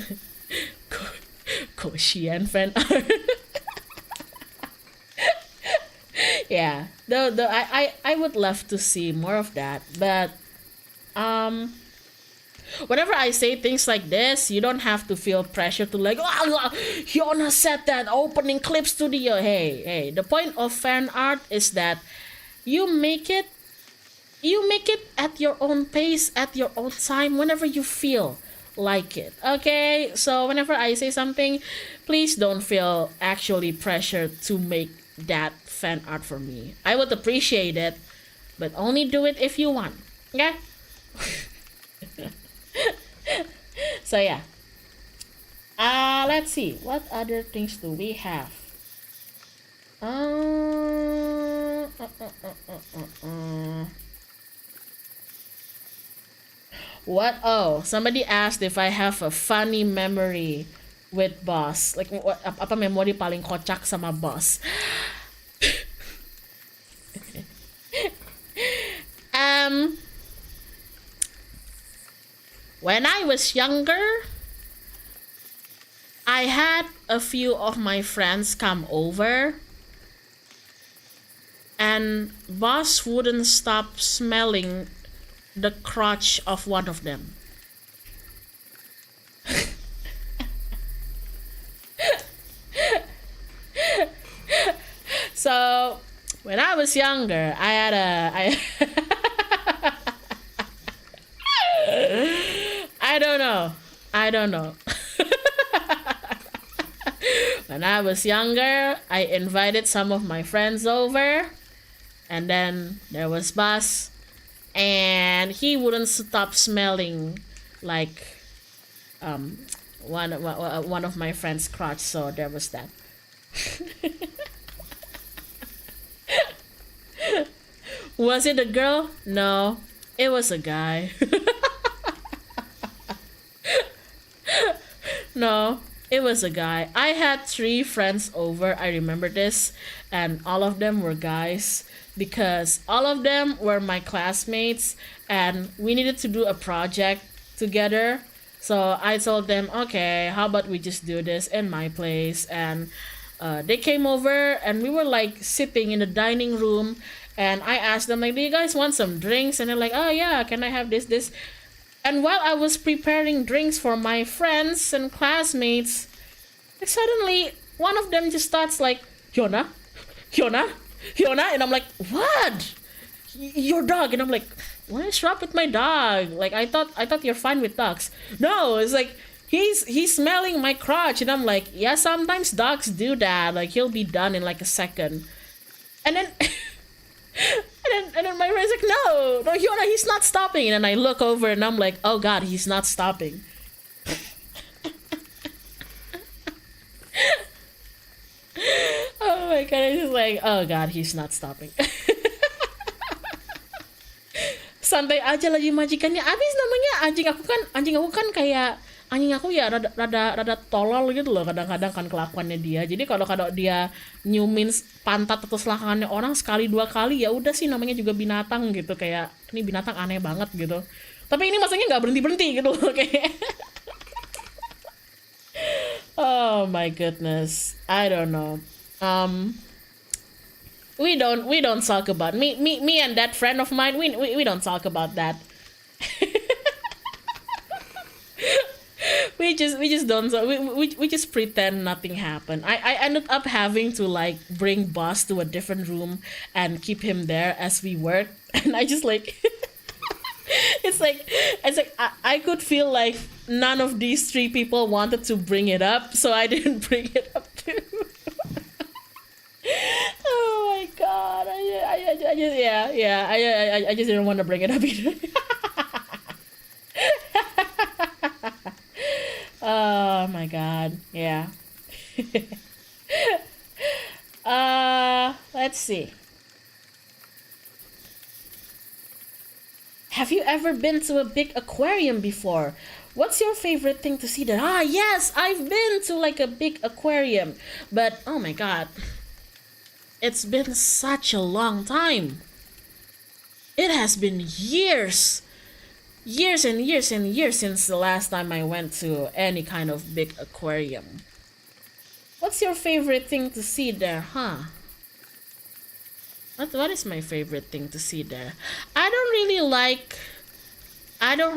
Koshian fan art. Yeah. Though I would love to see more of that. But whenever I say things like this, you don't have to feel pressure to like, oh, Hyona said that opening clip studio. Hey, the point of fan art is that you make it at your own pace, at your own time, whenever you feel like it. Okay? So whenever I say something, please don't feel actually pressured to make that fan art for me. I would appreciate it, but only do it if you want. Okay? So yeah. Let's see. What other things do we have? What? Oh, somebody asked if I have a funny memory with boss. Like, apa memori paling kocak sama boss? When I was younger, I had a few of my friends come over, and boss wouldn't stop smelling the crotch of one of them. So when I was younger, I don't know. When I was younger, I invited some of my friends over, and then there was Bas, and he wouldn't stop smelling like one of my friends' crotch. So there was that. Was it a girl? No, it was a guy. No, it was a guy. I had 3 friends over, I remember this, and all of them were guys because all of them were my classmates and we needed to do a project together. So I told them, okay, how about we just do this in my place? And they came over and we were like sitting in the dining room, and I asked them like, do you guys want some drinks? And they're like, oh yeah, can I have this? And while I was preparing drinks for my friends and classmates, suddenly one of them just starts like, Hyona, and I'm like, what? Your dog? And I'm like, what is wrong with my dog? Like I thought you're fine with dogs. No, it's like he's smelling my crotch, and I'm like, yeah, sometimes dogs do that. Like he'll be done in like a second, and then And then my friend's like, no, Hyona, he's not stopping. And then I look over and I'm like, oh God, he's not stopping. Oh my God, it's just like, oh God, he's not stopping. Santai aja lagi majikannya. Abis namanya anjing aku kan kayak anjing aku ya rada tolol gitu loh kadang-kadang kan kelakuannya dia. Jadi kalau dia nyumin pantat atau selangkangannya orang sekali dua kali ya udah sih namanya juga binatang gitu, kayak ini binatang aneh banget gitu. Tapi ini masanya nggak berhenti gitu loh kayak. Oh my goodness, I don't know. We don't talk about me and that friend of mine. We don't talk about that. we just don't. We just pretend nothing happened. I ended up having to like bring boss to a different room and keep him there as we work, and I just like. It's like I could feel like none of these three people wanted to bring it up, so I didn't bring it up too. Oh my God! I just didn't want to bring it up either. Oh my God! Yeah. Let's see. Have you ever been to a big aquarium before? What's your favorite thing to see there? Ah, yes, I've been to like a big aquarium, but oh my God. It's been such a long time. It has been years and years and years since the last time I went to any kind of big aquarium. What's your favorite thing to see there, huh? What is my favorite thing to see there? I don't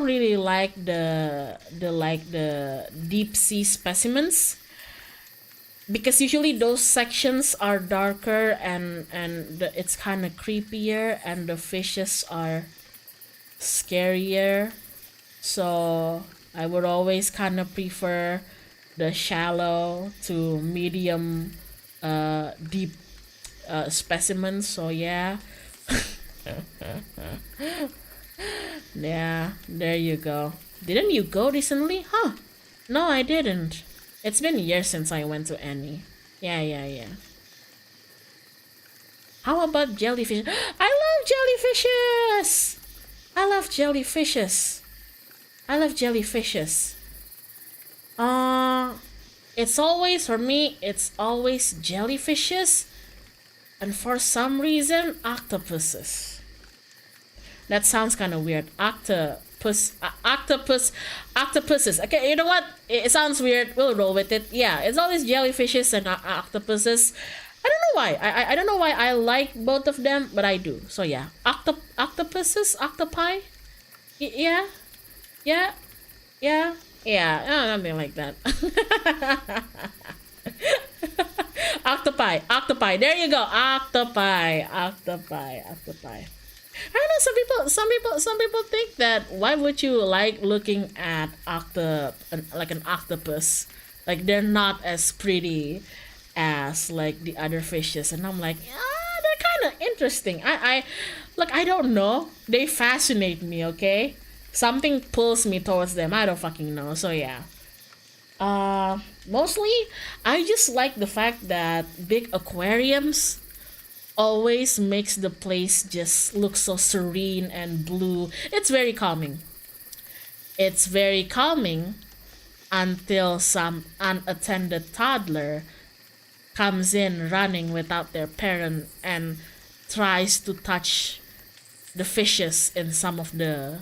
really like the deep sea specimens, because usually those sections are darker and it's kind of creepier and the fishes are scarier. So I would always kind of prefer the shallow to medium deep specimens. So yeah. Yeah, there you go. Didn't you go recently? Huh? No, I didn't. It's been years since I went to any. Yeah. How about jellyfish? I love jellyfishes! I love jellyfishes. It's always, for me, it's always jellyfishes, and for some reason, octopuses. That sounds kind of weird. Octopuses. Okay, you know what? It sounds weird. We'll roll with it. Yeah, it's always jellyfishes and octopuses. I don't know why. I don't know why I like both of them, but I do. So yeah, octopuses, octopi. Yeah, something like that. Octopi. There you go. Octopi. I don't know. Some people think that why would you like looking at like an octopus? Like they're not as pretty as like the other fishes, and I'm like, they're kind of interesting. I don't know. They fascinate me. Okay, something pulls me towards them. I don't fucking know. So yeah. Mostly, I just like the fact that big aquariums always makes the place just look so serene and blue. It's very calming. Until some unattended toddler comes in running without their parent and tries to touch the fishes in some of the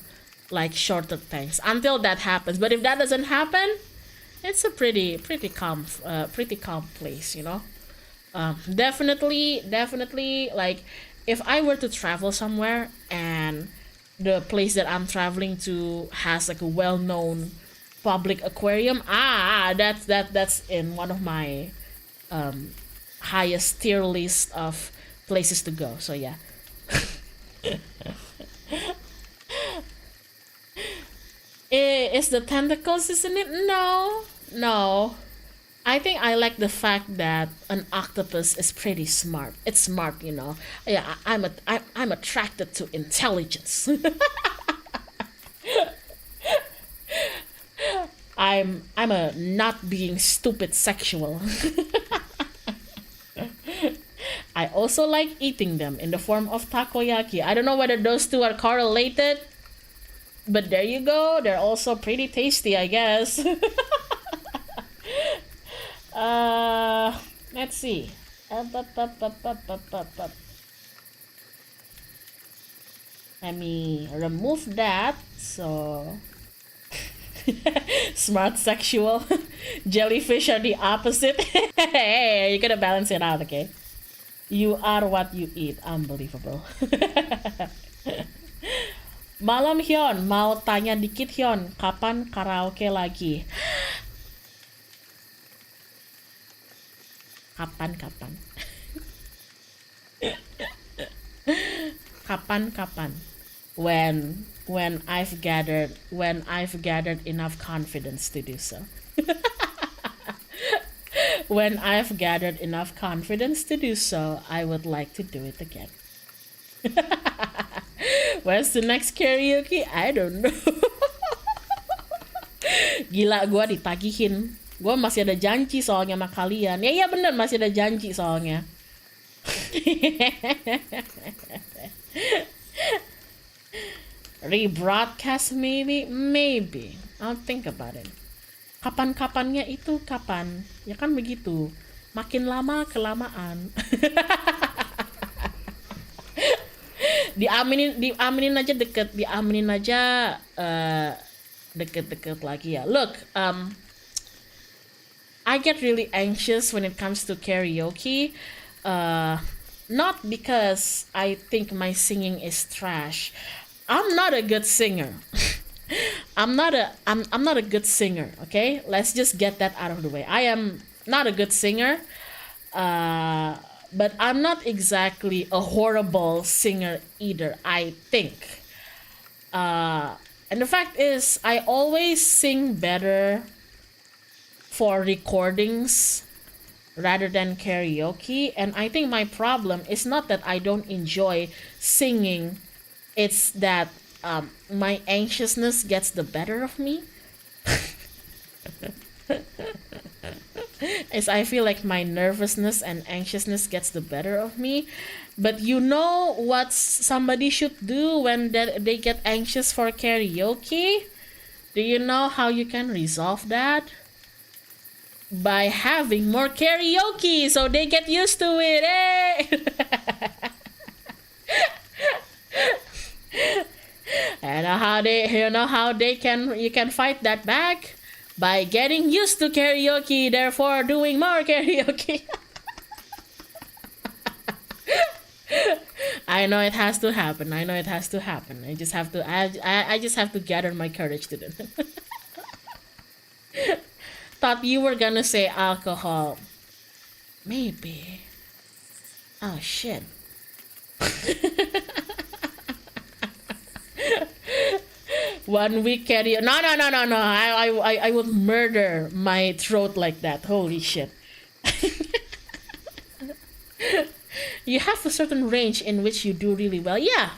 like shorter tanks. Until that happens, but if that doesn't happen, it's a pretty calm place, you know. Definitely, like if I were to travel somewhere and the place that I'm traveling to has like a well-known public aquarium, that's in one of my highest tier list of places to go. So yeah. Is the tentacles, isn't it? No. I think I like the fact that an octopus is pretty smart. It's smart, you know. Yeah, I'm attracted to intelligence. I'm a not being stupid sexual. I also like eating them in the form of takoyaki. I don't know whether those two are correlated, but there you go. They're also pretty tasty, I guess. Let's see. Let me remove that. So, smart sexual. Jellyfish are the opposite. Hey, you gotta balance it out, okay? You are what you eat. Unbelievable. Malam Hyon, mau tanya dikit Hyon, kapan karaoke lagi? Kapan? Kapan? When I've gathered enough confidence to do so. When I've gathered enough confidence to do so, I would like to do it again. Where's the next karaoke? I don't know. Gila, gue ditagihin. Gue masih ada janji soalnya sama kalian. Ya iya bener, masih ada janji soalnya. Rebroadcast maybe. I'll think about it. Kapan-kapannya itu kapan? Ya kan begitu. Makin lama kelamaan. diaminin aja deket, deket lagi ya. Look, I get really anxious when it comes to karaoke. Not because I think my singing is trash. I'm not a good singer. I'm not a good singer, okay? Let's just get that out of the way. I am not a good singer. But I'm not exactly a horrible singer either, I think. And the fact is, I always sing better for recordings rather than karaoke. And I think my problem is not that I don't enjoy singing, it's that my anxiousness gets the better of me. Is I feel like my nervousness and anxiousness gets the better of me. But you know what somebody should do when they get anxious for karaoke? Do you know how you can resolve that? By having more karaoke so they get used to it. Eh? And you can fight that back by getting used to karaoke, therefore doing more karaoke. I know it has to happen. I just have to gather my courage to do it. Thought you were gonna say alcohol. Maybe. Oh shit. One week karaoke. No. I would murder my throat like that. Holy shit. You have a certain range in which you do really well. Yeah.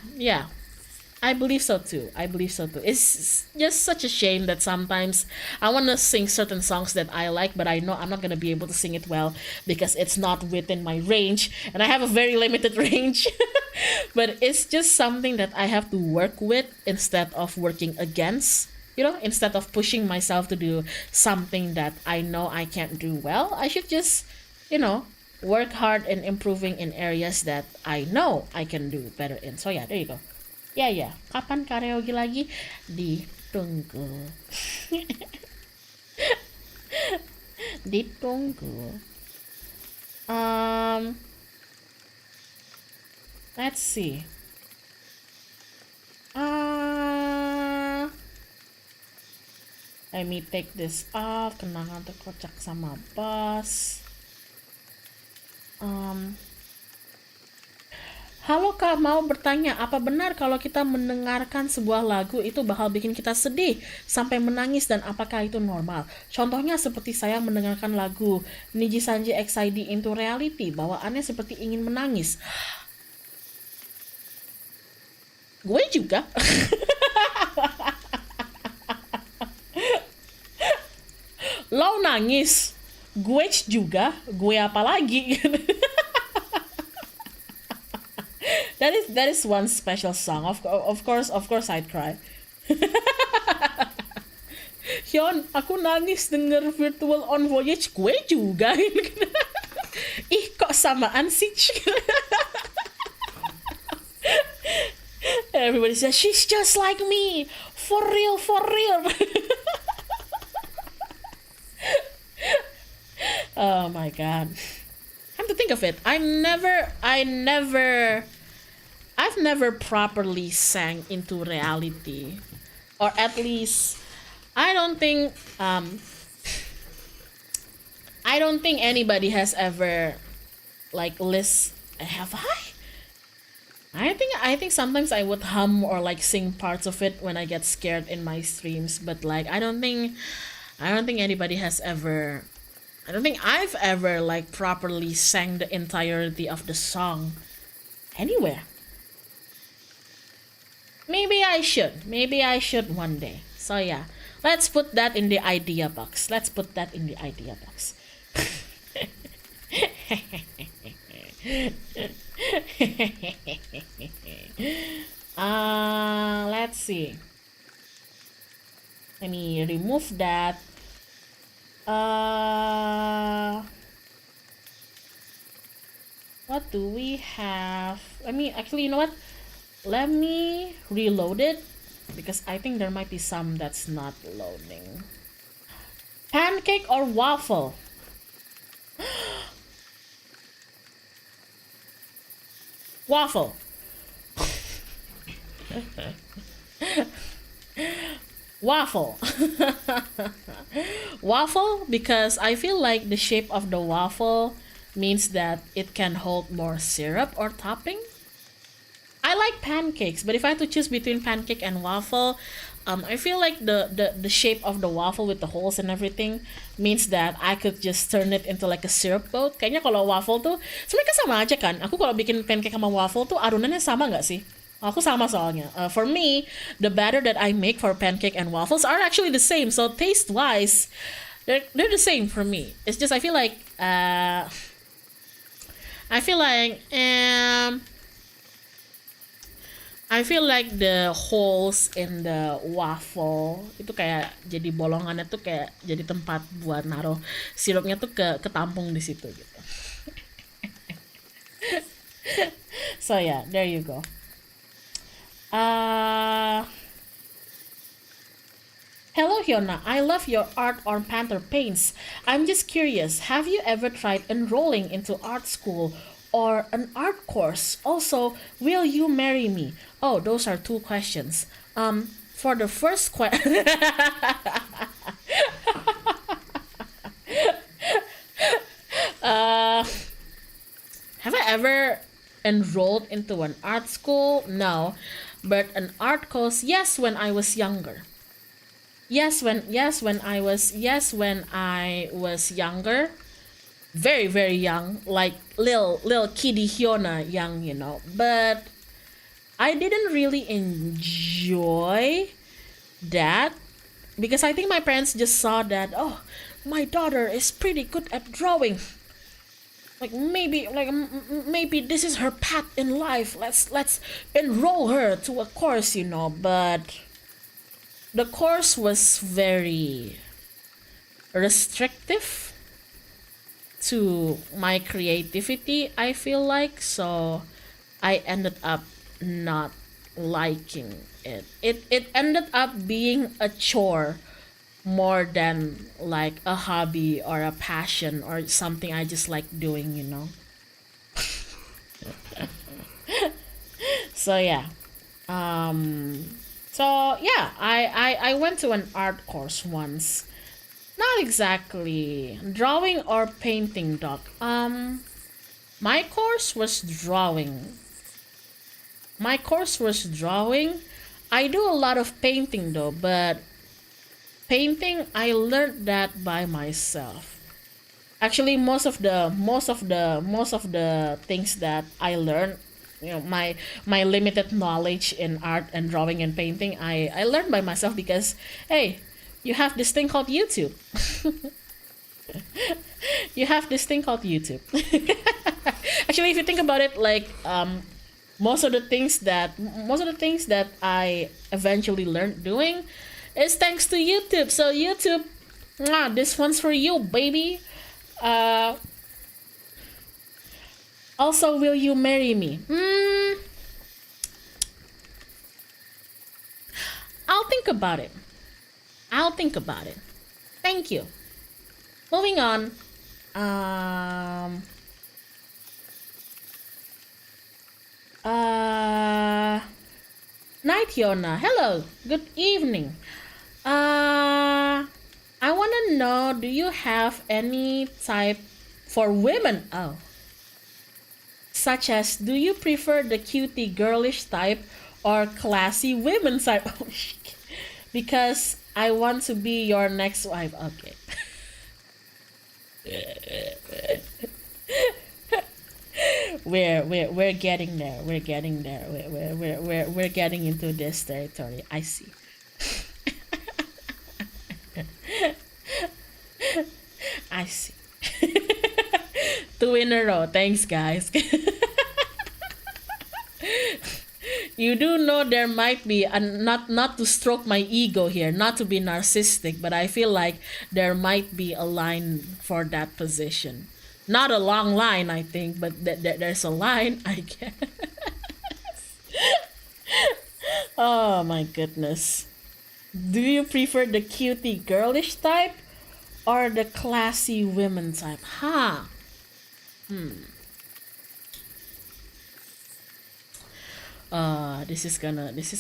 I believe so too. It's just such a shame that sometimes I want to sing certain songs that I like, but I know I'm not going to be able to sing it well because it's not within my range, and I have a very limited range. But it's just something that I have to work with instead of working against. You know, instead of pushing myself to do something that I know I can't do well, I should just, work hard in improving in areas that I know I can do better in. So yeah, there you go. Ya. Kapan karaoke lagi? Ditunggu. Ditunggu. Let's see. Let me take this off. Kenangan terkocak sama bos. Halo Kak, mau bertanya, apa benar kalau kita mendengarkan sebuah lagu itu bakal bikin kita sedih sampai menangis dan apakah itu normal? Contohnya seperti saya mendengarkan lagu NIJISANJI XID Into Reality, bawaannya seperti ingin menangis. Gue juga. Lo nangis, gue juga, gue apa lagi? That is one special song. Of course I'd cry. Hyun, aku nangis denger Virtual on Voyage, gue juga. Ih, kok samaan sih? Everybody says she's just like me. For real, for real. Oh my god. Come to think of it, I've never properly sang into reality, or at least I don't think anybody has ever like have I? I think sometimes I would hum or like sing parts of it when I get scared in my streams, but like I don't think anybody has ever. I don't think I've ever like properly sang the entirety of the song anywhere. Maybe I should one day. So yeah, let's put that in the idea box. Let's see. Let me remove that. What do we have? You know what? Let me reload it because I think there might be some that's not loading. Pancake or waffle? Waffle. Waffle. Waffle, because I feel like the shape of the waffle means that it can hold more syrup or topping. I like pancakes, but if I had to choose between pancake and waffle, I feel like the shape of the waffle with the holes and everything means that I could just turn it into like a syrup boat. Kayaknya kalau waffle tuh sebenarnya sama aja kan. Aku kalau bikin pancake sama waffle tuh adonannya sama nggak sih? Aku sama soalnya. For me, the batter that I make for pancake and waffles are actually the same. So taste wise, they're the same for me. It's just I feel like the holes in the waffle itu kayak jadi bolongannya tuh kayak jadi tempat buat naruh sirupnya tuh ketampung di situ gitu. So yeah, there you go. Hello Hyona, I love your art on Panther paints. I'm just curious, have you ever tried enrolling into art school or an art course? Also, will you marry me? Oh, those are 2 questions. For the first question, have I ever enrolled into an art school? No, but an art course, yes, when I was younger. When I was younger, very very young, like little kiddie Hyona young, you know. But I didn't really enjoy that because I think my parents just saw that, oh, my daughter is pretty good at drawing. Maybe this is her path in life. Let's enroll her to a course, you know. But the course was very restrictive to my creativity, I feel like, so I ended up not liking it. It ended up being a chore more than like a hobby or a passion or something I just like doing, you know. So yeah. I went to an art course once. Not exactly drawing or painting, doc. My course was drawing. My course was drawing. I do a lot of painting though, but painting I learned that by myself. Actually, most of the things that I learned, my limited knowledge in art and drawing and painting, I learned by myself because hey, you have this thing called YouTube. You have this thing called YouTube. Actually, if you think about it, like most of the things that I eventually learned doing is thanks to YouTube. So YouTube, this one's for you, baby. Also, will you marry me? I'll think about it. Thank you. Moving on. Night Hyona. Hello. Good evening. I want to know, do you have any type for women? Oh. Such as, do you prefer the cutie girlish type or classy women type? Oh, shit. Because I want to be your next wife. Okay. We're getting there. We're getting there. We're getting into this territory. I see. I see. 2 in a row. Thanks, guys. You do know there might be, not to stroke my ego here, not to be narcissistic, but I feel like there might be a line for that position. Not a long line, I think, but there's a line, I guess. Oh my goodness. Do you prefer the cutie girlish type or the classy women type? This is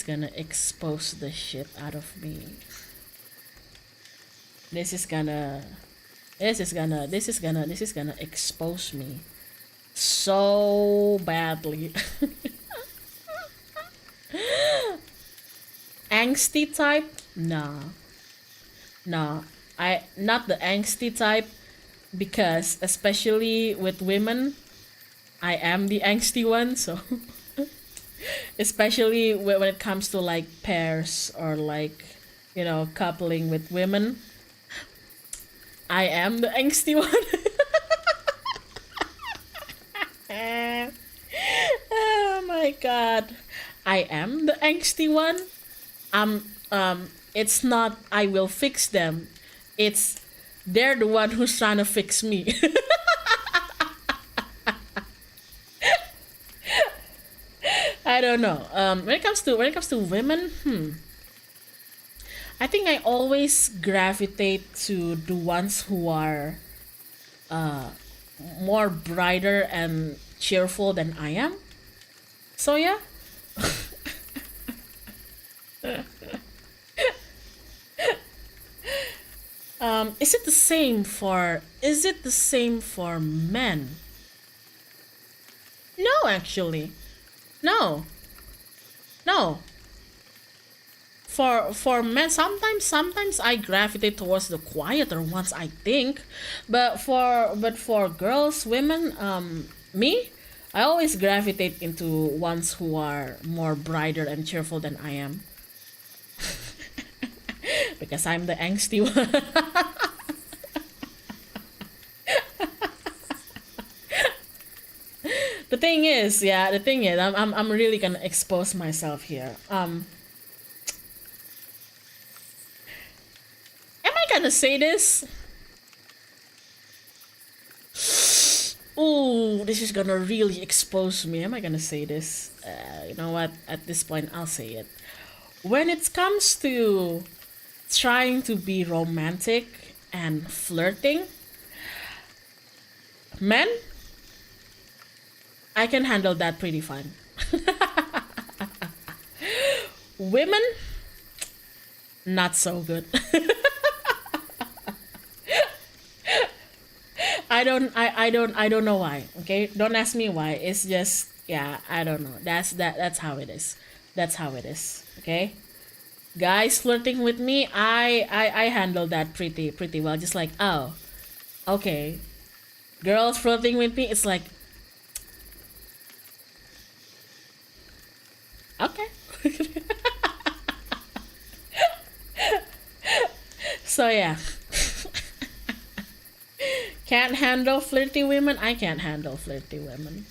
gonna expose the shit out of me. This is gonna expose me so badly. Angsty type? No. I not the angsty type, because especially with women, I am the angsty one, so especially when it comes to like pairs or like, coupling with women, I am the angsty one. Oh my god. I am the angsty one. It's not I will fix them. It's they're the one who's trying to fix me. I don't know. When it comes to women, I think I always gravitate to the ones who are more brighter and cheerful than I am. So yeah. Is it the same for men? No, actually. No. For men, sometimes I gravitate towards the quieter ones, I think. But for girls, women, me, I always gravitate into ones who are more brighter and cheerful than I am. Because I'm the angsty one. The thing is, I'm really gonna expose myself here. Am I gonna say this? Ooh, this is gonna really expose me. Am I gonna say this? You know what? At this point, I'll say it. When it comes to trying to be romantic and flirting, men, I can handle that pretty fine. Women, not so good. I don't know why. Okay, don't ask me why. It's just Yeah, I don't know. That's how it is. That's how it is. Okay? Guys flirting with me, I handle that pretty well. Just like, oh, okay. Girls flirting with me, it's like, okay. So yeah. Can't handle flirty women. I can't handle flirty women.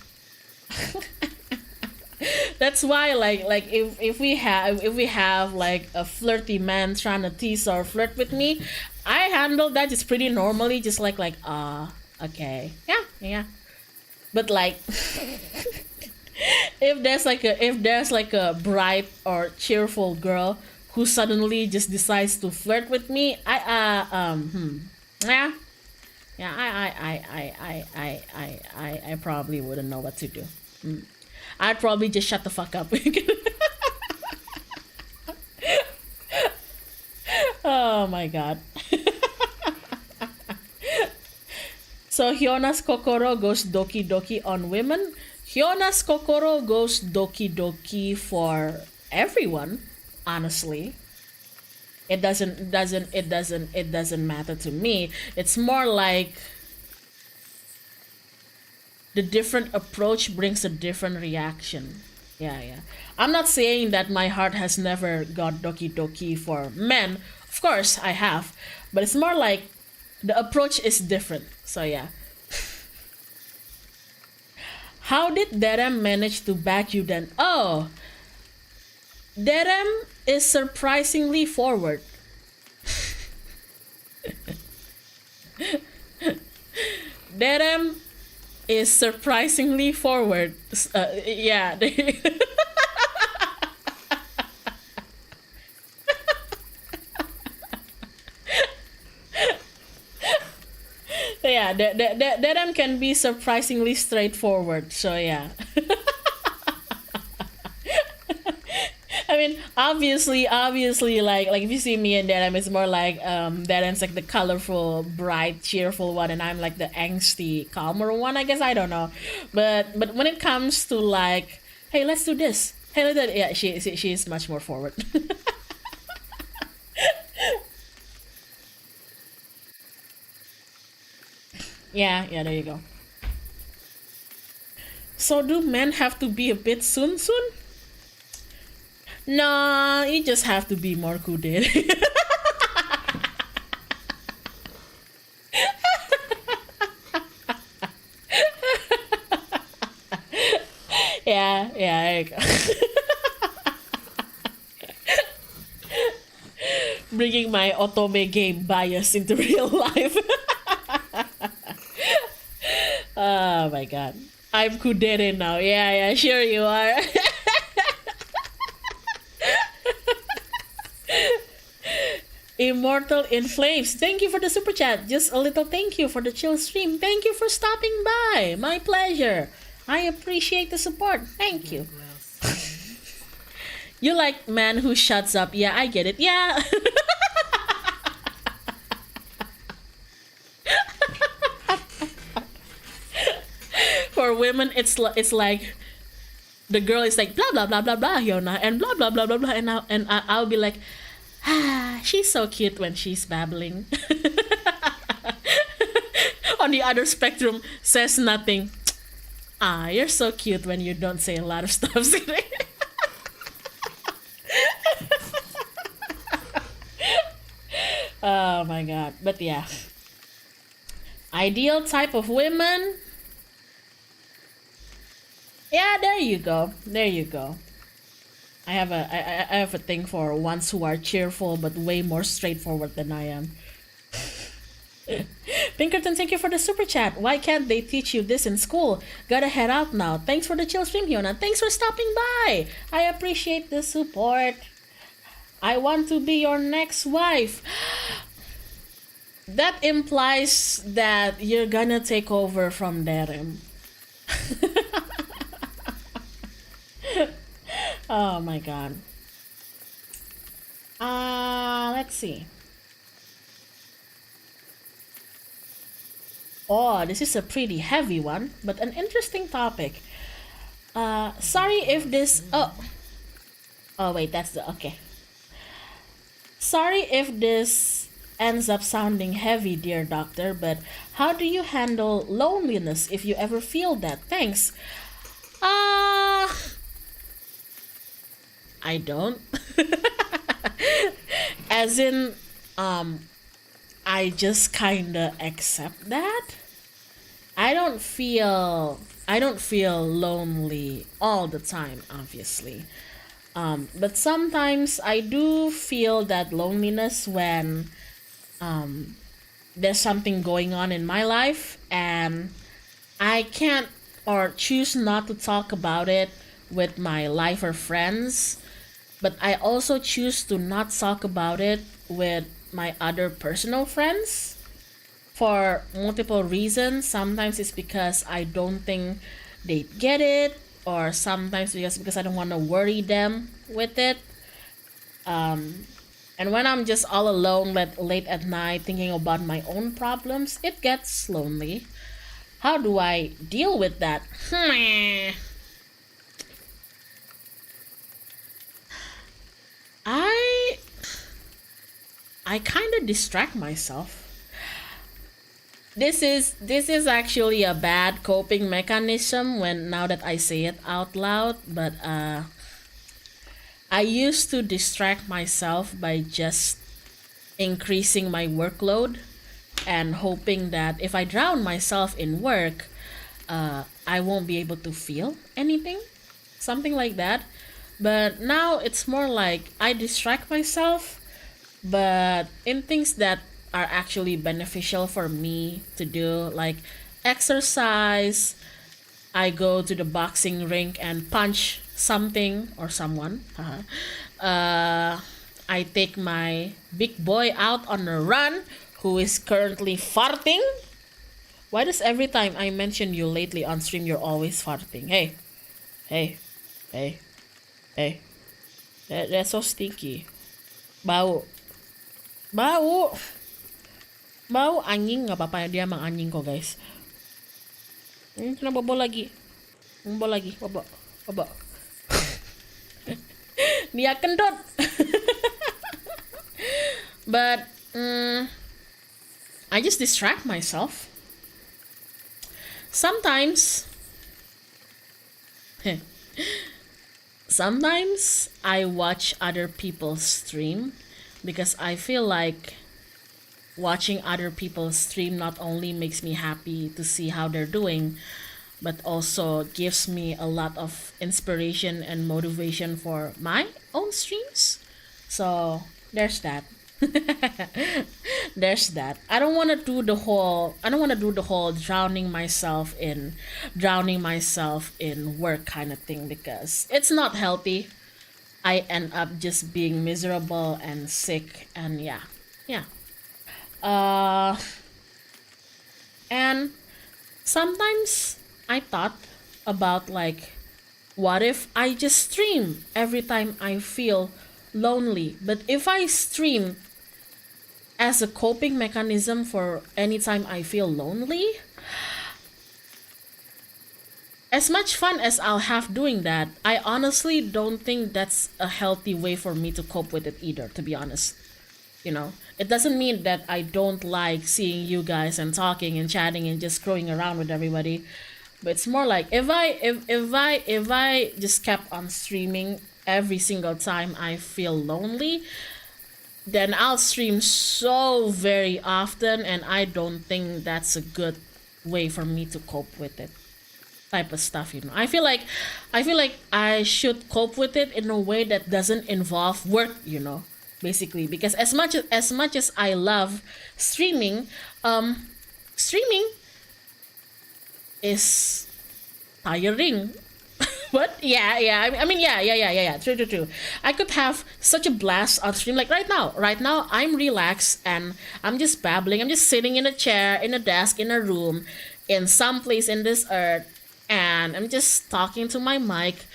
That's why like if we have like a flirty man trying to tease or flirt with me, I handle that just pretty normally, just like okay. Yeah. But like if there's like a bright or cheerful girl who suddenly just decides to flirt with me, yeah. Yeah, I probably wouldn't know what to do. I'd probably just shut the fuck up. Oh my god. So Hyona's kokoro goes doki doki on women. Hyona's kokoro goes doki doki for everyone, honestly. It doesn't matter to me. It's more like the different approach brings a different reaction. Yeah. I'm not saying that my heart has never got doki doki for men. Of course I have, but it's more like the approach is different. So yeah. How did Derem manage to back you then? Oh, Derem is surprisingly forward. Derem is surprisingly forward. Yeah. Yeah, Derem can be surprisingly straightforward. So yeah. I mean, obviously, like if you see me and Derem, it's more like Derem's like the colorful, bright, cheerful one, and I'm like the angsty, calmer one. I guess I don't know, but when it comes to like, hey, let's do this. Hey, let's do that. Yeah, she's much more forward. Yeah, there you go. So do men have to be a bit soon? No, you just have to be more kudere. Yeah, there you go. Bringing my otome game bias into real life. Oh my god. I'm kudere now. Yeah, sure you are. Immortal in Flames, thank you for the super chat. Just a little thank you for the chill stream. Thank you for stopping by. My pleasure. I appreciate the support. Thank you. You like man who shuts up. Yeah, I get it. Yeah. For women, it's like the girl is like blah blah blah blah blah Hyona and blah blah blah blah blah, and I'll be like, she's so cute when she's babbling. On the other spectrum, says nothing. You're so cute when you don't say a lot of stuff. Oh my god. But yeah. Ideal type of women. Yeah, there you go. I have a thing for ones who are cheerful but way more straightforward than I am. Pinkerton, thank you for the super chat. Why can't they teach you this in school? Gotta head out now. Thanks for the chill stream, Hyona. Thanks for stopping by. I appreciate the support. I want to be your next wife. That implies that you're gonna take over from Derem. Oh my god. Let's see. Oh, this is a pretty heavy one, but an interesting topic. Sorry if this. Oh wait, that's the okay. Sorry if this ends up sounding heavy, dear doctor, but how do you handle loneliness if you ever feel that? Thanks. Uh, I don't. As in, I just kinda accept that. I don't feel lonely all the time, obviously. But sometimes I do feel that loneliness when there's something going on in my life and I can't or choose not to talk about it with my life or friends, but I also choose to not talk about it with my other personal friends for multiple reasons. Sometimes it's because I don't think they get it, or sometimes because I don't want to worry them with it. And when I'm just all alone late at night thinking about my own problems, it gets lonely. How do I deal with that? I I kind of distract myself. This is actually a bad coping mechanism when now that I say it out loud, but I used to distract myself by just increasing my workload and hoping that if I drown myself in work, I won't be able to feel anything, something like that. But now it's more like I distract myself, but in things that are actually beneficial for me to do, like exercise. I go to the boxing rink and punch something or someone. I take my big boy out on a run who is currently farting. Why does every time I mention you lately on stream you're always farting? Hey, hey, hey, hey. That's so stinky. Bau. Bau. Bau anjing, nggak apa-apa, dia emang anjing kok guys. Ini kena bobo lagi. Bobo lagi, bobo. Bobo. Dia kentut. But I just distract myself. Sometimes sometimes I watch other people stream because I feel like watching other people stream not only makes me happy to see how they're doing, but also gives me a lot of inspiration and motivation for my own streams. So there's that. There's that. I don't want to do the whole drowning myself in work kind of thing because it's not healthy. I end up just being miserable and sick and yeah. Yeah. Uh and sometimes I thought about like what if I just stream every time I feel lonely? But if I stream as a coping mechanism for any time I feel lonely, as much fun as I'll have doing that, I honestly don't think that's a healthy way for me to cope with it either, to be honest. You know, it doesn't mean that I don't like seeing you guys and talking and chatting and just screwing around with everybody. But it's more like if I just kept on streaming every single time I feel lonely, then I'll stream so very often, and I don't think that's a good way for me to cope with it. Type of stuff, you know. I feel like I should cope with it in a way that doesn't involve work, you know, basically. Because as much as I love streaming, streaming is tiring. What? Yeah. I mean, yeah. True. I could have such a blast on stream. Like right now, I'm relaxed and I'm just babbling. I'm just sitting in a chair, in a desk, in a room, in some place in this earth, and I'm just talking to my mic.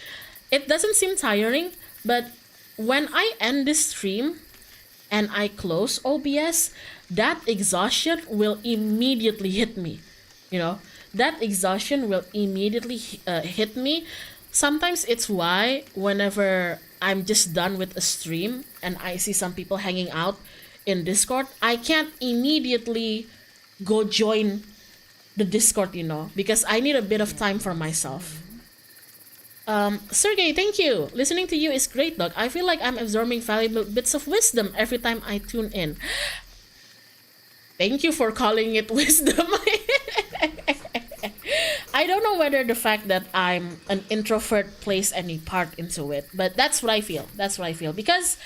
It doesn't seem tiring, but when I end this stream and I close OBS, that exhaustion will immediately hit me. You know, that exhaustion will immediately hit me. sometimes it's why whenever I'm just done with a stream and I see some people hanging out in Discord, I can't immediately go join the Discord, because I need a bit of time for myself. Sergey, thank you. Listening to you is great, dog. I feel like I'm absorbing valuable bits of wisdom every time I tune in. Thank you for calling it wisdom. I don't know whether the fact that I'm an introvert plays any part into it, but that's what I feel. That's what I feel. Because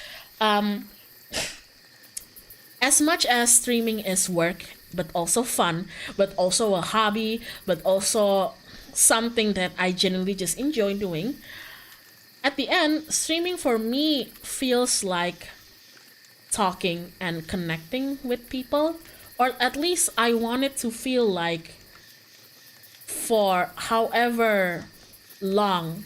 as much as streaming is work, but also fun, but also a hobby, but also something that I genuinely just enjoy doing, at the end, streaming for me feels like talking and connecting with people, or at least I want it to feel like, for however long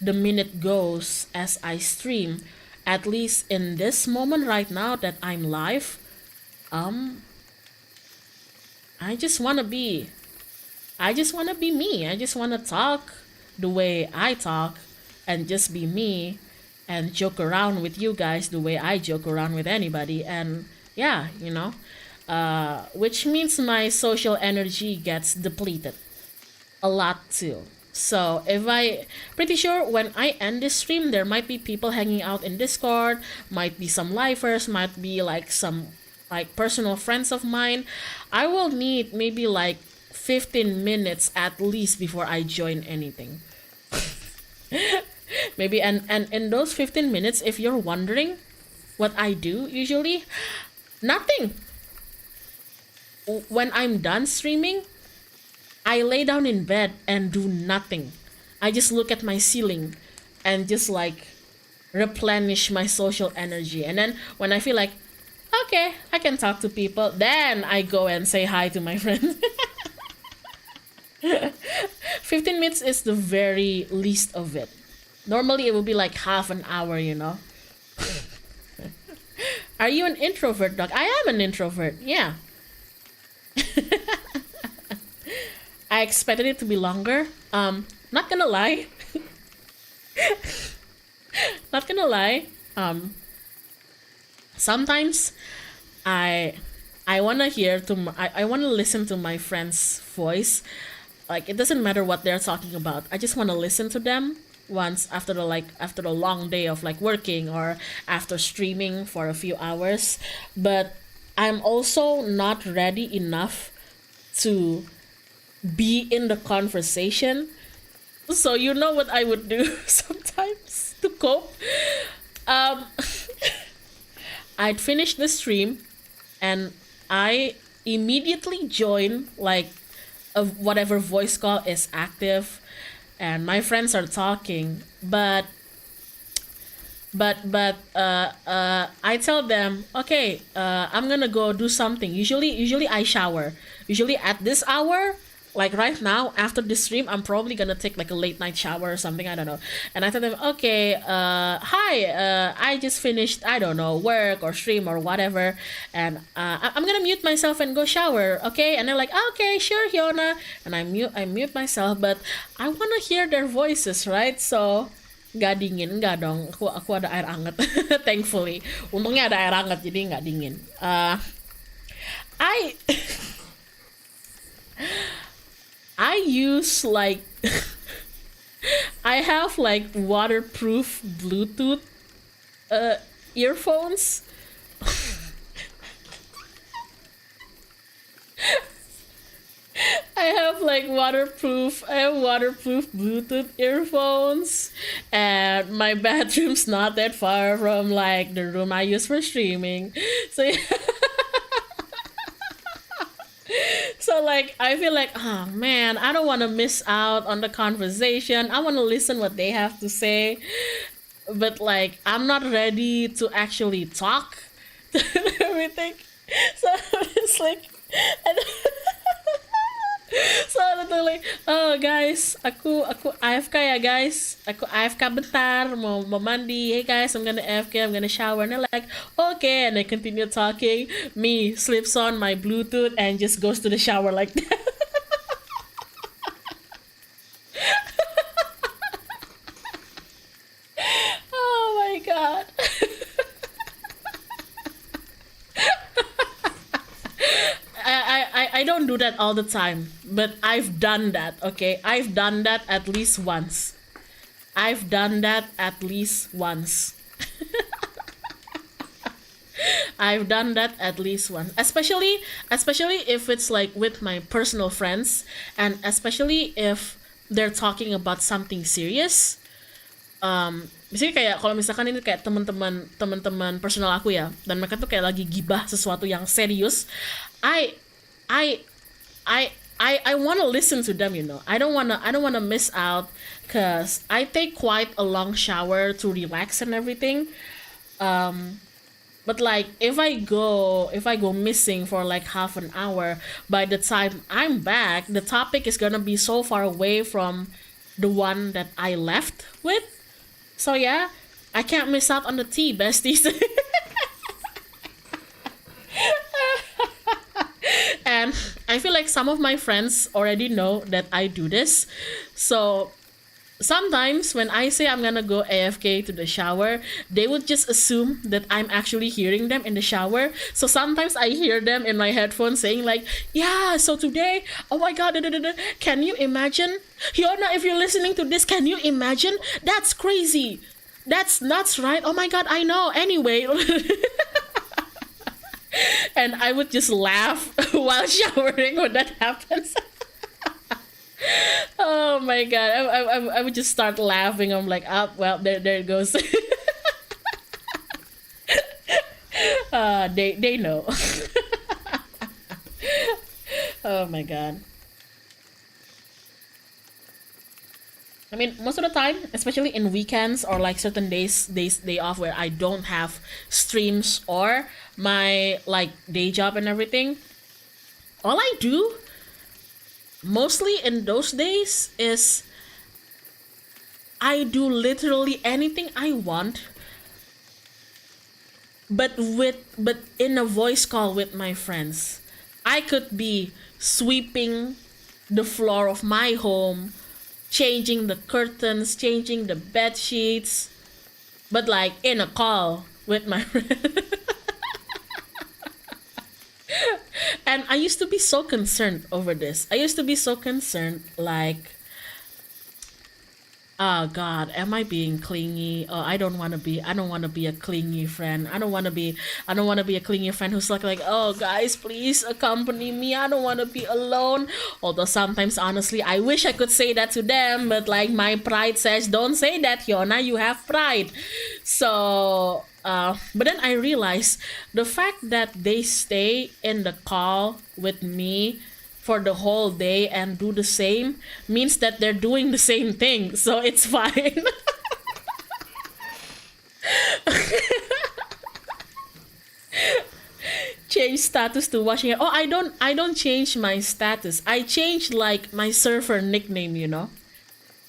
the minute goes as I stream, at least in this moment right now that I'm live, I just want to be me. I just want to talk the way I talk and just be me and joke around with you guys the way I joke around with anybody. And yeah, which means my social energy gets depleted a lot too. So pretty sure when I end this stream, there might be people hanging out in Discord, might be some lifers, might be like some like personal friends of mine. I will need maybe like 15 minutes at least before I join anything. Maybe, and in those 15 minutes, if you're wondering what I do usually, nothing. When I'm done streaming, I lay down in bed and do nothing. I just look at my ceiling and just like replenish my social energy. And then when I feel like, okay, I can talk to people, then I go and say hi to my friends. 15 minutes is the very least of it. Normally it would be like half an hour, Are you an introvert, dog? I am an introvert, yeah. I expected it to be longer. Not gonna lie. Not gonna lie. Sometimes I wanna I wanna listen to my friend's voice. Like, it doesn't matter what they're talking about. I just wanna listen to them once after the long day of like working or after streaming for a few hours. But I'm also not ready enough to be in the conversation. So you know what I would do sometimes to cope? I'd finish the stream and I immediately join like whatever voice call is active and my friends are talking, but I tell them, okay, I'm gonna go do something. Usually I shower. Usually at this hour, like right now after the stream, I'm probably gonna take like a late night shower or something, I don't know. And I tell them, okay, hi, I just finished, I don't know, work or stream or whatever, and I'm gonna mute myself and go shower, okay? And they're like, okay, sure, Hyona. And I mute myself, but I wanna hear their voices, right? So nggak dingin, nggak dong, aku ada air hangat. Thankfully, untungnya ada air hangat jadi nggak dingin. I use like I have like waterproof Bluetooth earphones. I have waterproof Bluetooth earphones, and my bathroom's not that far from like the room I use for streaming. So yeah. So like I feel like, oh man, I don't want to miss out on the conversation. I want to listen what they have to say, but like I'm not ready to actually talk to everything. So it's like, so literally, oh guys, aku AFK ya guys, aku AFK bentar, mau mandi. Hey guys, I'm gonna AFK, I'm gonna shower. And they're like, okay, and they continue talking. Me slips on my Bluetooth and just goes to the shower like that. do that all the time, but I've done that, okay? I've done that at least once. I've done that at least once. I've done that at least once. Especially if it's like with my personal friends, and especially if they're talking about something serious. Misalnya kayak kalau misalkan ini kayak teman-teman personal aku ya, dan mereka tuh kayak lagi gibah sesuatu yang serius, I want to listen to them, you know. I don't wanna miss out, cause I take quite a long shower to relax and everything. But like if I go missing for like half an hour, by the time I'm back, the topic is gonna be so far away from the one that I left with. So yeah, I can't miss out on the tea, besties. And I feel like some of my friends already know that I do this. So sometimes when I say I'm gonna go AFK to the shower, they would just assume that I'm actually hearing them in the shower. So sometimes I hear them in my headphones saying like, yeah, so today, oh my god, can you imagine? Hyona, if you're listening to this, can you imagine? That's crazy. That's nuts, right? Oh my god, I know. Anyway. And I would just laugh while showering when that happens. Oh my god, I would just start laughing. I'm like, oh, well, there it goes. They know. Oh my god. I mean, most of the time, especially in weekends or like certain days day off where I don't have streams or my like day job and everything, all I do mostly in those days is I do literally anything I want, but in a voice call with my friends. I could be sweeping the floor of my home, changing the curtains, changing the bed sheets, but like in a call with my friend. And I used to be so concerned over this. I used to be so concerned, like, oh god, am I being clingy? Oh, I don't want to be a clingy friend. I don't want to be a clingy friend who's like, oh guys, please accompany me. I don't want to be alone. Although sometimes honestly I wish I could say that to them, but like my pride says don't say that, Hyona, you have pride. So but then I realized the fact that they stay in the call with me for the whole day and do the same means that they're doing the same thing, so it's fine. Change status to washing it. Oh, I don't change my status. I change like my surfer nickname, you know.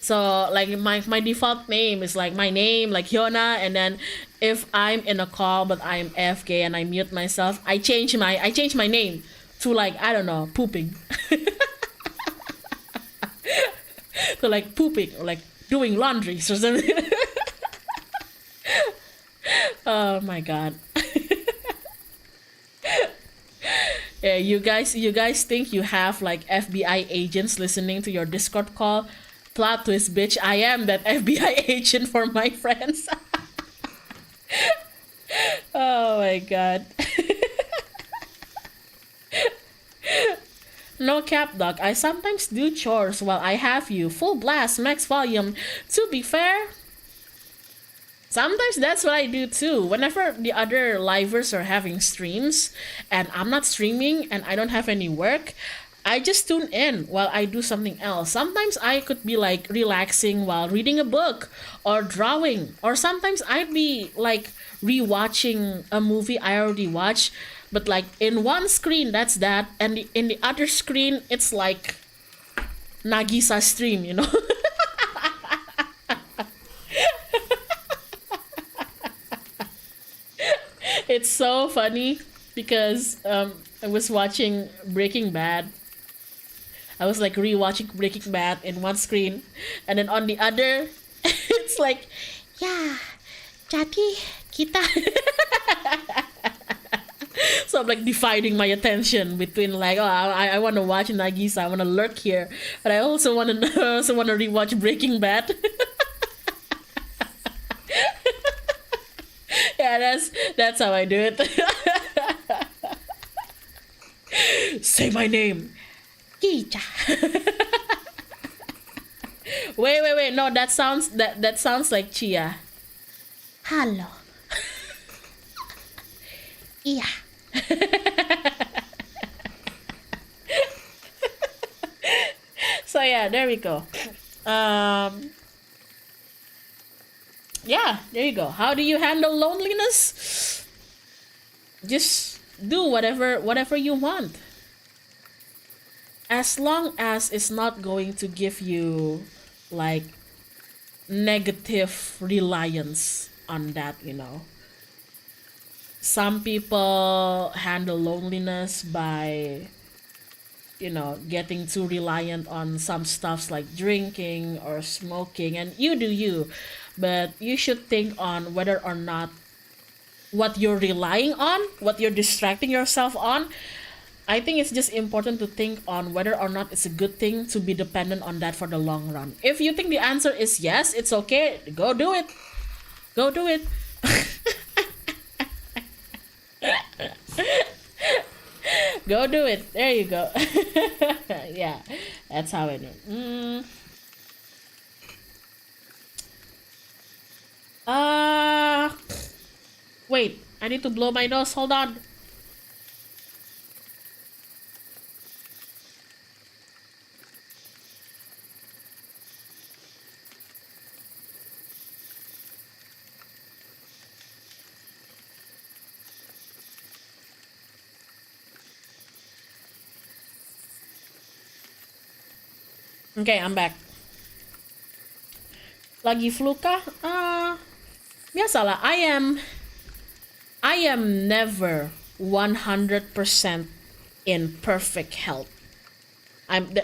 So like my default name is like my name, like Hyona, and then if I'm in a call but I'm AFK and I mute myself, I change my name to like, I don't know, pooping. To like pooping or like doing laundry or something. Oh my god. Yeah, you guys think you have like FBI agents listening to your Discord call? Plot twist, bitch, I am that FBI agent for my friends. Oh my god. No cap, dog. I sometimes do chores while I have you. Full blast, max volume. To be fair, sometimes that's what I do too. Whenever the other livers are having streams and I'm not streaming and I don't have any work, I just tune in while I do something else. Sometimes I could be like relaxing while reading a book or drawing, or sometimes I'd be like rewatching a movie I already watched, but like in one screen that's that, and in the other screen it's like Nagisa stream, you know. It's so funny because I was watching Breaking Bad. I was like rewatching Breaking Bad in one screen, and then on the other, it's like, yeah, jadi kita. So I'm like dividing my attention between like, oh, I want to watch Nagisa, I want to lurk here, but I also want to also want to rewatch Breaking Bad. Yeah, that's how I do it. Say my name, Kicha. Wait. No, that sounds like Chia. Hello. Yeah. So yeah, there we go. Yeah, there you go. How do you handle loneliness? Just do whatever you want. As long as it's not going to give you like negative reliance on that, you know. Some people handle loneliness by, you know, getting too reliant on some stuffs like drinking or smoking, and you do you, but you should think on whether or not what you're relying on, what you're distracting yourself on. I think it's just important to think on whether or not it's a good thing to be dependent on that for the long run. If you think the answer is yes, it's okay, go do it. Go do it. Go do it. There you go. Yeah, that's how I do it. Wait, I need to blow my nose. Hold on. Okay, I'm back. Lagi flu kah? Biasalah. I am never 100% in perfect health.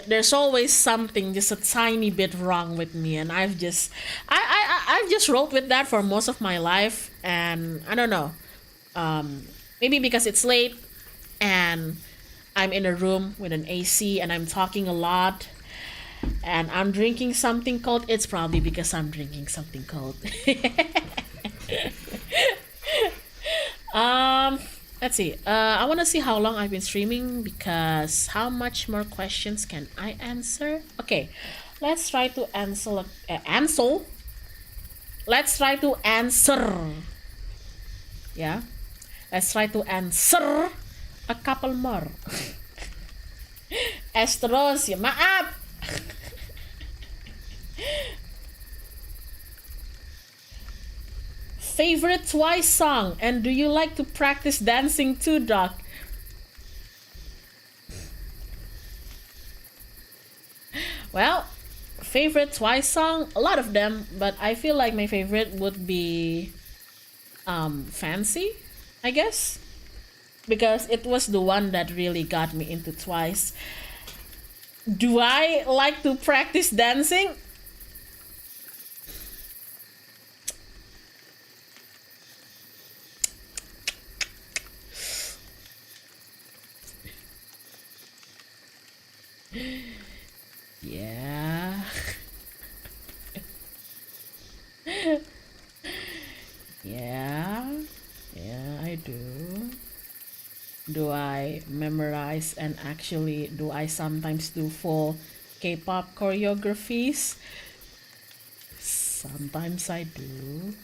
There's always something just a tiny bit wrong with me, and I've just rolled with that for most of my life, and I don't know. Maybe because it's late and I'm in a room with an AC and I'm talking a lot and I'm drinking something cold. It's probably because I'm drinking something cold. Let's see. I want to see how long I've been streaming, because how much more questions can I answer? Okay, let's try to answer. Let's try to answer. Yeah, let's try to answer a couple more. Terus ya, maaf. Favorite Twice song, and do you like to practice dancing too, Doc? Well, favorite Twice song, a lot of them, but I feel like my favorite would be Fancy, I guess, because it was the one that really got me into Twice. Do I like to practice dancing? Yeah. Yeah, I do. Do I memorize, and actually do I sometimes do full K-pop choreographies? Sometimes I do.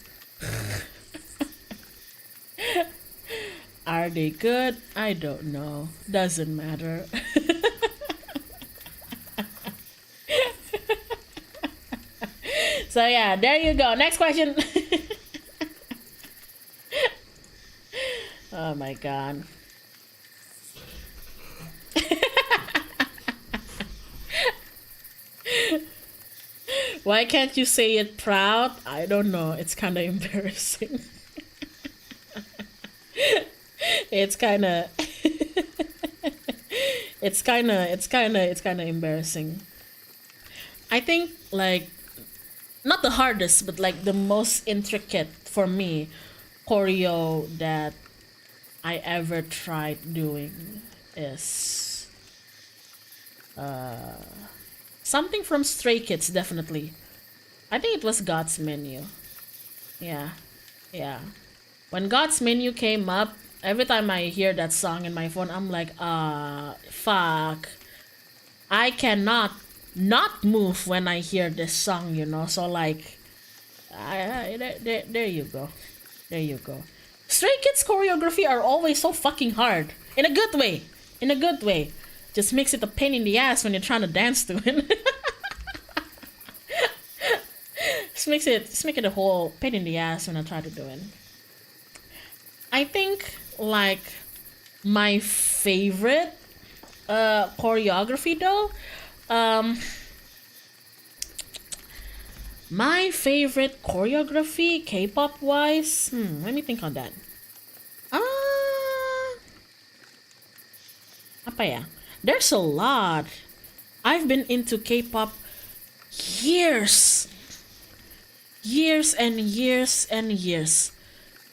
Are they good? I don't know. Doesn't matter. So yeah, there you go. Next question. Oh my god. Why can't you say it proud? I don't know. It's kind of embarrassing. It's kind of it's kind of embarrassing. I think like not the hardest, but like the most intricate for me choreo that I ever tried doing is something from Stray Kids, definitely. I think it was God's Menu. Yeah, yeah. When God's Menu came up, every time I hear that song in my phone, I'm like, fuck. I cannot not move when I hear this song, you know? So, like, there you go. There you go. Stray Kids choreography are always so fucking hard. In a good way. In a good way. Just makes it a pain in the ass when you're trying to dance to it. Just make it a whole pain in the ass when I try to do it. I think, like, my favorite choreography though, my favorite choreography K-pop wise, let me think on that. Apa ya? There's a lot. I've been into K-pop years and years and years.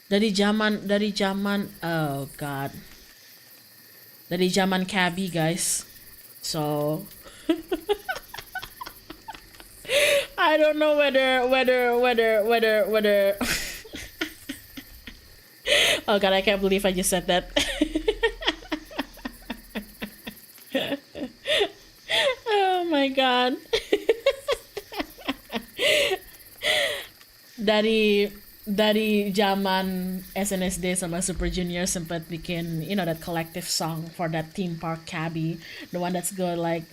Dari zaman oh god. Dari zaman Cabby, guys. So I don't know whether oh god, I can't believe I just said that. Oh my god. dari zaman SNSD sama Super Junior sempat bikin, you know, that collective song for that theme park Cabby, the one that's good like,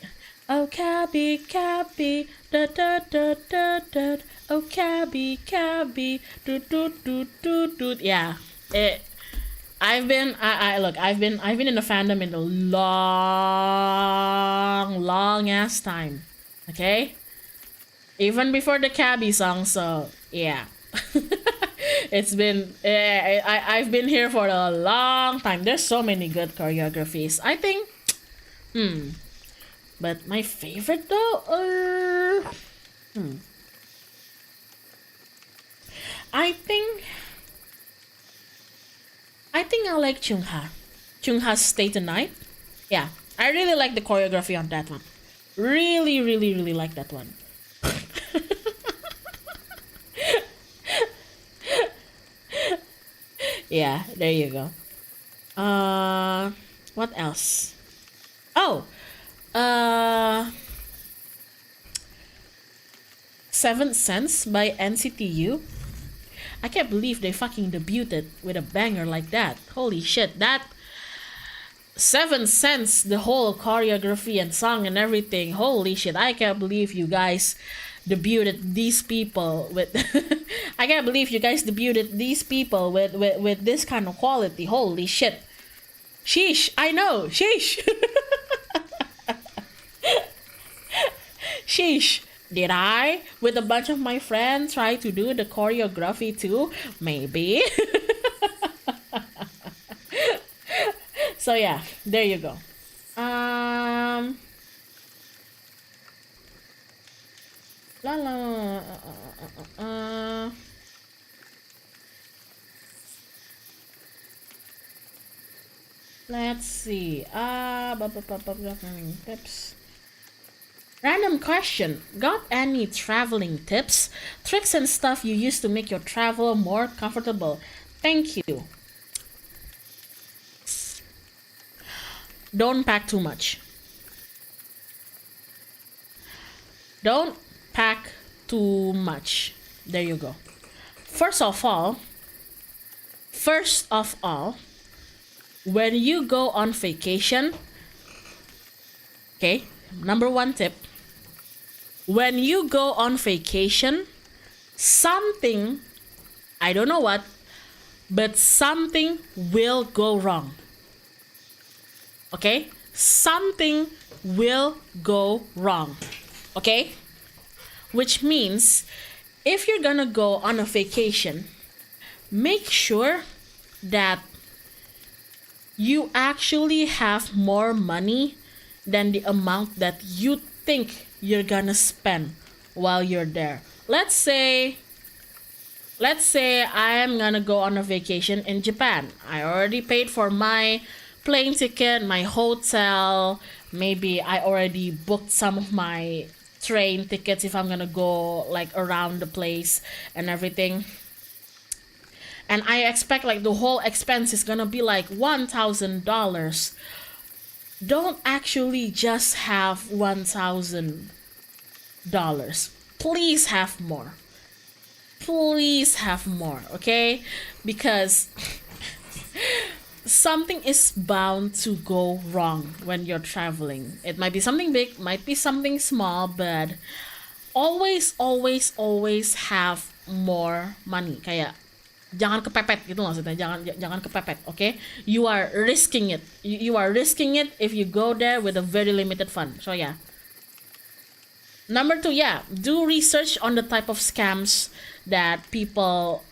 oh Cabby, Cabby, da da da da da, oh Cabby, Cabby, do do do do do. Yeah, I've been in the fandom in a long ass time. Okay, even before the Cabby song. So yeah. It's been I've been here for a long time. There's so many good choreographies, I think. But my favorite though, I think I like Chungha's Stay the Night. Yeah, I really like the choreography on that one. Really like that one. Yeah, there you go. What else? Oh, Seventh Sense by NCTU. I can't believe they fucking debuted with a banger like that. Holy shit, that Seventh Sense, the whole choreography and song and everything. Holy shit, I can't believe you guys debuted these people with I can't believe you guys debuted these people with this kind of quality. Holy shit. Sheesh, I know. Sheesh. Sheesh. Did I, with a bunch of my friends, try to do the choreography too? Maybe. So yeah, there you go. Let's see. Tips. Random question. Got any traveling tips, tricks and stuff you use to make your travel more comfortable? Thank you. Don't pack too much. Don't pack too much. There you go. First of all, when you go on vacation, okay, number one tip, when you go on vacation, something, I don't know what, but something will go wrong. Okay? Something will go wrong. Okay? Which means, if you're gonna go on a vacation, make sure that you actually have more money than the amount that you think you're gonna spend while you're there. Let's say let's say I am gonna go on a vacation in Japan. I already paid for my plane ticket, my hotel. Maybe I already booked some of my train tickets if I'm gonna go like around the place and everything. And I expect like the whole expense is gonna be like $1,000. Don't actually just have $1,000. Please have more. Please have more, okay? Because something is bound to go wrong when you're traveling. It might be something big, might be something small, but always have more money. Kayak jangan kepepet gitu maksudnya. Jangan kepepet, okay? You are risking it. You are risking it if you go there with a very limited fund. So yeah. Number 2, yeah, do research on the type of scams that people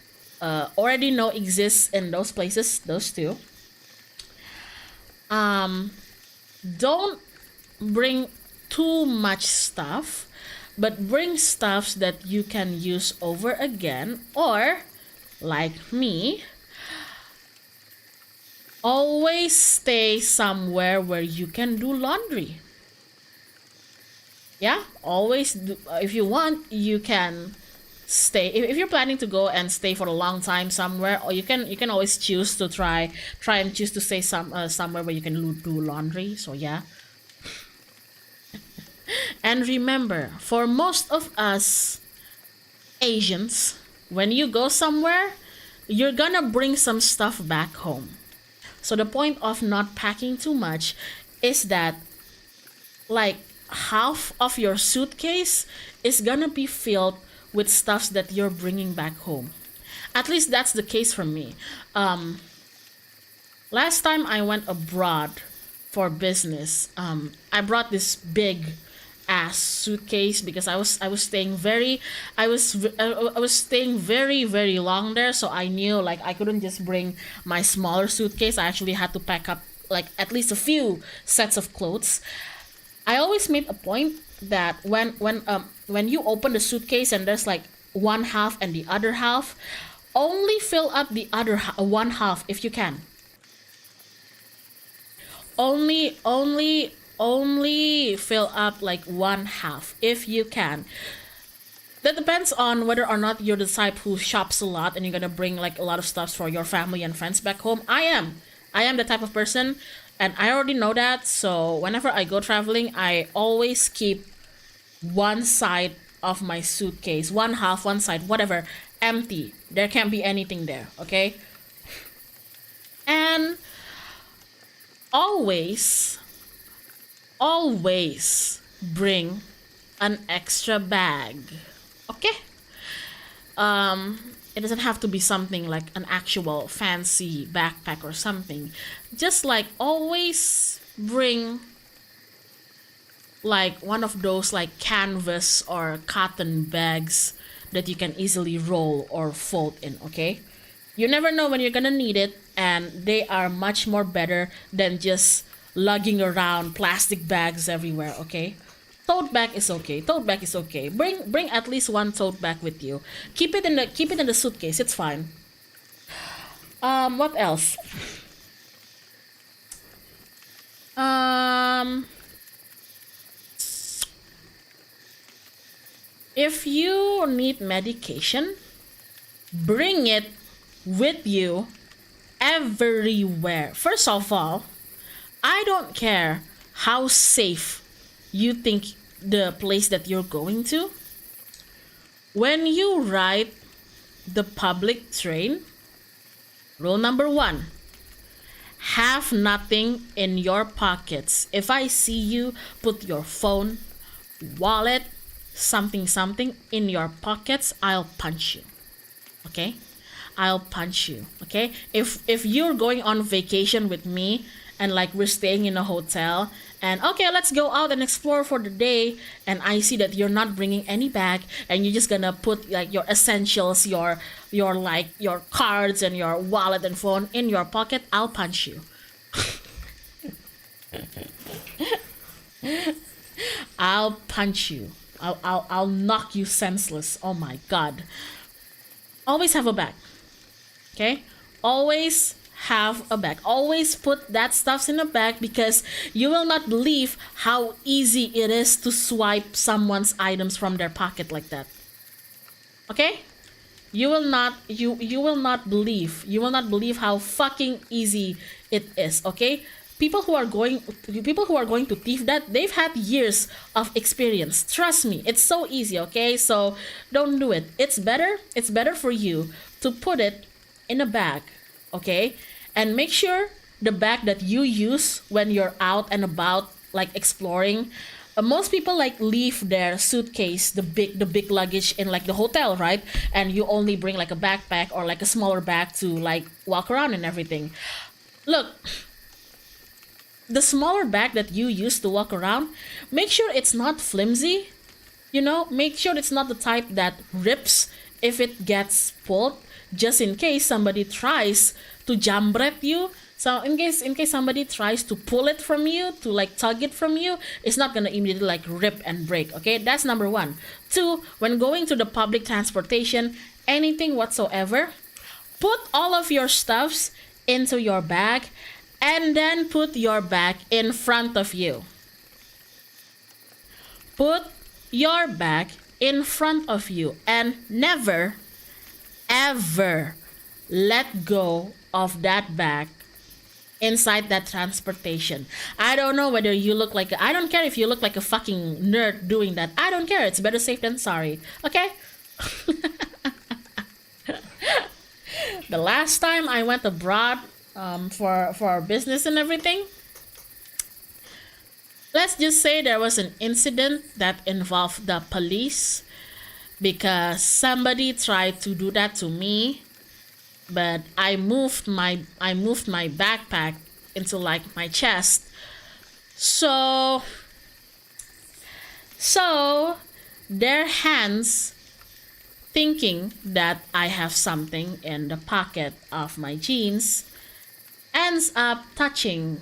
already know exists in those places. Those two. Don't bring too much stuff, but bring stuffs that you can use over again, or like me, always stay somewhere where you can do laundry. Yeah, always do, if you want, you can stay if you're planning to go and stay for a long time somewhere, or you can always choose to try and choose to stay somewhere where you can do laundry. So yeah. And remember, for most of us Asians, when you go somewhere, you're gonna bring some stuff back home. So the point of not packing too much is that like half of your suitcase is gonna be filled with stuffs that you're bringing back home. At least that's the case for me. Last time I went abroad for business, I brought this big ass suitcase because I was staying very I was staying very long there, so I knew like I couldn't just bring my smaller suitcase. I actually had to pack up like at least a few sets of clothes. I always made a point that when you open the suitcase and there's like one half and the other half, only fill up the one half if you can. Only fill up like one half if you can. That depends on whether or not you're the type who shops a lot and you're gonna bring like a lot of stuff for your family and friends back home. I am the type of person, and I already know that. So whenever I go traveling, I always keep one side of my suitcase, one half, one side, whatever, empty. There can't be anything there, okay? And always bring an extra bag, okay? It doesn't have to be something like an actual fancy backpack or something. Just like always bring like one of those like canvas or cotton bags that you can easily roll or fold in, okay? You never know when you're gonna need it, and they are much more better than just lugging around plastic bags everywhere, okay? Tote bag is okay. Bring at least one tote bag with you. Keep it in the suitcase. It's fine. What else? If you need medication, bring it with you everywhere. First of all, I don't care how safe you think the place that you're going to. When you ride the public train, rule number 1, have nothing in your pockets. If I see you put your phone, wallet, something in your pockets, I'll punch you. Okay? I'll punch you. Okay? If you're going on vacation with me and like we're staying in a hotel and okay, let's go out and explore for the day, and I see that you're not bringing any bag and you're just gonna put like your essentials, your like your cards and your wallet and phone in your pocket, I'll punch you. I'll punch you. I'll knock you senseless. Oh my god. always have a bag. Okay? Always have a bag. Always put that stuffs in a bag because you will not believe how easy it is to swipe someone's items from their pocket like that. Okay? You will not believe how fucking easy it is, okay? People who are going to thief that, they've had years of experience. Trust me, it's so easy, okay? So don't do it. It's better for you to put it in a bag, okay? And make sure the bag that you use when you're out and about, like exploring. Most people like leave their suitcase, the big luggage in like the hotel, right? And you only bring like a backpack or like a smaller bag to like walk around and everything. Look, the smaller bag that you use to walk around, make sure it's not flimsy. You know, make sure it's not the type that rips if it gets pulled, just in case somebody tries to jambret you. So in case somebody tries to pull it from you, to like tug it from you, it's not gonna immediately like rip and break. Okay, that's number one. Two, when going to the public transportation, anything whatsoever, put all of your stuffs into your bag and then put your bag in front of you. Put your bag in front of you and never, ever let go of that bag inside that transportation. I don't know whether you look like I don't care if you look like a fucking nerd doing that. I don't care. It's better safe than sorry. Okay? The last time I went abroad for business and everything, let's just say there was an incident that involved the police because somebody tried to do that to me. But I moved my backpack into like my chest. So their hands, thinking that I have something in the pocket of my jeans, ends up grabbing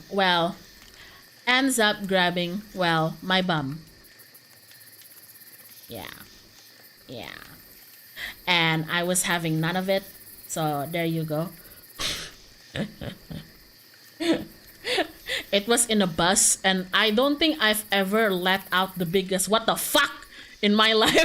my bum. Yeah. And I was having none of it. So there you go. It was in a bus, and I don't think I've ever let out the biggest "what the fuck" in my life.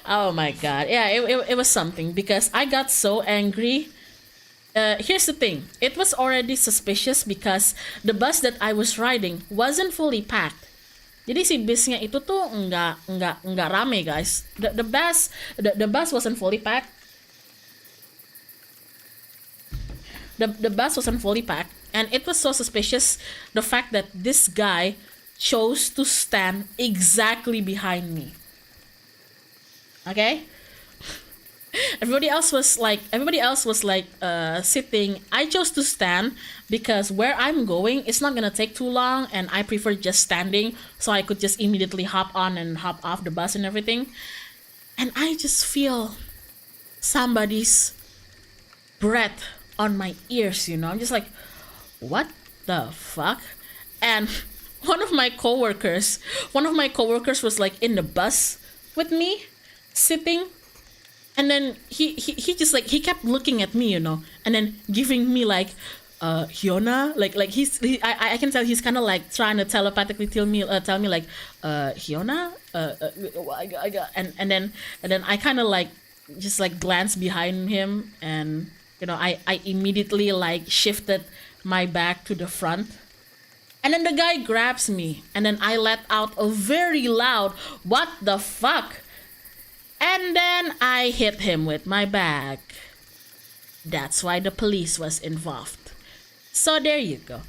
Oh my god. Yeah, it was something because I got so angry. Here's the thing. It was already suspicious because the bus that I was riding wasn't fully packed. Jadi si busnya itu tuh enggak rame, guys. The bus wasn't fully packed. The bus wasn't fully packed, and it was so suspicious the fact that this guy chose to stand exactly behind me. Okay? Everybody else was like sitting. I chose to stand because where I'm going, it's not gonna take too long, and I prefer just standing so I could just immediately hop on and hop off the bus and everything. And I just feel somebody's breath on my ears, you know. I'm just like, what the fuck? And one of my coworkers was like in the bus with me, sitting. And then he just like he kept looking at me, you know, and then giving me like Hyona, like I can tell he's kind of like trying to telepathically tell me like Hyona, and then I kind of like just like glanced behind him, and you know I immediately like shifted my back to the front. And then the guy grabs me, and then I let out a very loud "what the fuck?" And then I hit him with my bag. That's why the police was involved. So there you go.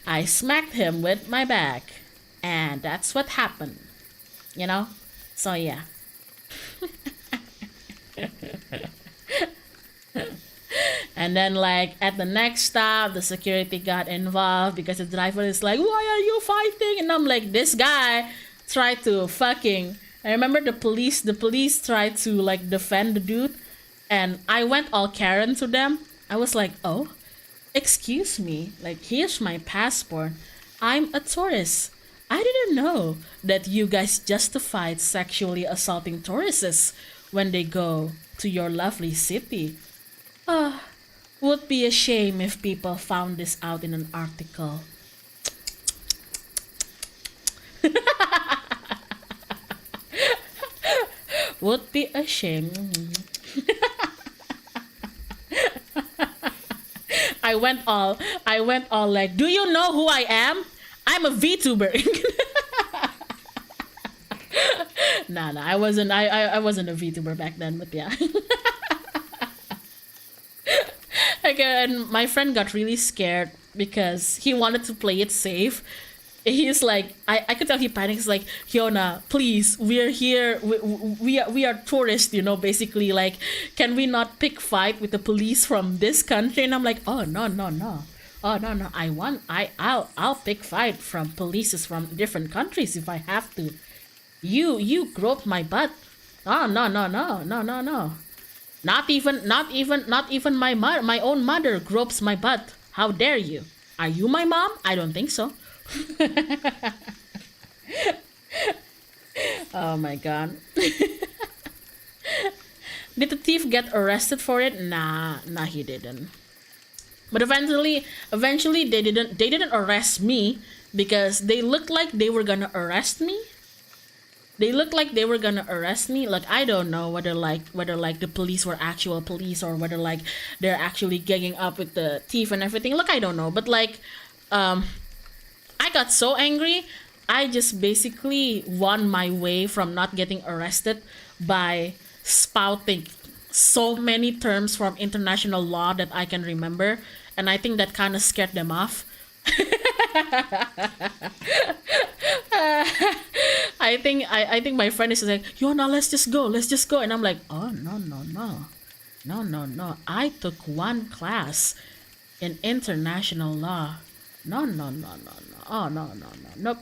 I smacked him with my bag. And that's what happened. You know? So yeah. And then like at the next stop, the security got involved because the driver is like, "Why are you fighting?" And I'm like, this guy tried to fucking, I remember the police tried to like defend the dude, and I went all Karen to them. I was like, oh, Excuse me, like, here's my passport. I'm a tourist. I didn't know that you guys justified sexually assaulting tourists when they go to your lovely city. Would be a shame if people found this out in an article. Would be a shame. I went all like, do you know who I am? I'm a VTuber. Nah, I wasn't a VTuber back then, but yeah. Again, my friend got really scared because he wanted to play it safe. He's like, I could tell he panics. Like, Hyona, please, we're here. We are tourists, you know. Basically, like, can we not pick fight with the police from this country? And I'm like, oh no. Oh no. I'll pick fight from police from different countries if I have to. You groped my butt. Oh no. Not even my own mother gropes my butt. How dare you? Are you my mom? I don't think so. Oh my god. Did the thief get arrested for it? Nah, he didn't. But eventually they didn't arrest me because they looked like they were gonna arrest me. Like, I don't know whether the police were actual police or whether like they're actually ganging up with the thief and everything. Look, I don't know, but like I got so angry, I just basically won my way from not getting arrested by spouting so many terms from international law that I can remember, and I think that kind of scared them off. I think my friend is like, Yona, let's just go, and I'm like, oh no. I took one class in international law. No. Oh no. Nope.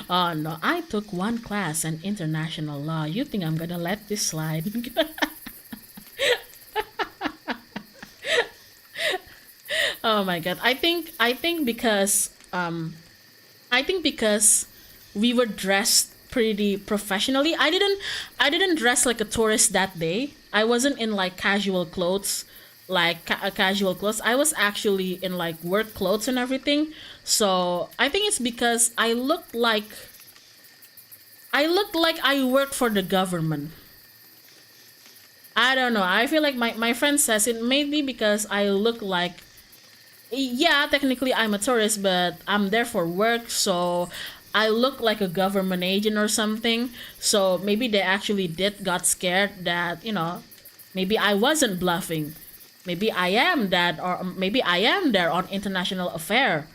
Oh no, I took one class in international law. You think I'm gonna let this slide? Oh my god. I think because we were dressed pretty professionally. I didn't dress like a tourist that day. I wasn't in like casual clothes. I was actually in like work clothes and everything. So I think it's because I looked like I worked for the government. I don't know. I feel like my friend says it may be because I look like, yeah, technically I'm a tourist, but I'm there for work, so I look like a government agent or something. So maybe they actually got scared that, you know, maybe I wasn't bluffing. Maybe I am that, or maybe I am there on international affair,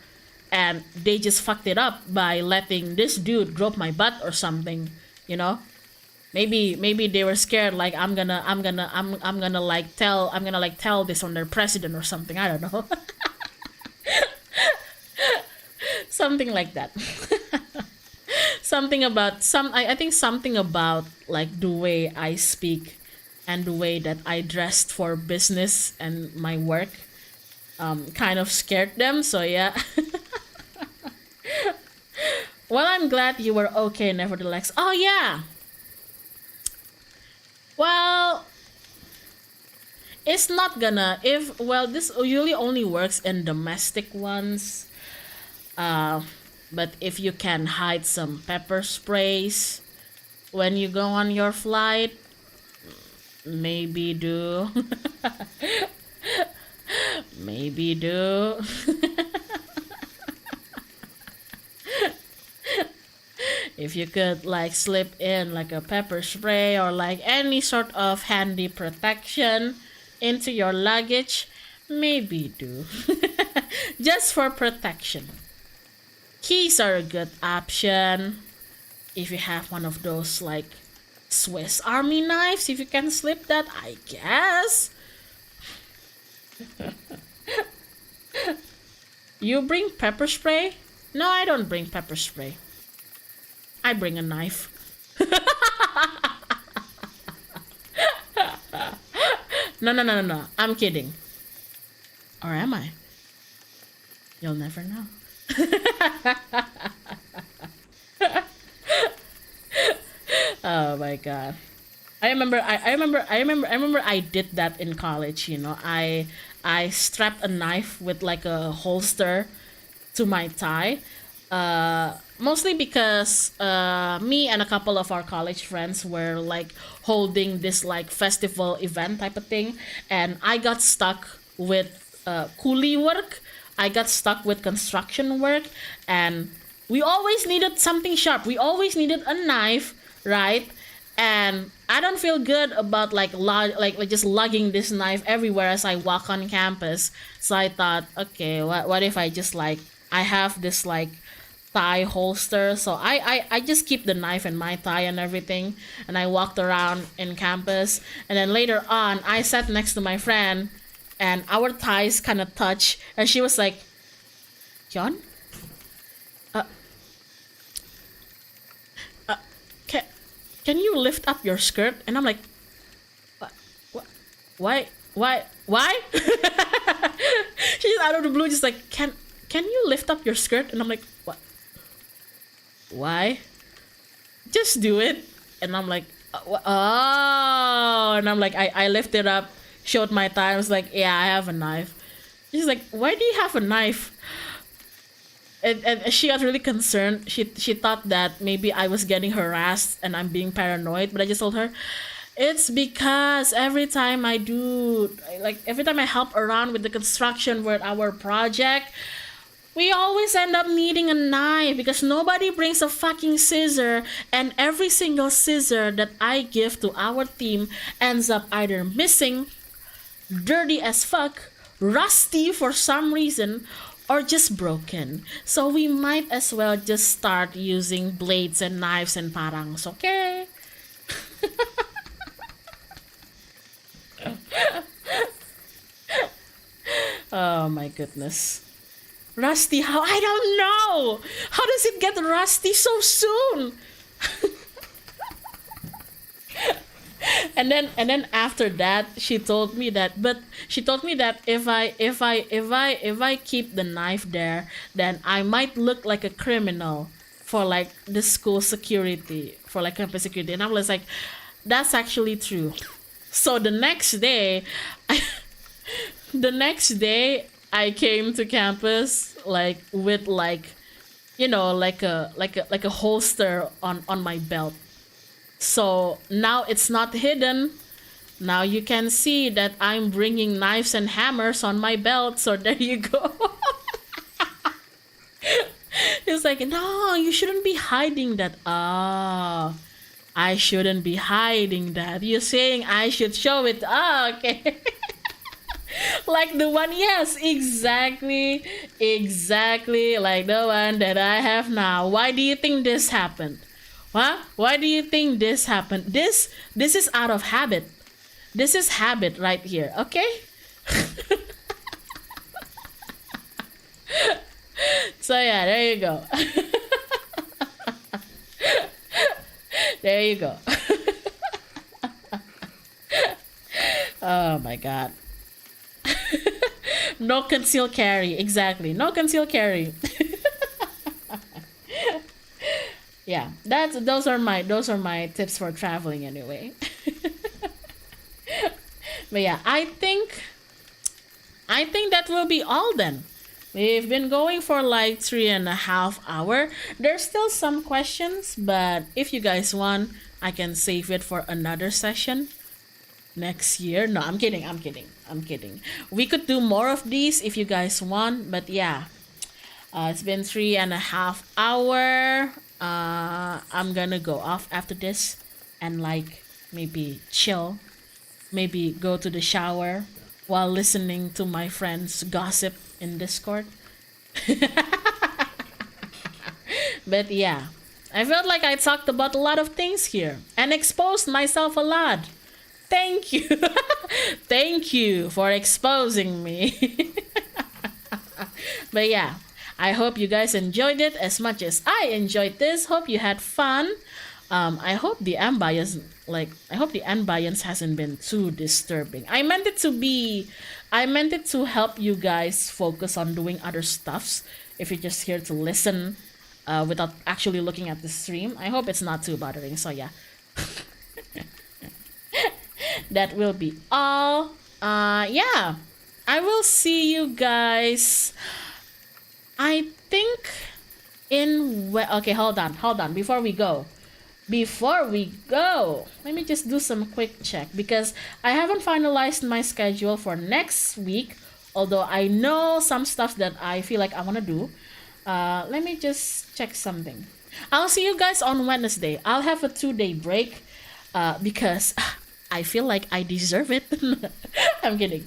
and they just fucked it up by letting this dude grope my butt or something, you know? Maybe they were scared, like I'm gonna tell this on their president or something. I don't know. Something like that. I think something about like the way I speak and the way that I dressed for business and my work kind of scared them. So yeah. Well, I'm glad you were okay nevertheless. Oh yeah. Well, it's not gonna, this usually only works in domestic ones. But if you can hide some pepper sprays when you go on your flight, maybe do. Maybe do. If you could like slip in like a pepper spray or like any sort of handy protection into your luggage, maybe do. Just for protection. Keys are a good option. If you have one of those like Swiss Army knives, if you can slip that, I guess. You bring pepper spray? No, I don't bring pepper spray. I bring a knife. No. I'm kidding. Or am I? You'll never know. Oh my god. I remember I did that in college, you know. I strapped a knife with like a holster to my tie. Mostly because me and a couple of our college friends were like holding this like festival event type of thing, and I got stuck with coolie work. I got stuck with construction work, and we always needed something sharp. We always needed a knife, right? And I don't feel good about like just lugging this knife everywhere as I walk on campus. So I thought, okay, what if I just like I have this like thigh holster, so I just keep the knife in my thigh and everything, and I walked around in campus, and then later on I sat next to my friend, and our thighs kind of touch, and she was like, John, uh, uh, can you lift up your skirt? And I'm like, what? Why? She's out of the blue, just like, can you lift up your skirt? And I'm like, what? Why? Just do it. And I'm like, oh. And I'm like, I lifted up, showed my thigh. I was like, yeah, I have a knife. She's like, why do you have a knife? And she got really concerned. She thought that maybe I was getting harassed and I'm being paranoid. But I just told her, it's because every time I help around with the construction with our project, we always end up needing a knife because nobody brings a fucking scissor, and every single scissor that I give to our team ends up either missing, dirty as fuck, rusty for some reason, or just broken. So we might as well just start using blades and knives and parangs, okay? Oh my goodness. Rusty, how? I don't know. How does it get rusty so soon? and then after that, she told me that if I keep the knife there, then I might look like a criminal for like the school security, for like campus security. And I was like, that's actually true. So the next day, I came to campus like with like, you know, like a holster on my belt. So now it's not hidden. Now you can see that I'm bringing knives and hammers on my belt. So there you go. It's like, no, you shouldn't be hiding that. Ah, I shouldn't be hiding that. You're saying I should show it. Ah, okay. Like the one, yes, exactly like the one that I have now. Why do you think this happened? Huh? Why do you think this happened? This is out of habit. This is habit right here, okay? So yeah, there you go. There you go. Oh my god. No conceal carry, exactly. No conceal carry. Yeah, those are my tips for traveling anyway. But yeah, I think that will be all then. We've been going for like 3.5 hours. There's still some questions, but if you guys want, I can save it for another session next year. No, I'm kidding. We could do more of these if you guys want, but yeah, it's been 3.5 hours. I'm gonna go off after this and like maybe chill, maybe go to the shower while listening to my friends gossip in Discord. But yeah, I felt like I talked about a lot of things here and exposed myself a lot. Thank you. Thank you for exposing me. But yeah, I hope you guys enjoyed it as much as I enjoyed this. Hope you had fun. I hope the ambience, I hope the ambience hasn't been too disturbing. I meant it to help you guys focus on doing other stuffs. If you're just here to listen, without actually looking at the stream, I hope it's not too bothering. So yeah, that will be all. Yeah, I will see you guys. I think okay, hold on. Before we go, let me just do some quick check because I haven't finalized my schedule for next week. Although I know some stuff that I feel like I want to do. Let me just check something. I'll see you guys on Wednesday. I'll have a 2-day break because I feel like I deserve it. I'm kidding.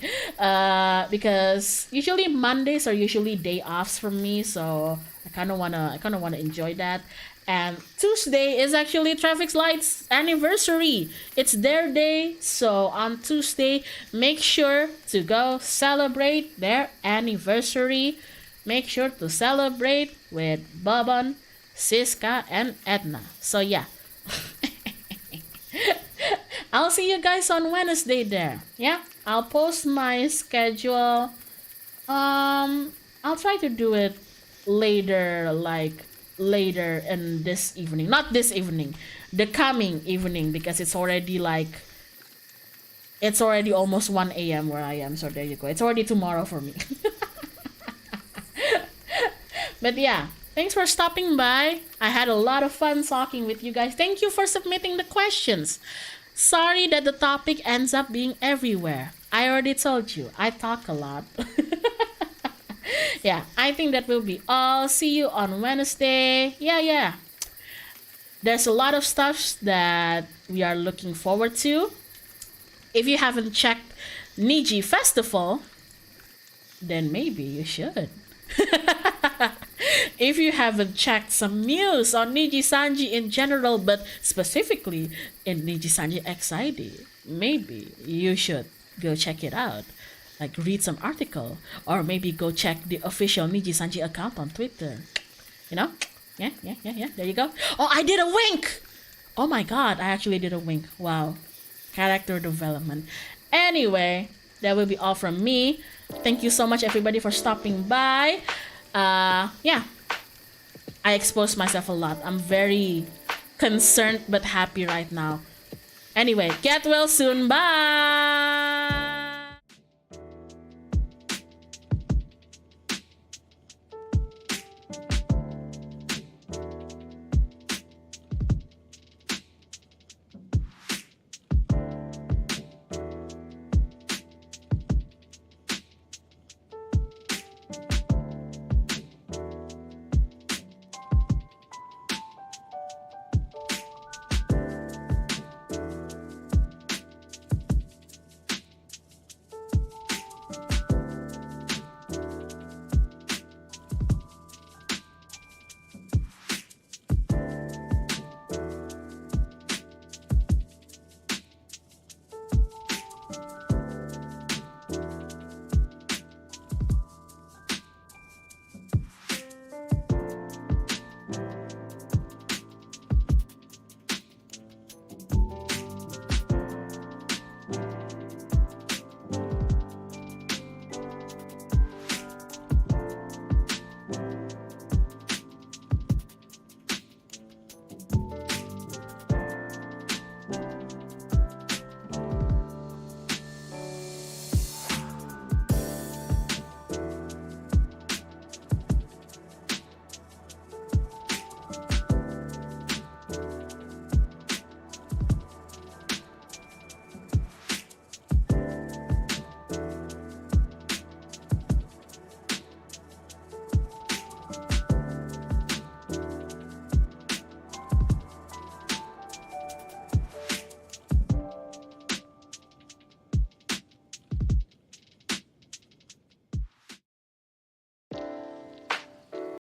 Because usually Mondays are usually day offs for me, so I kind of wanna enjoy that. And Tuesday is actually Traffic Lights anniversary. It's their day, so on Tuesday, make sure to go celebrate their anniversary. Make sure to celebrate with Boban, Siska, and Edna. So yeah. I'll see you guys on Wednesday there. Yeah, I'll post my schedule. I'll try to do it later, later in this evening. Not this evening, the coming evening, because it's already almost 1 a.m. where I am. So there you go. It's already tomorrow for me. But yeah, thanks for stopping by. I had a lot of fun talking with you guys. Thank you for submitting the questions. Sorry that the topic ends up being everywhere. I already told you, I talk a lot. Yeah, I think that will be all. See you on Wednesday. Yeah. There's a lot of stuff that we are looking forward to. If you haven't checked Niji Festival, then maybe you should. If you haven't checked some news on NIJISANJI in general, but specifically in NIJISANJI XID, maybe you should go check it out. Like read some article, or maybe go check the official NIJISANJI account on Twitter. You know? Yeah. There you go. Oh, I did a wink! Oh my god, I actually did a wink. Wow. Character development. Anyway, that will be all from me. Thank you so much, everybody, for stopping by. Yeah. I exposed myself a lot. I'm very concerned but happy right now. Anyway, get well soon. Bye!